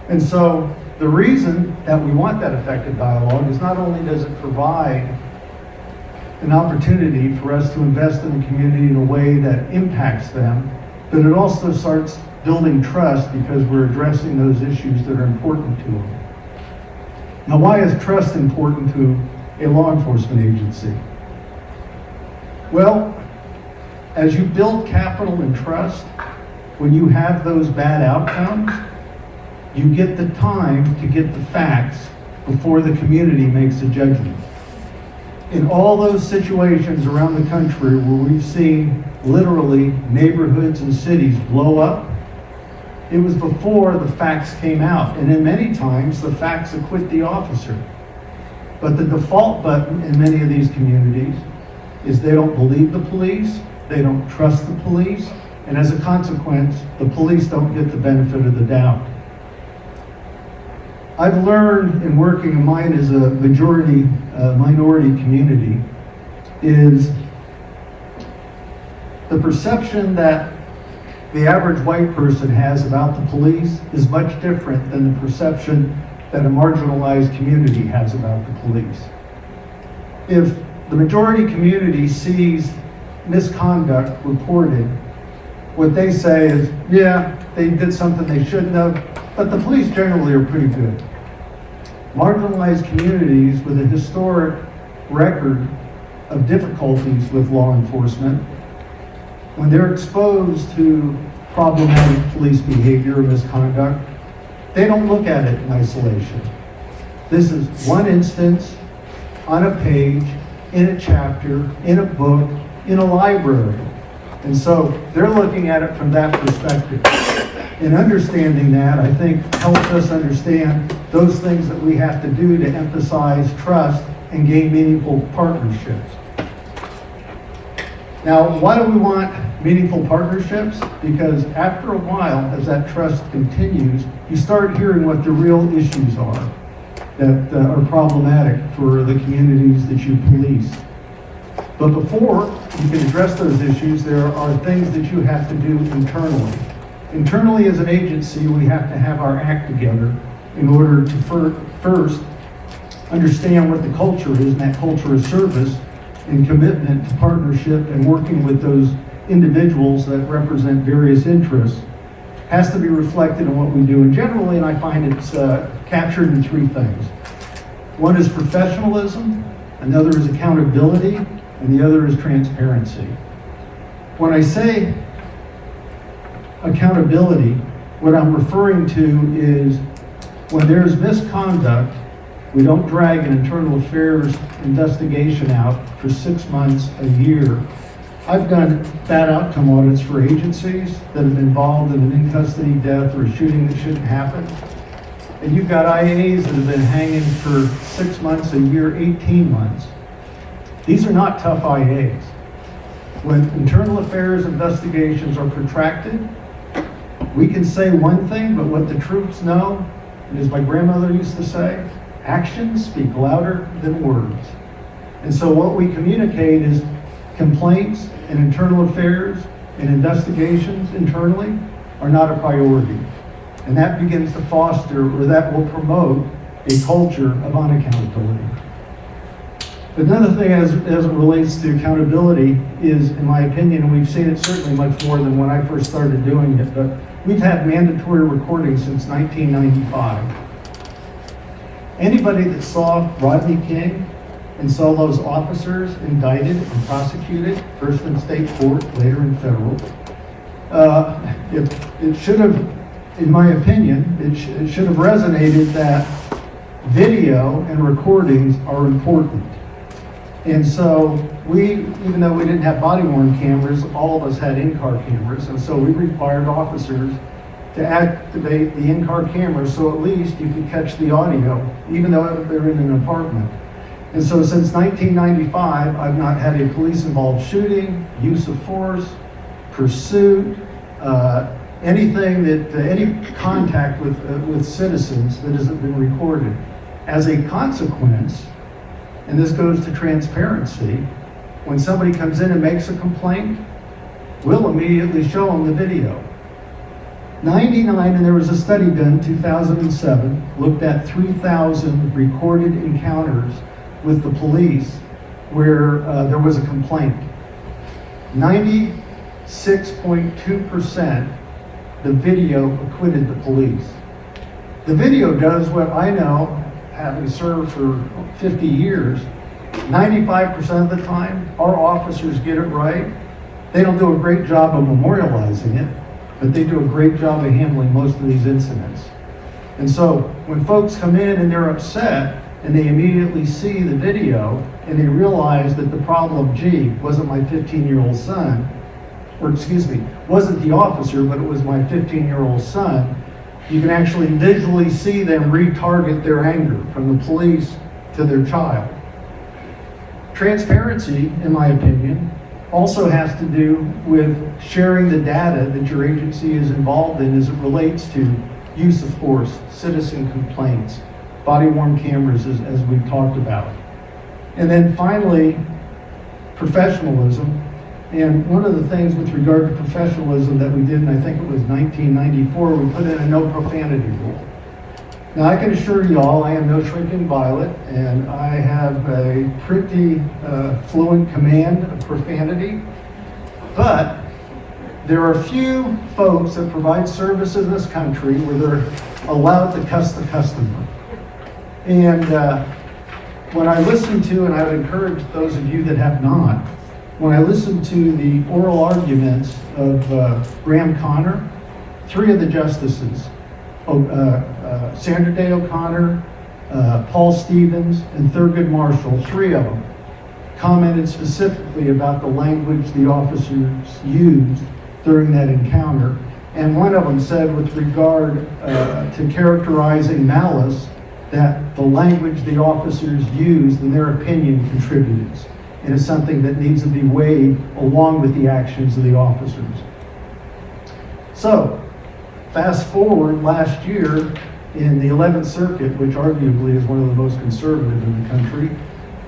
And so the reason that we want that effective dialogue is not only does it provide an opportunity for us to invest in the community in a way that impacts them, but it also starts building trust because we're addressing those issues that are important to them. Now, why is trust important to a law enforcement agency? Well, as you build capital and trust, when you have those bad outcomes, you get the time to get the facts before the community makes a judgment. In all those situations around the country where we've seen literally neighborhoods and cities blow up, it was before the facts came out. And in many times, the facts acquit the officer. But the default button in many of these communities is they don't believe the police, they don't trust the police, and as a consequence, the police don't get the benefit of the doubt. I've learned in working in mine as a minority community is the perception that the average white person has about the police is much different than the perception that a marginalized community has about the police. If the majority community sees misconduct reported, what they say is, yeah, they did something they shouldn't have, but the police generally are pretty good. Marginalized communities with a historic record of difficulties with law enforcement, when they're exposed to problematic police behavior or misconduct, they don't look at it in isolation. This is one instance on a page, in a chapter, in a book, in a library. And so they're looking at it from that perspective. And understanding that, I think, helps us understand those things that we have to do to emphasize trust and gain meaningful partnerships. Now, why do we want meaningful partnerships? Because after a while, as that trust continues, you start hearing what the real issues are that are problematic for the communities that you police. But before you can address those issues, there are things that you have to do internally. Internally as an agency, we have to have our act together in order to first understand what the culture is, and that culture is service and commitment to partnership and working with those individuals that represent various interests has to be reflected in what we do. And generally, and I find it's captured in three things. One is professionalism, another is accountability, and the other is transparency. When I say accountability, what I'm referring to is when there's misconduct, we don't drag an internal affairs investigation out for 6 months, a year. I've done bad outcome audits for agencies that have been involved in an in-custody death or a shooting that shouldn't happen. And you've got IAs that have been hanging for 6 months, a year, 18 months. These are not tough IAs. When internal affairs investigations are protracted, we can say one thing, but what the troops know, and as my grandmother used to say, actions speak louder than words. And so what we communicate is complaints and internal affairs and investigations internally are not a priority. And that begins to foster, or that will promote, a culture of unaccountability. Another thing as it relates to accountability is, in my opinion, and we've seen it certainly much more than when I first started doing it, but we've had mandatory recording since 1995. Anybody that saw Rodney King and saw those officers indicted and prosecuted, first in state court, later in federal, it should have, in my opinion, it should have resonated that video and recordings are important. And so even though we didn't have body-worn cameras, all of us had in-car cameras, and so we required officers to activate the in-car cameras so at least you could catch the audio, even though they're in an apartment. And so since 1995, I've not had a police-involved shooting, use of force, pursuit, anything that, any contact with citizens that hasn't been recorded. As a consequence, and this goes to transparency, when somebody comes in and makes a complaint, we'll immediately show them the video. 99, and there was a study done, 2007, looked at 3,000 recorded encounters with the police where there was a complaint. 96.2%, the video acquitted the police. The video does what I know, having served for 50 years, 95% of the time, our officers get it right. They don't do a great job of memorializing it, but they do a great job of handling most of these incidents. And so when folks come in and they're upset and they immediately see the video and they realize that the problem, gee, wasn't my 15-year-old son, or excuse me, wasn't the officer, but it was my 15-year-old son, you can actually visually see them retarget their anger from the police to their child. Transparency, in my opinion, also has to do with sharing the data that your agency is involved in as it relates to use of force, citizen complaints, body-worn cameras, as we've talked about. And then finally, professionalism. And one of the things with regard to professionalism that we did, and I think it was 1994, we put in a no profanity rule. Now I can assure you all, I am no shrinking violet, and I have a pretty fluent command of profanity, but there are few folks that provide service in this country where they're allowed to cuss the customer. And when I listen to, and I would encourage those of you that have not, when I listen to the oral arguments of Graham Connor, three of the justices, Sandra Day O'Connor, Paul Stevens, and Thurgood Marshall, three of them, commented specifically about the language the officers used during that encounter. And one of them said with regard to characterizing malice, that the language the officers used, in their opinion, contributed. And it's something that needs to be weighed along with the actions of the officers. So, fast forward last year in the 11th Circuit, which arguably is one of the most conservative in the country,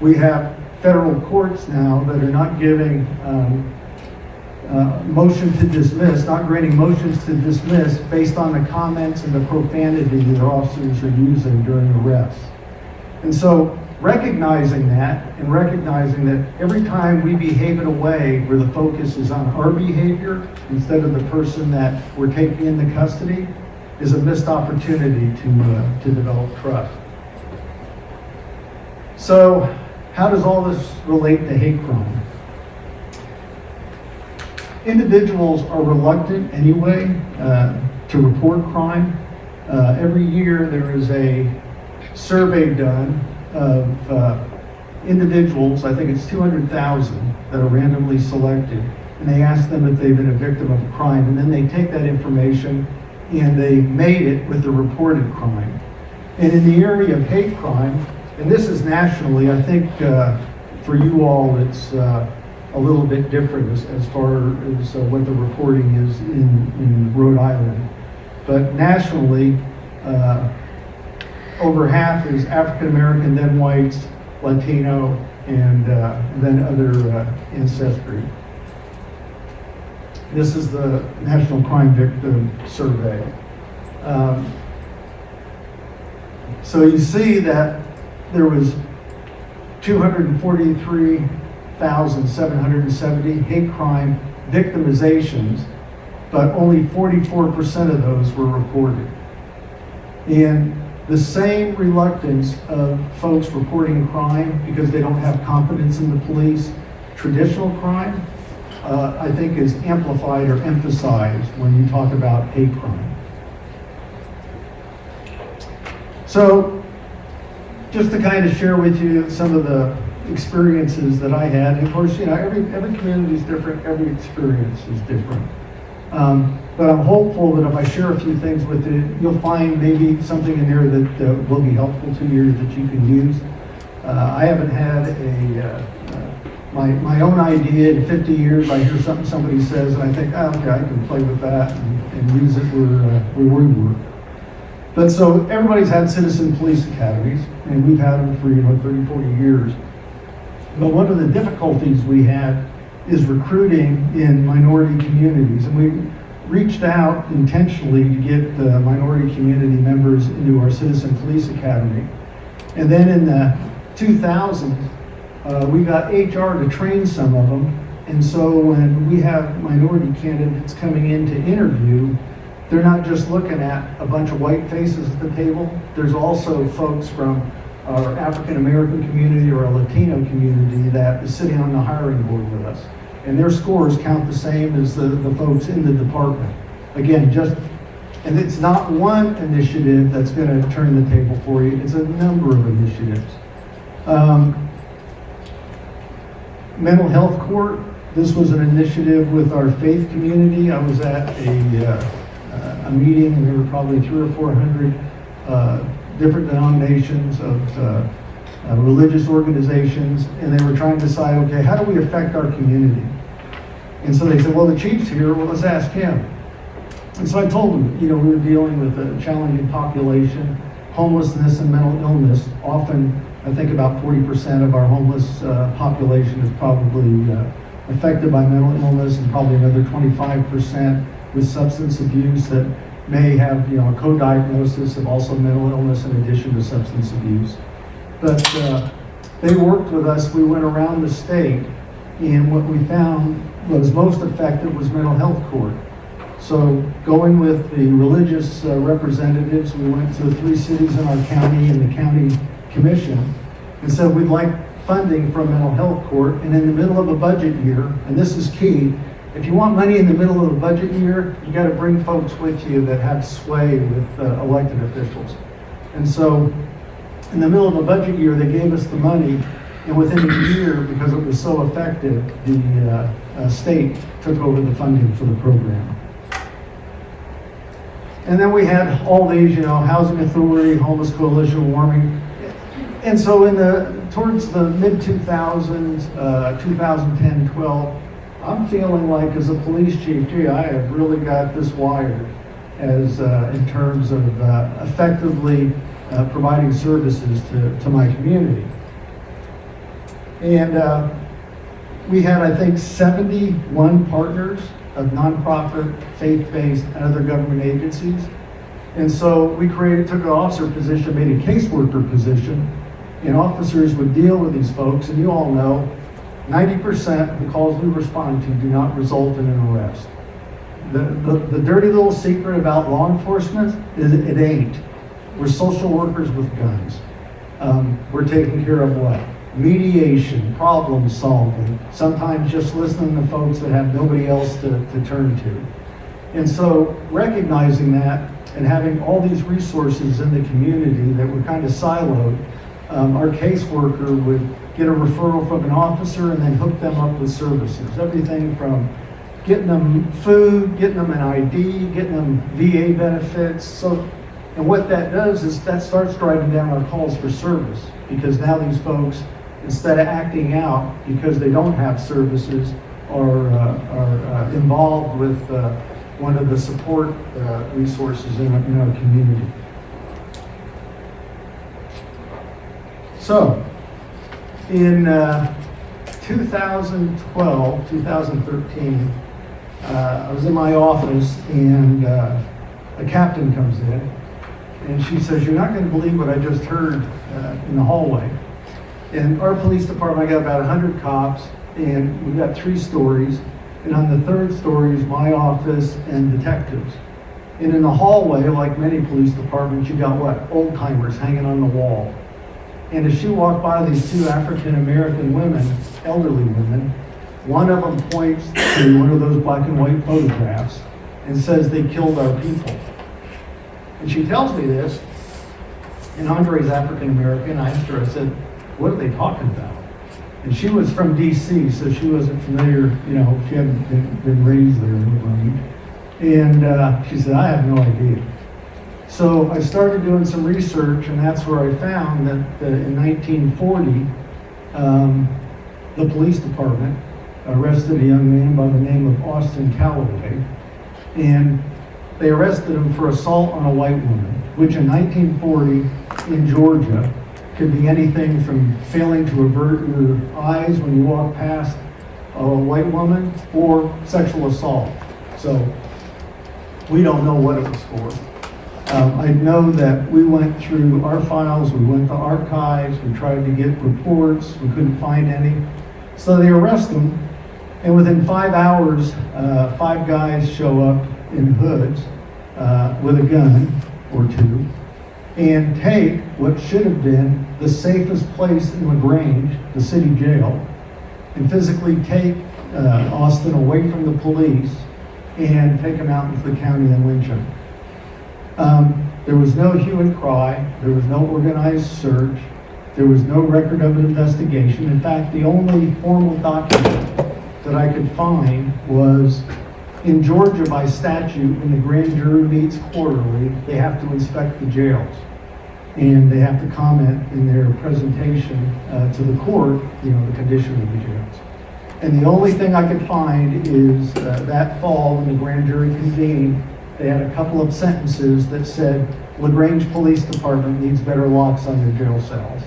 we have federal courts now that are not giving motion to dismiss, not granting motions to dismiss based on the comments and the profanity that their officers are using during arrests. And so recognizing that and recognizing that every time we behave in a way where the focus is on our behavior instead of the person that we're taking into custody is a missed opportunity to develop trust. So how does all this relate to hate crime? Individuals are reluctant anyway to report crime. Every year there is a survey done of individuals, I think it's 200,000 that are randomly selected, and they ask them if they've been a victim of a crime, and then they take that information and they mate it with the reported crime. And in the area of hate crime, and this is nationally, I think for you all it's a little bit different as far as what the reporting is in Rhode Island. But nationally, over half is African American, then whites, Latino, and then other ancestry. This is the National Crime Victim Survey. So you see that there was 243,770 hate crime victimizations, but only 44% of those were reported. And the same reluctance of folks reporting crime because they don't have confidence in the police, traditional crime, I think is amplified or emphasized when you talk about hate crime. So, just to kind of share with you some of the experiences that I had, and of course, you know, every community is different, every experience is different. But I'm hopeful that if I share a few things with you, you'll find maybe something in there that will be helpful to you that you can use. I haven't had my own idea in 50 years. I hear something somebody says and I think, oh, okay, I can play with that and use it where we work. But so everybody's had citizen police academies, and we've had them for 30, 40 years. But one of the difficulties we had is recruiting in minority communities. And we reached out intentionally to get minority community members into our Citizen Police Academy. And then in the 2000s, we got HR to train some of them. And so when we have minority candidates coming in to interview, they're not just looking at a bunch of white faces at the table. There's also folks from our African American community or our Latino community that is sitting on the hiring board with us. And their scores count the same as the folks in the department. Again, and it's not one initiative that's going to turn the table for you, it's a number of initiatives. Mental health court, this was an initiative with our faith community. I was at a meeting, and there were probably 300 or 400 different denominations of religious organizations, and they were trying to decide, okay, how do we affect our community? And so they said, well, the chief's here, well, let's ask him. And so I told them, we were dealing with a challenging population, homelessness and mental illness. Often, I think about 40% of our homeless population is probably affected by mental illness, and probably another 25% with substance abuse that may have, a co-diagnosis of also mental illness in addition to substance abuse. But they worked with us. We went around the state, and what we found was most effective was mental health court. So going with the religious representatives, we went to 3 cities in our county and the county commission and said we'd like funding from mental health court, and in the middle of a budget year, and this is key, if you want money in the middle of a budget year, you got to bring folks with you that have sway with elected officials. And so in the middle of a budget year, they gave us the money, and within a year, because it was so effective, the state took over the funding for the program. And then we had all these, Housing Authority, Homeless Coalition, Warming. And so towards the mid-2000s, 2010, 12, I'm feeling like as a police chief, I have really got this wired as in terms of effectively providing services to my community. And we had, I think, 71 partners of nonprofit, faith-based, and other government agencies. And so we took an officer position, made a caseworker position, and officers would deal with these folks, and you all know, 90% of the calls we respond to do not result in an arrest. The dirty little secret about law enforcement is it ain't. We're social workers with guns. We're taking care of what? Mediation, problem solving, sometimes just listening to folks that have nobody else to turn to. And so recognizing that and having all these resources in the community that were kind of siloed, our caseworker would get a referral from an officer and then hook them up with services. Everything from getting them food, getting them an ID, getting them VA benefits. And what that does is that starts driving down our calls for service, because now these folks, instead of acting out because they don't have services, are involved with one of the support resources in our community. So, in 2012, 2013, I was in my office, and a captain comes in, and she says, "You're not going to believe what I just heard in the hallway." In our police department, I got about 100 cops, and we've got 3 stories. And on the 3rd story is my office and detectives. And in the hallway, like many police departments, you got what? Old timers hanging on the wall. And as she walked by these 2 African American women, elderly women, one of them points to one of those black and white photographs and says, "They killed our people." And she tells me this, and Andrea's African American. I asked her, I said, "What are they talking about?" And she was from DC, so she wasn't familiar, she hadn't been raised there in LaGrange. And she said, "I have no idea." So I started doing some research, and that's where I found that in 1940, the police department arrested a young man by the name of Austin Calloway, and they arrested him for assault on a white woman, which in 1940 in Georgia could be anything from failing to avert your eyes when you walk past a white woman or sexual assault. So we don't know what it was for. I know that we went through our files, we went to archives, we tried to get reports, we couldn't find any. So they arrest them, and within 5 hours, 5 guys show up in hoods with a gun or two and take what should have been the safest place in LaGrange, the city jail, and physically take Austin away from the police and take him out into the county and lynch him. There was no hue and cry, there was no organized search, there was no record of an investigation. In fact, the only formal document that I could find was in Georgia by statute, when the grand jury meets quarterly, they have to inspect the jails. And they have to comment in their presentation to the court, the condition of the jails. And the only thing I could find is that fall when the grand jury convened, they had a couple of sentences that said, LaGrange Police Department needs better locks on their jail cells.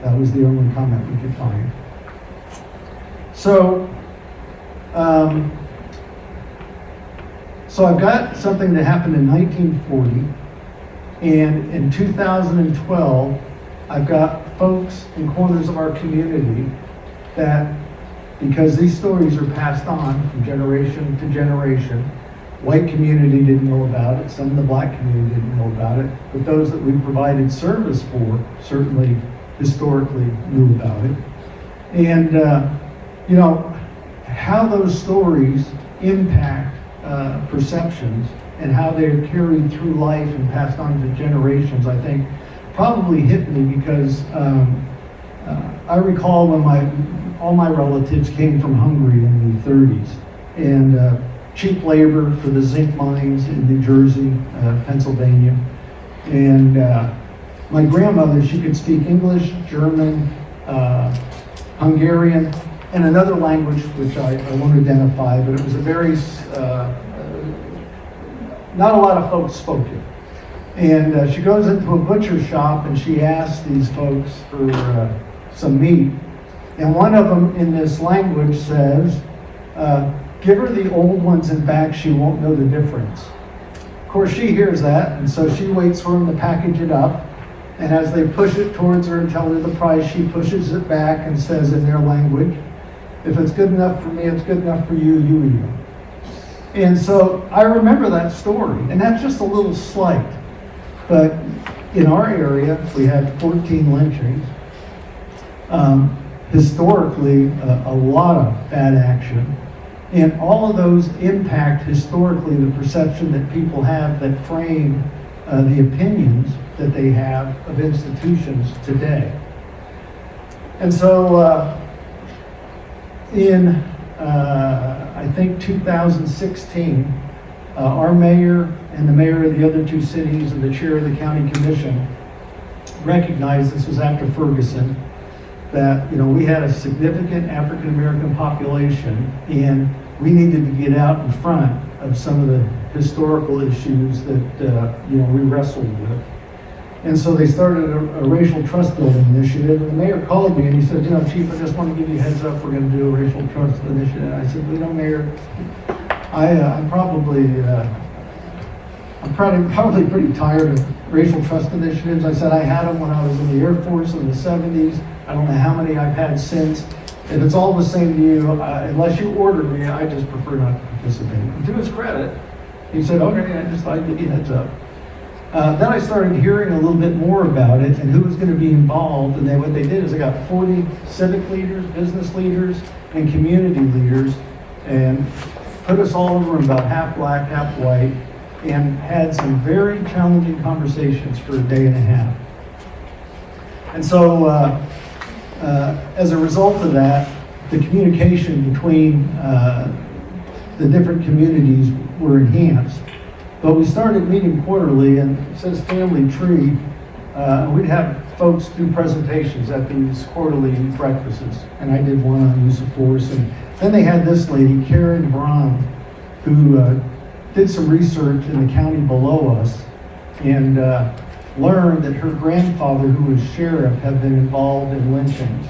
That was the only comment we could find. So, I've got something that happened in 1940, and in 2012, I've got folks in corners of our community that, because these stories are passed on from generation to generation, white community didn't know about it, some of the black community didn't know about it, but those that we provided service for certainly historically knew about it. And, how those stories impact perceptions and how they're carried through life and passed on to generations, I think probably hit me because I recall when all my relatives came from Hungary in the 30s, and cheap labor for the zinc mines in New Jersey, Pennsylvania. And my grandmother, she could speak English, German, Hungarian, and another language which I won't identify, but it was a very, not a lot of folks spoke it. And she goes into a butcher shop and she asks these folks for some meat. And one of them in this language says, give her the old ones in back, she won't know the difference. Of course, she hears that, and so she waits for them to package it up. And as they push it towards her and tell her the price, she pushes it back and says in their language, if it's good enough for me, it's good enough for you, you eat it. And so I remember that story, and that's just a little slight. But in our area, we had 14 lynchings. Historically, a lot of bad action. And all of those impact historically the perception that people have that frame the opinions that they have of institutions today. And so in, I think 2016, our mayor and the mayor of the other two cities and the chair of the county commission recognized, this was after Ferguson, that we had a significant African American population and we needed to get out in front of some of the historical issues that we wrestled with. And so they started a racial trust building initiative, and the mayor called me and he said, Chief, I just want to give you a heads up, we're going to do a racial trust initiative. And I said, Mayor, I'm probably pretty tired of racial trust initiatives. I said, I had them when I was in the Air Force in the 70s. I don't know how many I've had since. If it's all the same to you, unless you order me, I just prefer not to participate. And to his credit, he said, okay, I just thought I'd give you a heads up. Then I started hearing a little bit more about it and who was going to be involved. And what they did is they got 40 civic leaders, business leaders, and community leaders, and put us all in a room, about half black, half white, and had some very challenging conversations for a day and a half. And so, as a result of that, the communication between the different communities were enhanced. But we started meeting quarterly, and it says family tree. We'd have folks do presentations at these quarterly breakfasts, and I did one on use of force. And then they had this lady, Karen Braun, who did some research in the county below us, and learned that her grandfather, who was sheriff, had been involved in lynchings.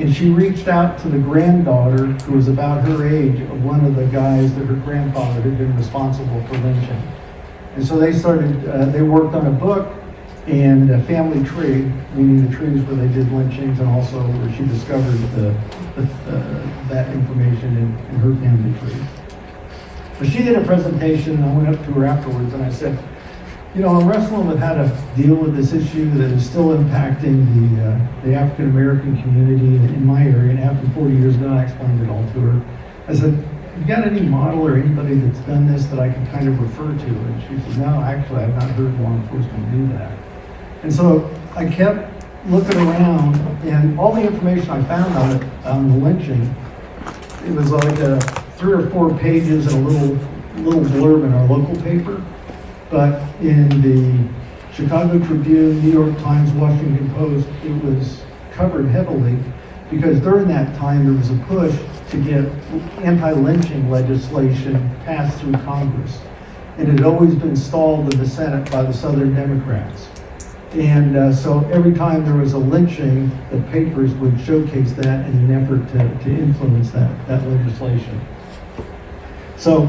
And she reached out to the granddaughter, who was about her age, of one of the guys that her grandfather had been responsible for lynching. And so they worked on a book and a family tree, meaning the trees where they did lynchings, and also where she discovered that information in her family tree. But she did a presentation, and I went up to her afterwards and I said, I'm wrestling with how to deal with this issue that is still impacting the African American community in my area. And after 40 years ago, I explained it all to her. I said, you got any model or anybody that's done this that I can kind of refer to? And she said, no, actually, I've not heard law enforcement do that. And so I kept looking around, and all the information I found on the lynching, it was like 3 or 4 pages and a little blurb in our local paper. But in the Chicago Tribune, New York Times, Washington Post, it was covered heavily because during that time there was a push to get anti-lynching legislation passed through Congress. And it had always been stalled in the Senate by the Southern Democrats. And so every time there was a lynching, the papers would showcase that in an effort to influence that legislation. So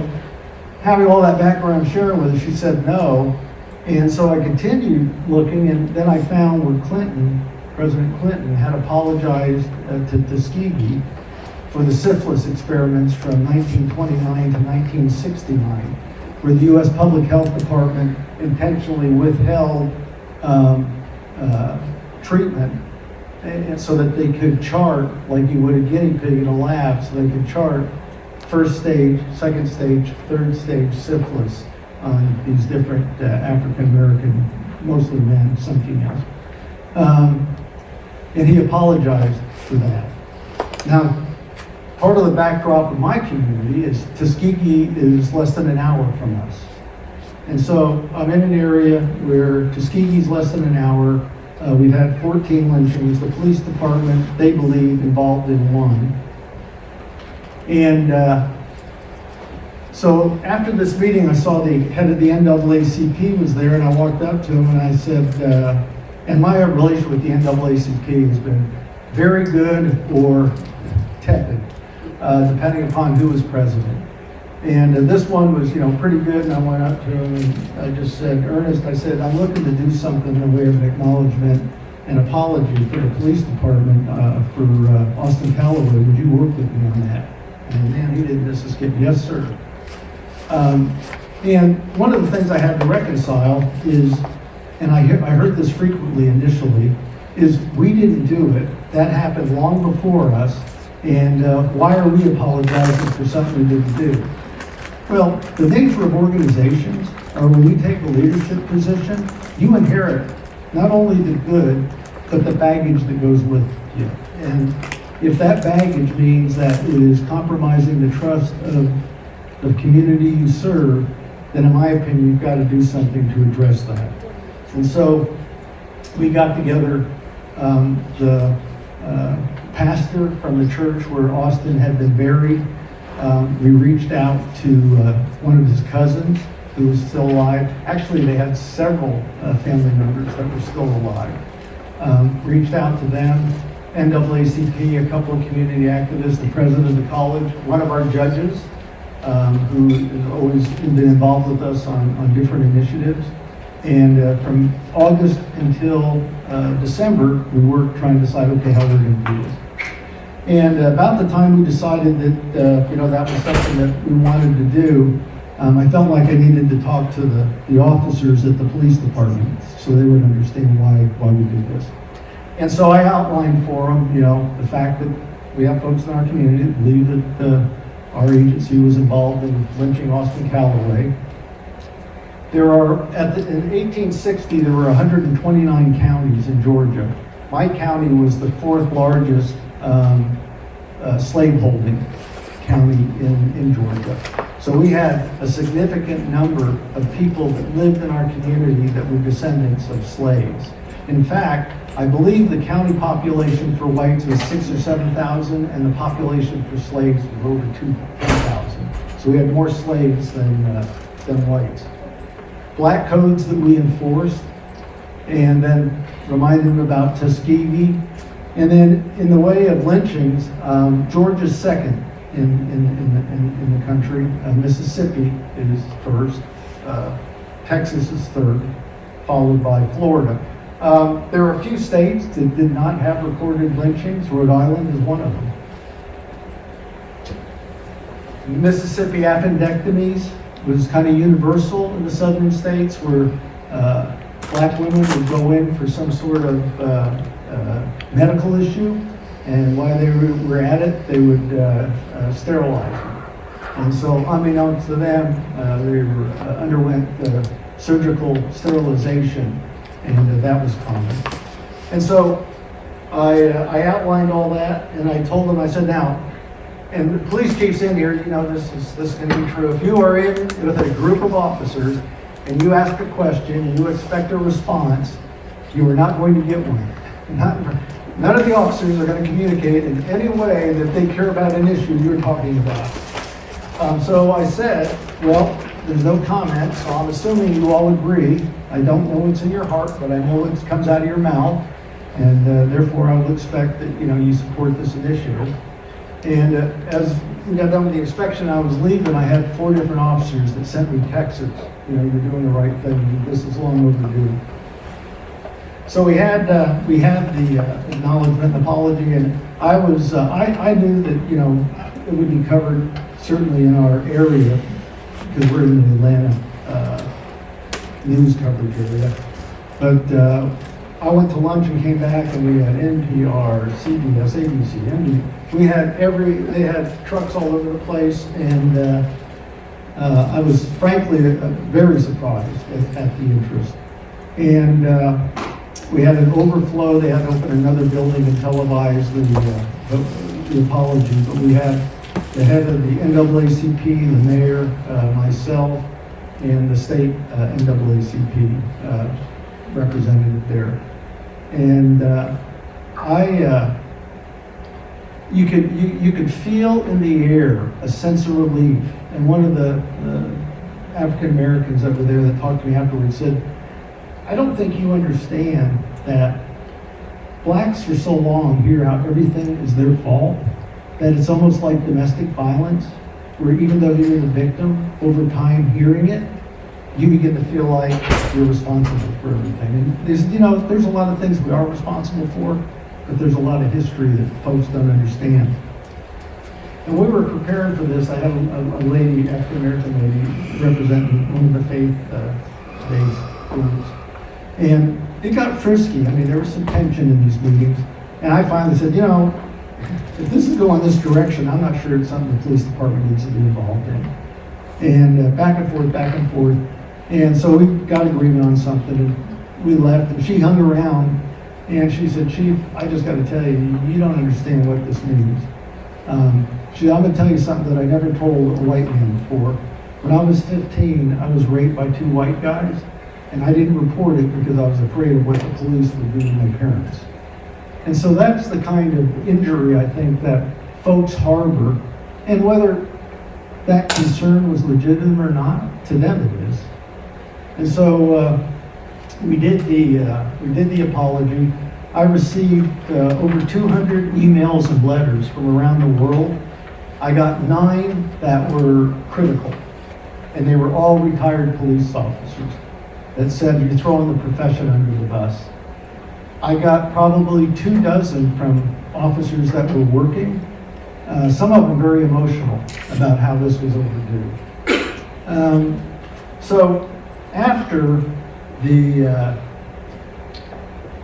having all that background sharing with her, she said no. And so I continued looking, and then I found where President Clinton had apologized to Tuskegee for the syphilis experiments from 1929 to 1969, where the U.S. Public Health Department intentionally withheld treatment and so that they could chart, like you would a guinea pig in a lab, so they could chart first stage, second stage, third stage syphilis on these different African American, mostly men, some females. And he apologized for that. Now, part of the backdrop of my community is Tuskegee is less than an hour from us. And so I'm in an area where Tuskegee's less than an hour. We've had 14 lynchings. The police department, they believe, involved in 1. And so after this meeting, I saw the head of the NAACP was there, and I walked up to him and I said, and my relation with the NAACP has been very good or tepid, depending upon who was president. And this one was, pretty good, and I went up to him and I just said, Ernest, I said, I'm looking to do something in the way of an acknowledgement and apology for the police department for Austin Calloway. Would you work with me on that? And man, he didn't miss a skip. Yes, sir. And one of the things I had to reconcile is, and I heard this frequently initially, is we didn't do it. That happened long before us. And why are we apologizing for something we didn't do? Well, the nature of organizations are when you take a leadership position, you inherit not only the good, but the baggage that goes with you. And if that baggage means that it is compromising the trust of the community you serve, then in my opinion, you've got to do something to address that. And so we got together the pastor from the church where Austin had been buried. We reached out to one of his cousins who was still alive. Actually, they had several family members that were still alive. Reached out to them, NAACP, a couple of community activists, the president of the college, one of our judges, who has always been involved with us on different initiatives. And from August until December, we worked trying to decide, okay, how we're going to do this. And about the time we decided that that was something that we wanted to do, I felt like I needed to talk to the officers at the police department so they would understand why we did this. And so I outlined for them, the fact that we have folks in our community that believe that our agency was involved in lynching Austin Calloway. There are, in 1860, there were 129 counties in Georgia. My county was the 4th largest slaveholding county in Georgia. So we had a significant number of people that lived in our community that were descendants of slaves. In fact, I believe the county population for whites was 6,000 or 7,000, and the population for slaves was over 10,000. So we had more slaves than whites. Black codes that we enforced, and then reminded them about Tuskegee. And then in the way of lynchings, Georgia's second in the country. Mississippi is first. Texas is third, followed by Florida. There are a few states that did not have recorded lynchings. Rhode Island is one of them. Mississippi appendectomies was kind of universal in the southern states, where black women would go in for some sort of medical issue, and while they were at it, they would sterilize them. And so, unbeknownst to them, they underwent surgical sterilization, and that was common. And so, I outlined all that, and I told them, I said, now, and the police chief's in here, you know, this is going to be true. If you are in with a group of officers and you ask a question and you expect a response, you are not going to get one. None of the officers are going to communicate in any way that they care about an issue you're talking about. So I said, well, there's no comment, so I'm assuming you all agree. I don't know what's in your heart, but I know it comes out of your mouth, and therefore I would expect that, you know, you support this initiative. And as we got done with the inspection, I was leaving, I had 4 different officers that sent me texts, you know, you're doing the right thing, this is long overdue. So we had the acknowledgement and apology, and I was, I knew that, you know, it would be covered certainly in our area, because we're in the Atlanta news coverage area. But I went to lunch and came back, and we had NPR, CBS, ABC, NBC. We had they had trucks all over the place, and I was frankly very surprised at the interest. And we had an overflow. They had to open another building and televise the apology. But we had the head of the NAACP, the mayor, myself, and the state NAACP representative there. And you could feel in the air a sense of relief. And one of the African Americans over there that talked to me afterwards said, I don't think you understand that blacks for so long hear how everything is their fault, that it's almost like domestic violence, where even though you're the victim, over time hearing it, you begin to feel like you're responsible for everything. And there's, you know, there's a lot of things we are responsible for, but there's a lot of history that folks don't understand. And we were preparing for this. I had a lady, African-American lady, representing one of the faith-based groups. And it got frisky. I mean, there was some tension in these meetings. And I finally said, you know, if this is going this direction, I'm not sure it's something the police department needs to be involved in. And back and forth. And so we got agreement on something, and we left, and she hung around, and she said, Chief, I just got to tell you, you don't understand what this means. She said, I'm going to tell you something that I never told a white man before. When I was 15, I was raped by 2 white guys, and I didn't report it because I was afraid of what the police would do to my parents. And so that's the kind of injury, I think, that folks harbor, and whether that concern was legitimate or not, to them it is. And so we did the apology. I received over 200 emails and letters from around the world. I got 9 that were critical, and they were all retired police officers that said you're throwing the profession under the bus. I got probably 24 from officers that were working, some of them very emotional about how this was overdue. So after the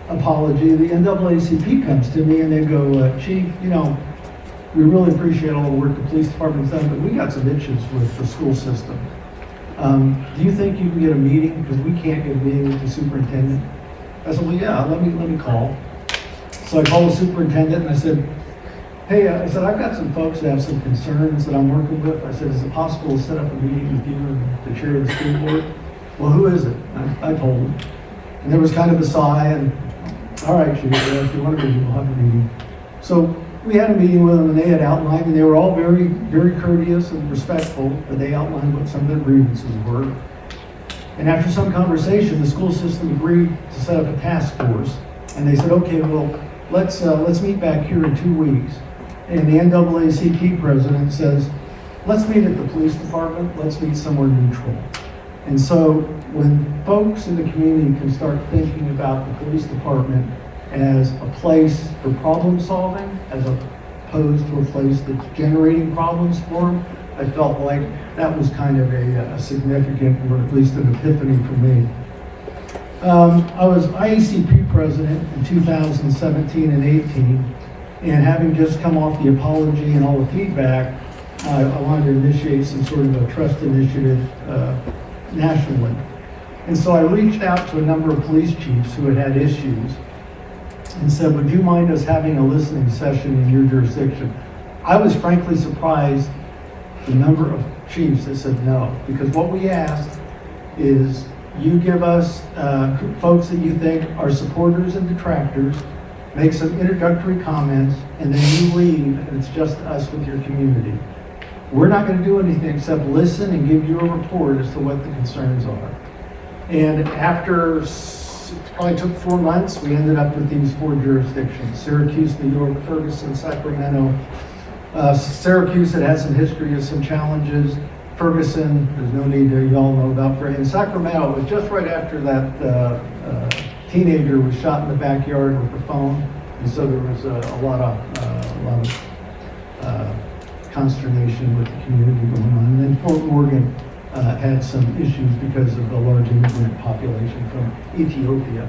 apology, the NAACP comes to me and they go, Chief, you know, we really appreciate all the work the police department's done, but we got some issues with the school system. Do you think you can get a meeting? Because we can't get a meeting with the superintendent. I said, well, yeah, let me call. So I called the superintendent and I said, hey, I said, I've got some folks that have some concerns that I'm working with. I said, is it possible to set up a meeting with you and the chair of the school board? Well, who is it? I told him. And there was kind of a sigh, and all right, Chief, if you want to meet, we'll have a meeting. So we had a meeting with them, and they had outlined, and they were all very, very courteous and respectful, but they outlined what some of their grievances were. And after some conversation, the school system agreed to set up a task force. And they said, okay, well, let's meet back here in 2 weeks. And the NAACP president says, let's meet at the police department, let's meet somewhere neutral. And so when folks in the community can start thinking about the police department as a place for problem solving, as opposed to a place that's generating problems for them, I felt like that was kind of a significant, or at least an epiphany for me. I was IACP president in 2017 and 18, and having just come off the apology and all the feedback, I wanted to initiate some sort of a trust initiative nationally. And so I reached out to a number of police chiefs who had issues and said, would you mind us having a listening session in your jurisdiction? I was frankly surprised the number of chiefs that said no, because what we asked is you give us folks that you think are supporters and detractors, make some introductory comments, and then you leave and it's just us with your community. We're not going to do anything except listen and give you a report as to what the concerns are. And after, it probably took 4 months, we ended up with these 4 jurisdictions: Syracuse, New York, Ferguson, Sacramento. Syracuse had some history of some challenges. Ferguson, there's no need to, you all know about. And Sacramento was just right after that teenager was shot in the backyard with the phone, and so there was a lot of consternation with the community going on. And then Fort Morgan had some issues because of the large immigrant population from Ethiopia.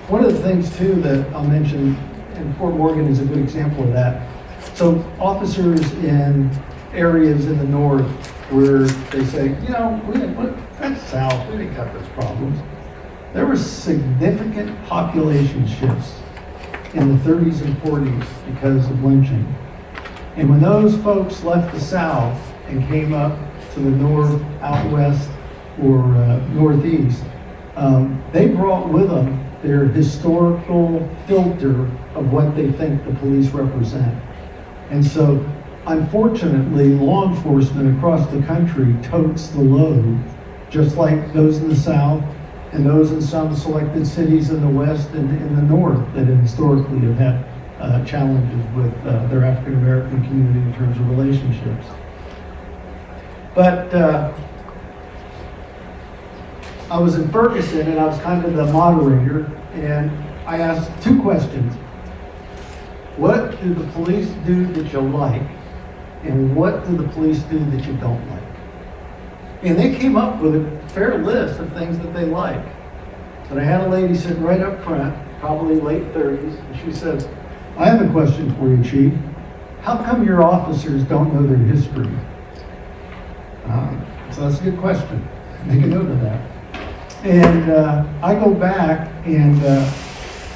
One of the things too that I'll mention, and Fort Morgan is a good example of that. So officers in areas in the north where they say, you know, that's south, we ain't got those problems. There were significant population shifts in the 30s and 40s because of lynching. And when those folks left the south and came up to the north, out west, or northeast, they brought with them their historical filter of what they think the police represent. And so, unfortunately, law enforcement across the country totes the load, just like those in the south and those in some selected cities in the west and in the north that historically have had challenges with their African American community in terms of relationships. But I was in Ferguson and I was kind of the moderator, and I asked 2 questions. What do the police do that you like? And what do the police do that you don't like? And they came up with a fair list of things that they like. But I had a lady sitting right up front, probably late 30s, and she says, I have a question for you, Chief. How come your officers don't know their history? So that's a good question. Make a note of that. And I go back and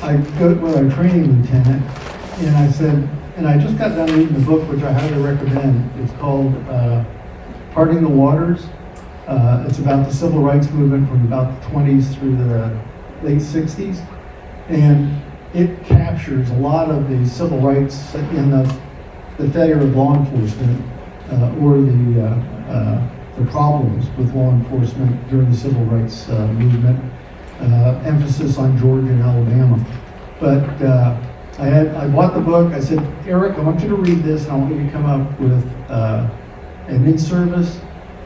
I go with our training lieutenant, and I said, and I just got done reading the book, which I highly recommend. It's called Parting the Waters. It's about the civil rights movement from about the 20s through the late 60s. And it captures a lot of the civil rights in the failure of law enforcement or the problems with law enforcement during the civil rights movement. Emphasis on Georgia and Alabama. But I bought the book. I said, Eric, I want you to read this, and I want you to come up with an in-service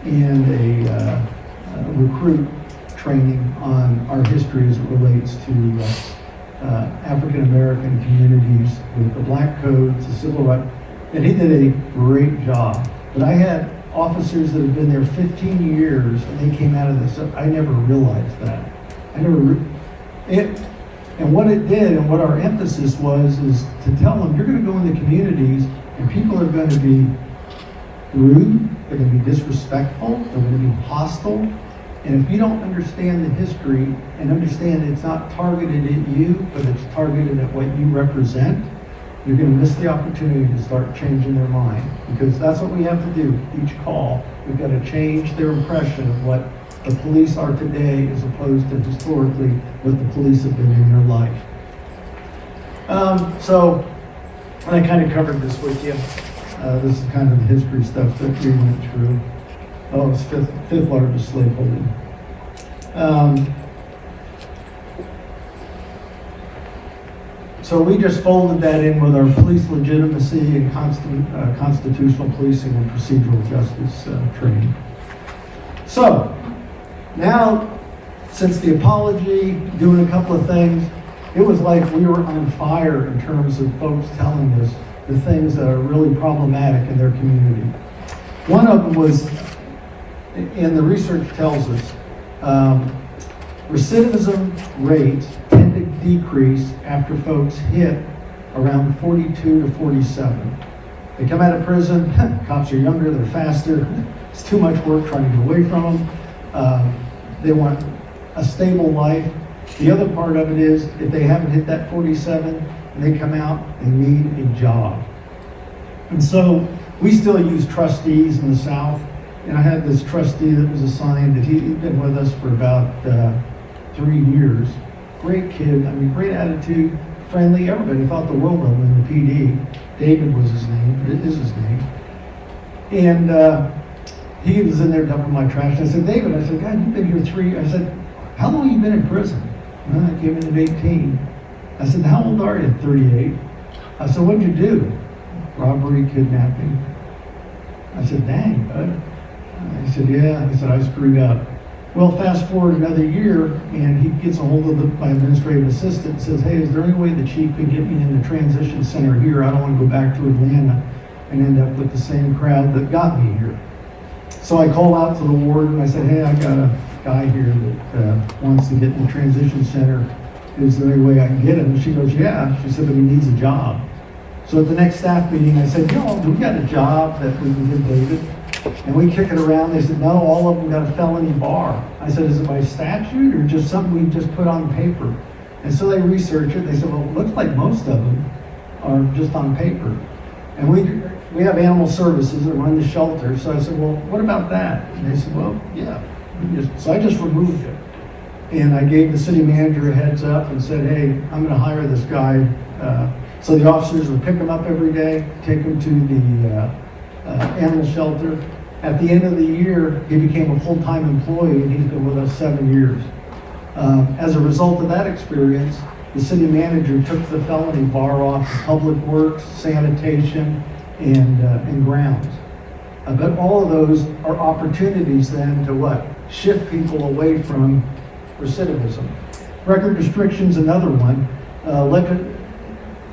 and a recruit training on our history as it relates to African American communities with the black codes, the civil rights. And he did a great job. But I had officers that have been there 15 years, and they came out of this. I never realized that. And what it did, and what our emphasis was, is to tell them, you're going to go in the communities, and people are going to be rude, they're going to be disrespectful, they're going to be hostile. And if you don't understand the history and understand it's not targeted at you, but it's targeted at what you represent, you're going to miss the opportunity to start changing their mind. Because that's what we have to do each call. We've got to change their impression of what the police are today as opposed to historically what the police have been in their life. So I kind of covered this with you. This is kind of the history stuff that we went through. Oh, it's fifth largest slaveholding. So we just folded that in with our police legitimacy and constitutional policing and procedural justice training. So now, since the apology, doing a couple of things, it was like we were on fire in terms of folks telling us the things that are really problematic in their community. One of them was, and the research tells us, recidivism rates tend to decrease after folks hit around 42 to 47. They come out of prison, cops are younger, they're faster, it's too much work trying to get away from them. They want a stable life. The other part of it is, if they haven't hit that 47, and they come out, they need a job. And so we still use trustees in the South, and I had this trustee that was assigned, that he'd been with us for about 3 years. Great kid, I mean, great attitude, friendly, everybody thought the world of him in the PD. David was his name, or is his name. And he was in there dumping my trash. I said, David, I said, God, you've been here 3 years. I said, how long have you been in prison? Well, I came in at 18. I said, how old are you? 38. I said, what'd you do? Robbery, kidnapping. I said, dang, bud. He said, yeah. He said, I screwed up. Well, fast forward another year, and he gets a hold of my administrative assistant and says, hey, is there any way the chief can get me in the transition center here? I don't want to go back to Atlanta and end up with the same crowd that got me here. So I called out to the ward and I said, hey, I got a guy here that wants to get in the transition center. Is there any way I can get him? And she goes, yeah. She said, but he needs a job. So at the next staff meeting, I said, do we got a job that we can give David? And we kick it around. They said, no, all of them got a felony bar. I said, is it by statute or just something we just put on paper? And so they researched it. They said, well, it looks like most of them are just on paper. And we have animal services that run the shelter. So I said, well, what about that? And they said, well, yeah. So I just removed it. And I gave the city manager a heads up and said, hey, I'm going to hire this guy. So the officers would pick him up every day, take him to the animal shelter. At the end of the year, he became a full-time employee, and he's been with us 7 years. As a result of that experience, the city manager took the felony bar off of public works, sanitation, and grounds. But all of those are opportunities then to what? Shift people away from recidivism. Record restriction's another one.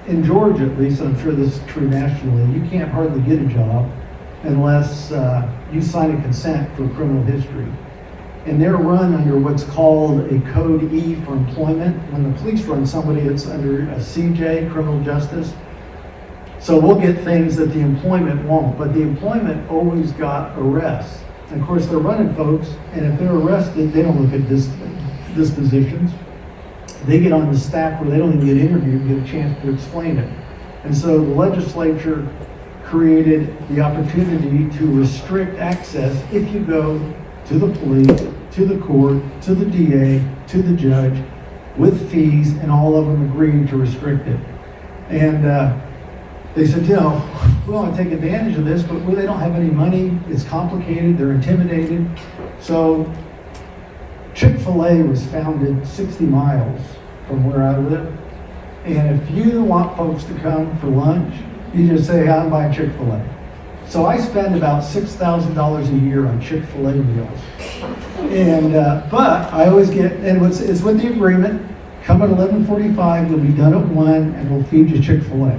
In Georgia, at least, I'm sure this is true nationally, you can't hardly get a job unless you sign a consent for criminal history. And they're run under what's called a Code E for employment. When the police run somebody, it's under a CJ, criminal justice. So we'll get things that the employment won't, but the employment always got arrests. And of course, they're running folks, and if they're arrested, they don't look at dispositions. They get on the stack where they don't even get interviewed and get a chance to explain it. And so the legislature created the opportunity to restrict access if you go to the police, to the court, to the DA, to the judge, with fees, and all of them agreed to restrict it. And they said, we want to take advantage of this, but they don't have any money, it's complicated, they're intimidated. So Chick-fil-A was founded 60 miles from where I live. And if you want folks to come for lunch, you just say, I'm buying Chick-fil-A. So I spend about $6,000 a year on Chick-fil-A meals. And, but I always get, and it's with the agreement, come at 11:45, you'll be done at 1, and we'll feed you Chick-fil-A.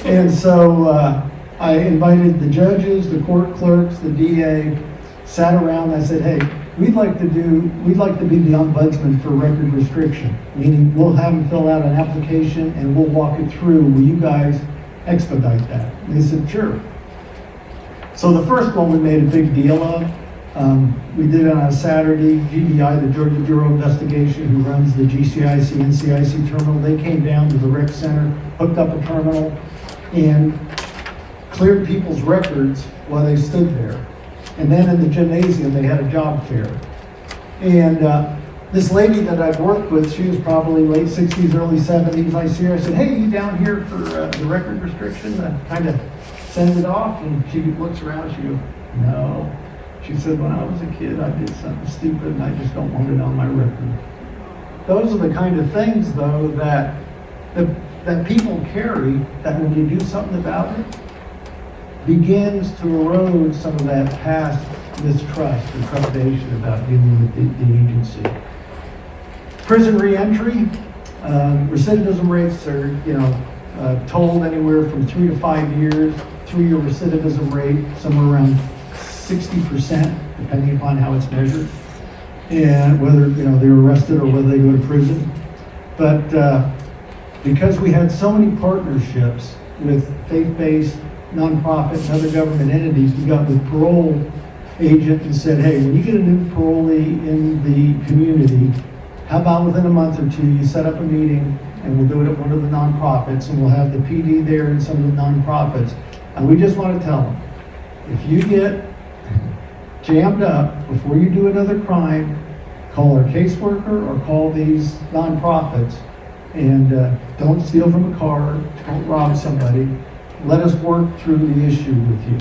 And so I invited the judges, the court clerks, the DA, sat around, and I said, hey, we'd like to be the ombudsman for record restriction, meaning we'll have them fill out an application and we'll walk it through. Will you guys expedite that? And they said, sure. So the first one we made a big deal of. We did it on a Saturday. GBI, the Georgia Bureau of Investigation, who runs the GCIC, NCIC terminal, they came down to the rec center, hooked up a terminal, and cleared people's records while they stood there. And then in the gymnasium, they had a job fair. And this lady that I'd worked with, she was probably late 60s, early 70s. I see her, I said, hey, you down here for the record restriction? I kind of send it off, and she looks around, she goes, no. She said, when I was a kid, I did something stupid, and I just don't want it on my record. Those are the kind of things, though, that that people carry, that when you do something about it, begins to erode some of that past mistrust and trepidation about dealing with the agency. Prison reentry, recidivism rates are, told anywhere from 3 to 5 years. 3-year recidivism rate somewhere around 60%, depending upon how it's measured, and whether they're arrested or whether they go to prison. But because we had so many partnerships with faith-based nonprofit and other government entities, we got with parole agent and said, hey, when you get a new parolee in the community, how about within a month or two, you set up a meeting and we'll do it at one of the nonprofits and we'll have the PD there and some of the nonprofits. And we just want to tell them, if you get jammed up before you do another crime, call our caseworker or call these nonprofits and don't steal from a car, don't rob somebody. Let us work through the issue with you.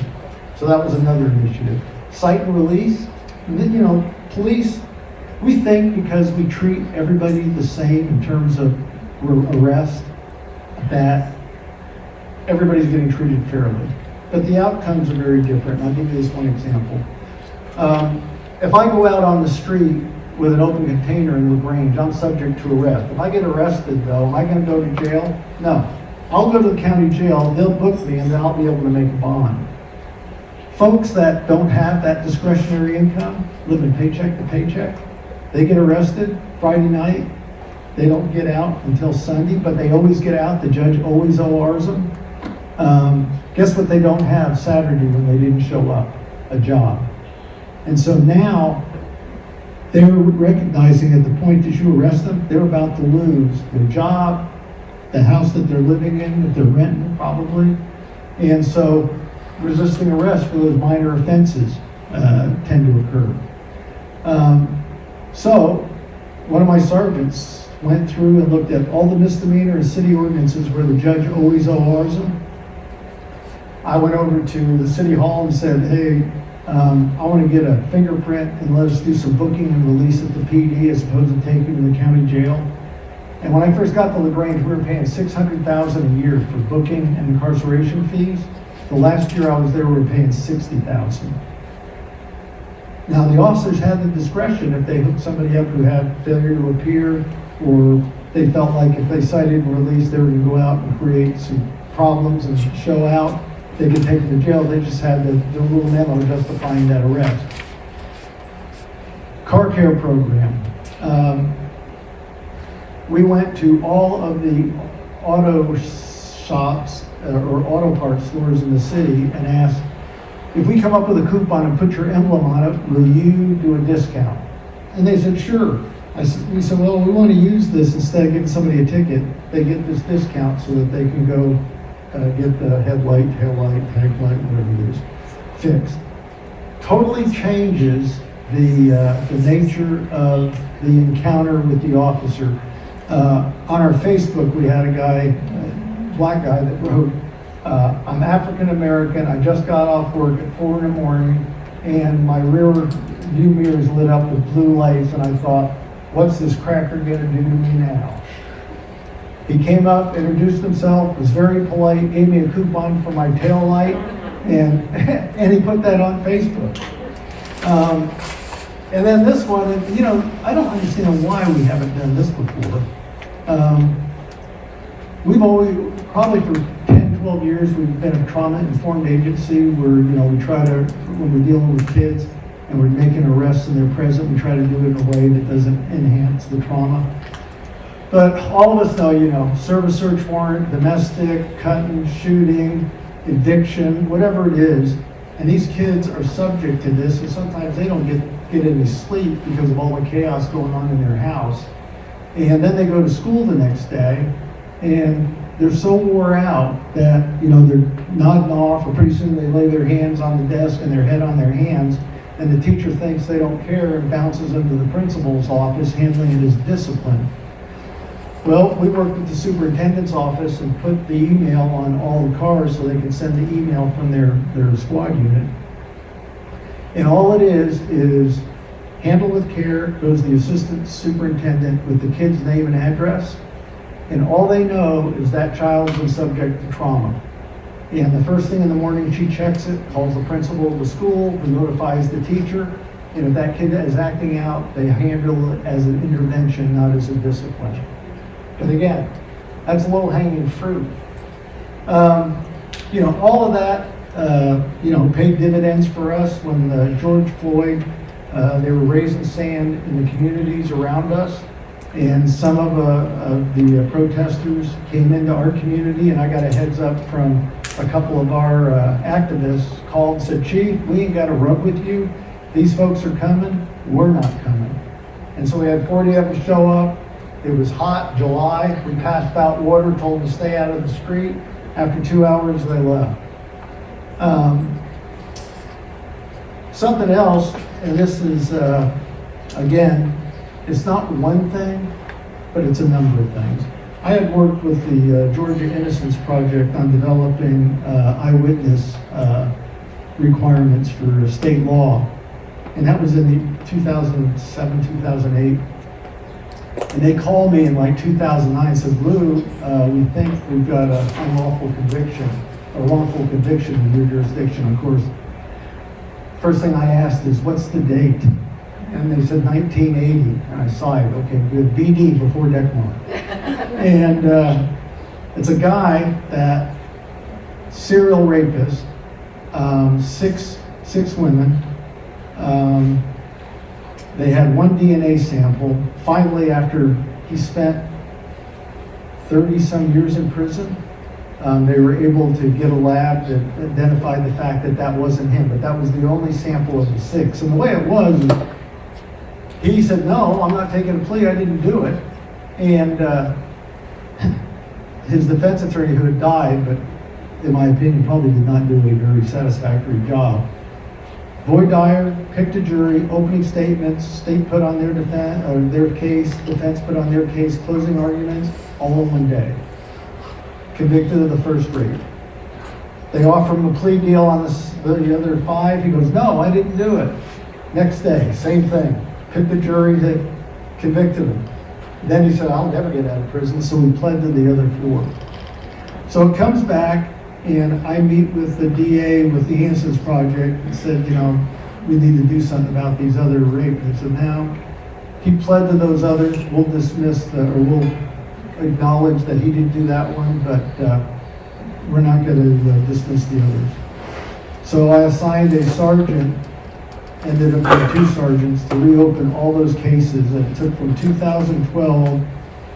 So that was another initiative. Cite and release. And then, police, we think because we treat everybody the same in terms of arrest, that everybody's getting treated fairly. But the outcomes are very different. I'll give you this one example. If I go out on the street with an open container in LaGrange, I'm subject to arrest. If I get arrested, though, am I going to go to jail? No. I'll go to the county jail, they'll book me, and then I'll be able to make a bond. Folks that don't have that discretionary income, living paycheck to paycheck, they get arrested Friday night, they don't get out until Sunday, but they always get out, the judge always ORs them. Guess what they don't have Saturday when they didn't show up? A job. And so now, they're recognizing at the point that you arrest them, they're about to lose their job, the house that they're living in, that they're renting probably. And so resisting arrest for those minor offenses tend to occur. So one of my sergeants went through and looked at all the misdemeanor and city ordinances where the judge always ORs them. I went over to the city hall and said, hey, I want to get a fingerprint and let us do some booking and release at the PD as opposed to taking to the county jail. And when I first got to LaGrange, we were paying $600,000 a year for booking and incarceration fees. The last year I was there, we were paying $60,000. Now the officers had the discretion if they hooked somebody up who had failure to appear, or they felt like if they cited and released, they were going to go out and create some problems and show out. They could take them to jail. They just had the little memo justifying that arrest. Car care program. We went to all of the auto shops or auto parts stores in the city and asked, if we come up with a coupon and put your emblem on it, will you do a discount? And they said, sure. We said, well, we want to use this instead of giving somebody a ticket. They get this discount so that they can go get the headlight, taillight, headlight, whatever it is, fixed. Totally changes the nature of the encounter with the officer. On our Facebook, we had a guy, black guy, that wrote, I'm African American, I just got off work at 4 in the morning, and my rear view mirrors lit up with blue lights, and I thought, what's this cracker gonna do to me now? He came up, introduced himself, was very polite, gave me a coupon for my tail light, and he put that on Facebook. And then this one, I don't understand why we haven't done this before. We've always, probably for 10, 12 years, we've been a trauma-informed agency where, we try to, when we're dealing with kids and we're making arrests and they're present, we try to do it in a way that doesn't enhance the trauma. But all of us know, service search warrant, domestic, cutting, shooting, eviction, whatever it is, and these kids are subject to this, and sometimes they don't get any sleep because of all the chaos going on in their house. And then they go to school the next day, and they're so wore out that, they're nodding off, or pretty soon they lay their hands on the desk and their head on their hands, and the teacher thinks they don't care and bounces into the principal's office, handling it as discipline. Well, we worked with the superintendent's office and put the email on all the cars so they could send the email from their squad unit. And all it is handle with care, goes to the assistant superintendent with the kid's name and address. And all they know is that child's been subject to trauma. And the first thing in the morning, she checks it, calls the principal of the school, who notifies the teacher. And if that kid is acting out, they handle it as an intervention, not as a discipline. But again, that's low-hanging fruit. All of that, paid dividends for us when George Floyd, they were raising sand in the communities around us. And some of the protesters came into our community, and I got a heads up from a couple of our activists, called and said, "Chief, we ain't got to rub with you. These folks are coming, we're not coming." And so we had 40 of them show up. It was hot, July. We passed out water, told them to stay out of the street. After 2 hours, they left. Something else, and this is, again, it's not one thing, but it's a number of things. I had worked with the Georgia Innocence Project on developing eyewitness requirements for state law. And that was in the 2007, 2008. And they called me in like 2009 and said, "Lou, we think we've got a unlawful conviction, a wrongful conviction in your jurisdiction." Of course, first thing I asked is, "What's the date?" And they said 1980, and I sighed. Okay, good. BD before Dekmar. And it's a guy that serial rapist, six women. They had one DNA sample. Finally, after he spent 30 some years in prison, they were able to get a lab that identified the fact that that wasn't him, but that was the only sample of the 6. And the way it was, he said, "No, I'm not taking a plea, I didn't do it." And his defense attorney, who had died, but in my opinion probably did not do a very satisfactory job, Void Dyer picked a jury, opening statements, state put on their defense, or their case, defense put on their case, closing arguments, all in one day. Convicted of the first rape. They offer him a plea deal on the other 5. He goes, "No, I didn't do it." Next day, same thing. Picked the jury that convicted him. Then he said, "I'll never get out of prison," so he pled to the other 4. So it comes back, and I meet with the DA with the Innocence Project and said, we need to do something about these other rapists. And now he pled to those others. We'll dismiss we'll acknowledge that he didn't do that one, but we're not going to dismiss the others. So I assigned a sergeant, ended up with 2 sergeants, to reopen all those cases that it took from 2012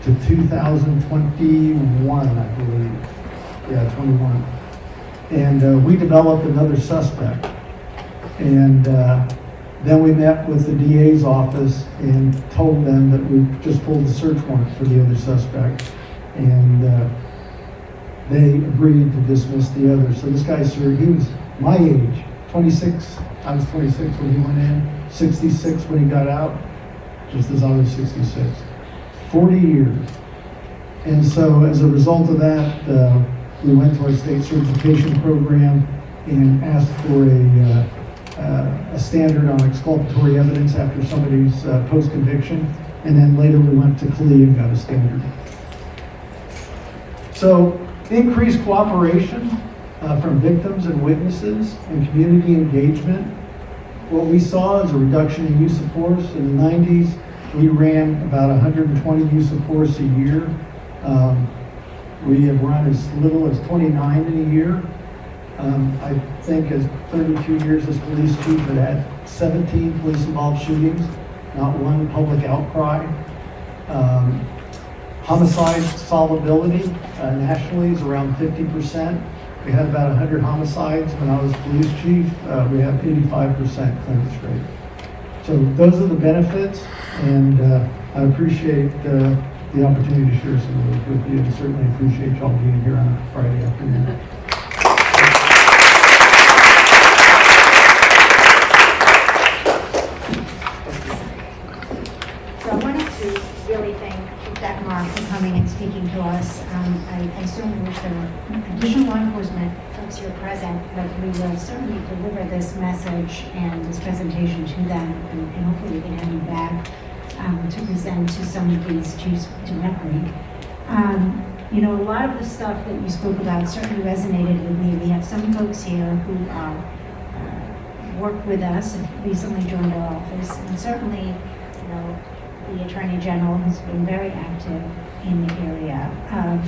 to 2021, I believe. Yeah, 21. And we developed another suspect. And then we met with the DA's office and told them that we just pulled the search warrant for the other suspect. And they agreed to dismiss the others. So this guy, sir, he was my age, 26. I was 26 when he went in, 66 when he got out, just as I was 66. 40 years. And so as a result of that, we went to our state certification program and asked for a standard on exculpatory evidence after somebody's post-conviction. And then later we went to CLE and got a standard. So increased cooperation from victims and witnesses and community engagement. What we saw is a reduction in use of force. In the 90s, we ran about 120 use of force a year. We have run as little as 29 in a year. I think as 32 years as police chief, had had 17 police-involved shootings, not one public outcry. Homicide solvability nationally is around 50%. We had about 100 homicides when I was police chief. We have 85% clearance rate. So those are the benefits, and I appreciate the opportunity to share some of those with you, and certainly appreciate y'all being here on a Friday afternoon.
So I wanted to really thank Chief Dekmar for coming and speaking to us. I assume wish there were additional law enforcement folks here present, but we will certainly deliver this message and this presentation to them, and hopefully we can have you back to present to some of these chiefs directly. You know, a lot of the stuff that you spoke about certainly resonated with me. We have some folks here who work with us and recently joined our office, and certainly, you know, the Attorney General has been very active in the area of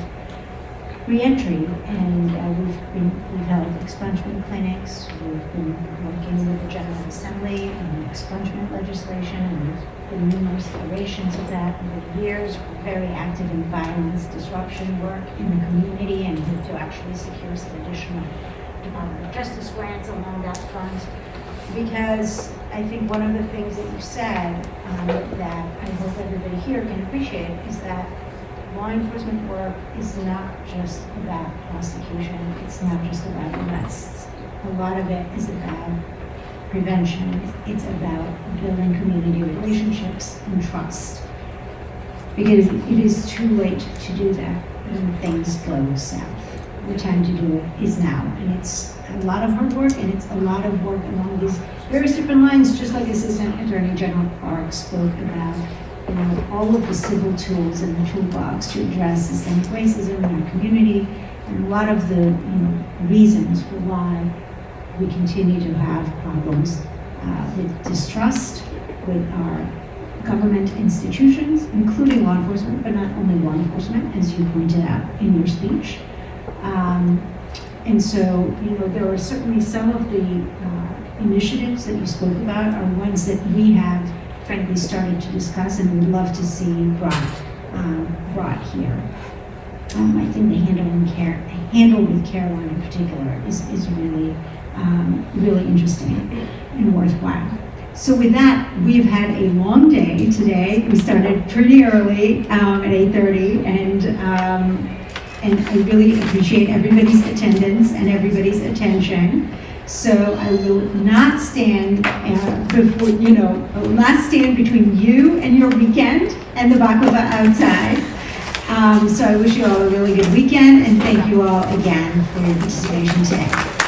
reentry, and we've held expungement clinics. We've been working with the General Assembly on expungement legislation, and there's been numerous iterations of that over the years. We're very active in violence disruption work in the community, and hope to actually secure some additional Department of Justice grants along that front. Because I think one of the things that you said that I hope everybody here can appreciate is that law enforcement work is not just about prosecution, it's not just about arrests. A lot of it is about prevention, it's about building community relationships and trust. Because it is too late to do that when things go south. The time to do it is now, and it's a lot of hard work, and it's a lot of work along these various different lines, just like Assistant Attorney General Clarke spoke about. You know, all of the civil tools in the toolbox to address systemic racism in our community, and a lot of the reasons for why we continue to have problems with distrust with our government institutions, including law enforcement, but not only law enforcement, as you pointed out in your speech. And so, you know, there are certainly some of the initiatives that you spoke about are ones that we have frankly started to discuss and would love to see brought here. I think the handle with care one in particular is really, really interesting and worthwhile. So with that, we've had a long day today. We started pretty early at 8:30, and I really appreciate everybody's attendance and everybody's attention. So I will not stand not stand between you and your weekend and the baklava outside. So I wish you all a really good weekend, and thank you all again for your participation today.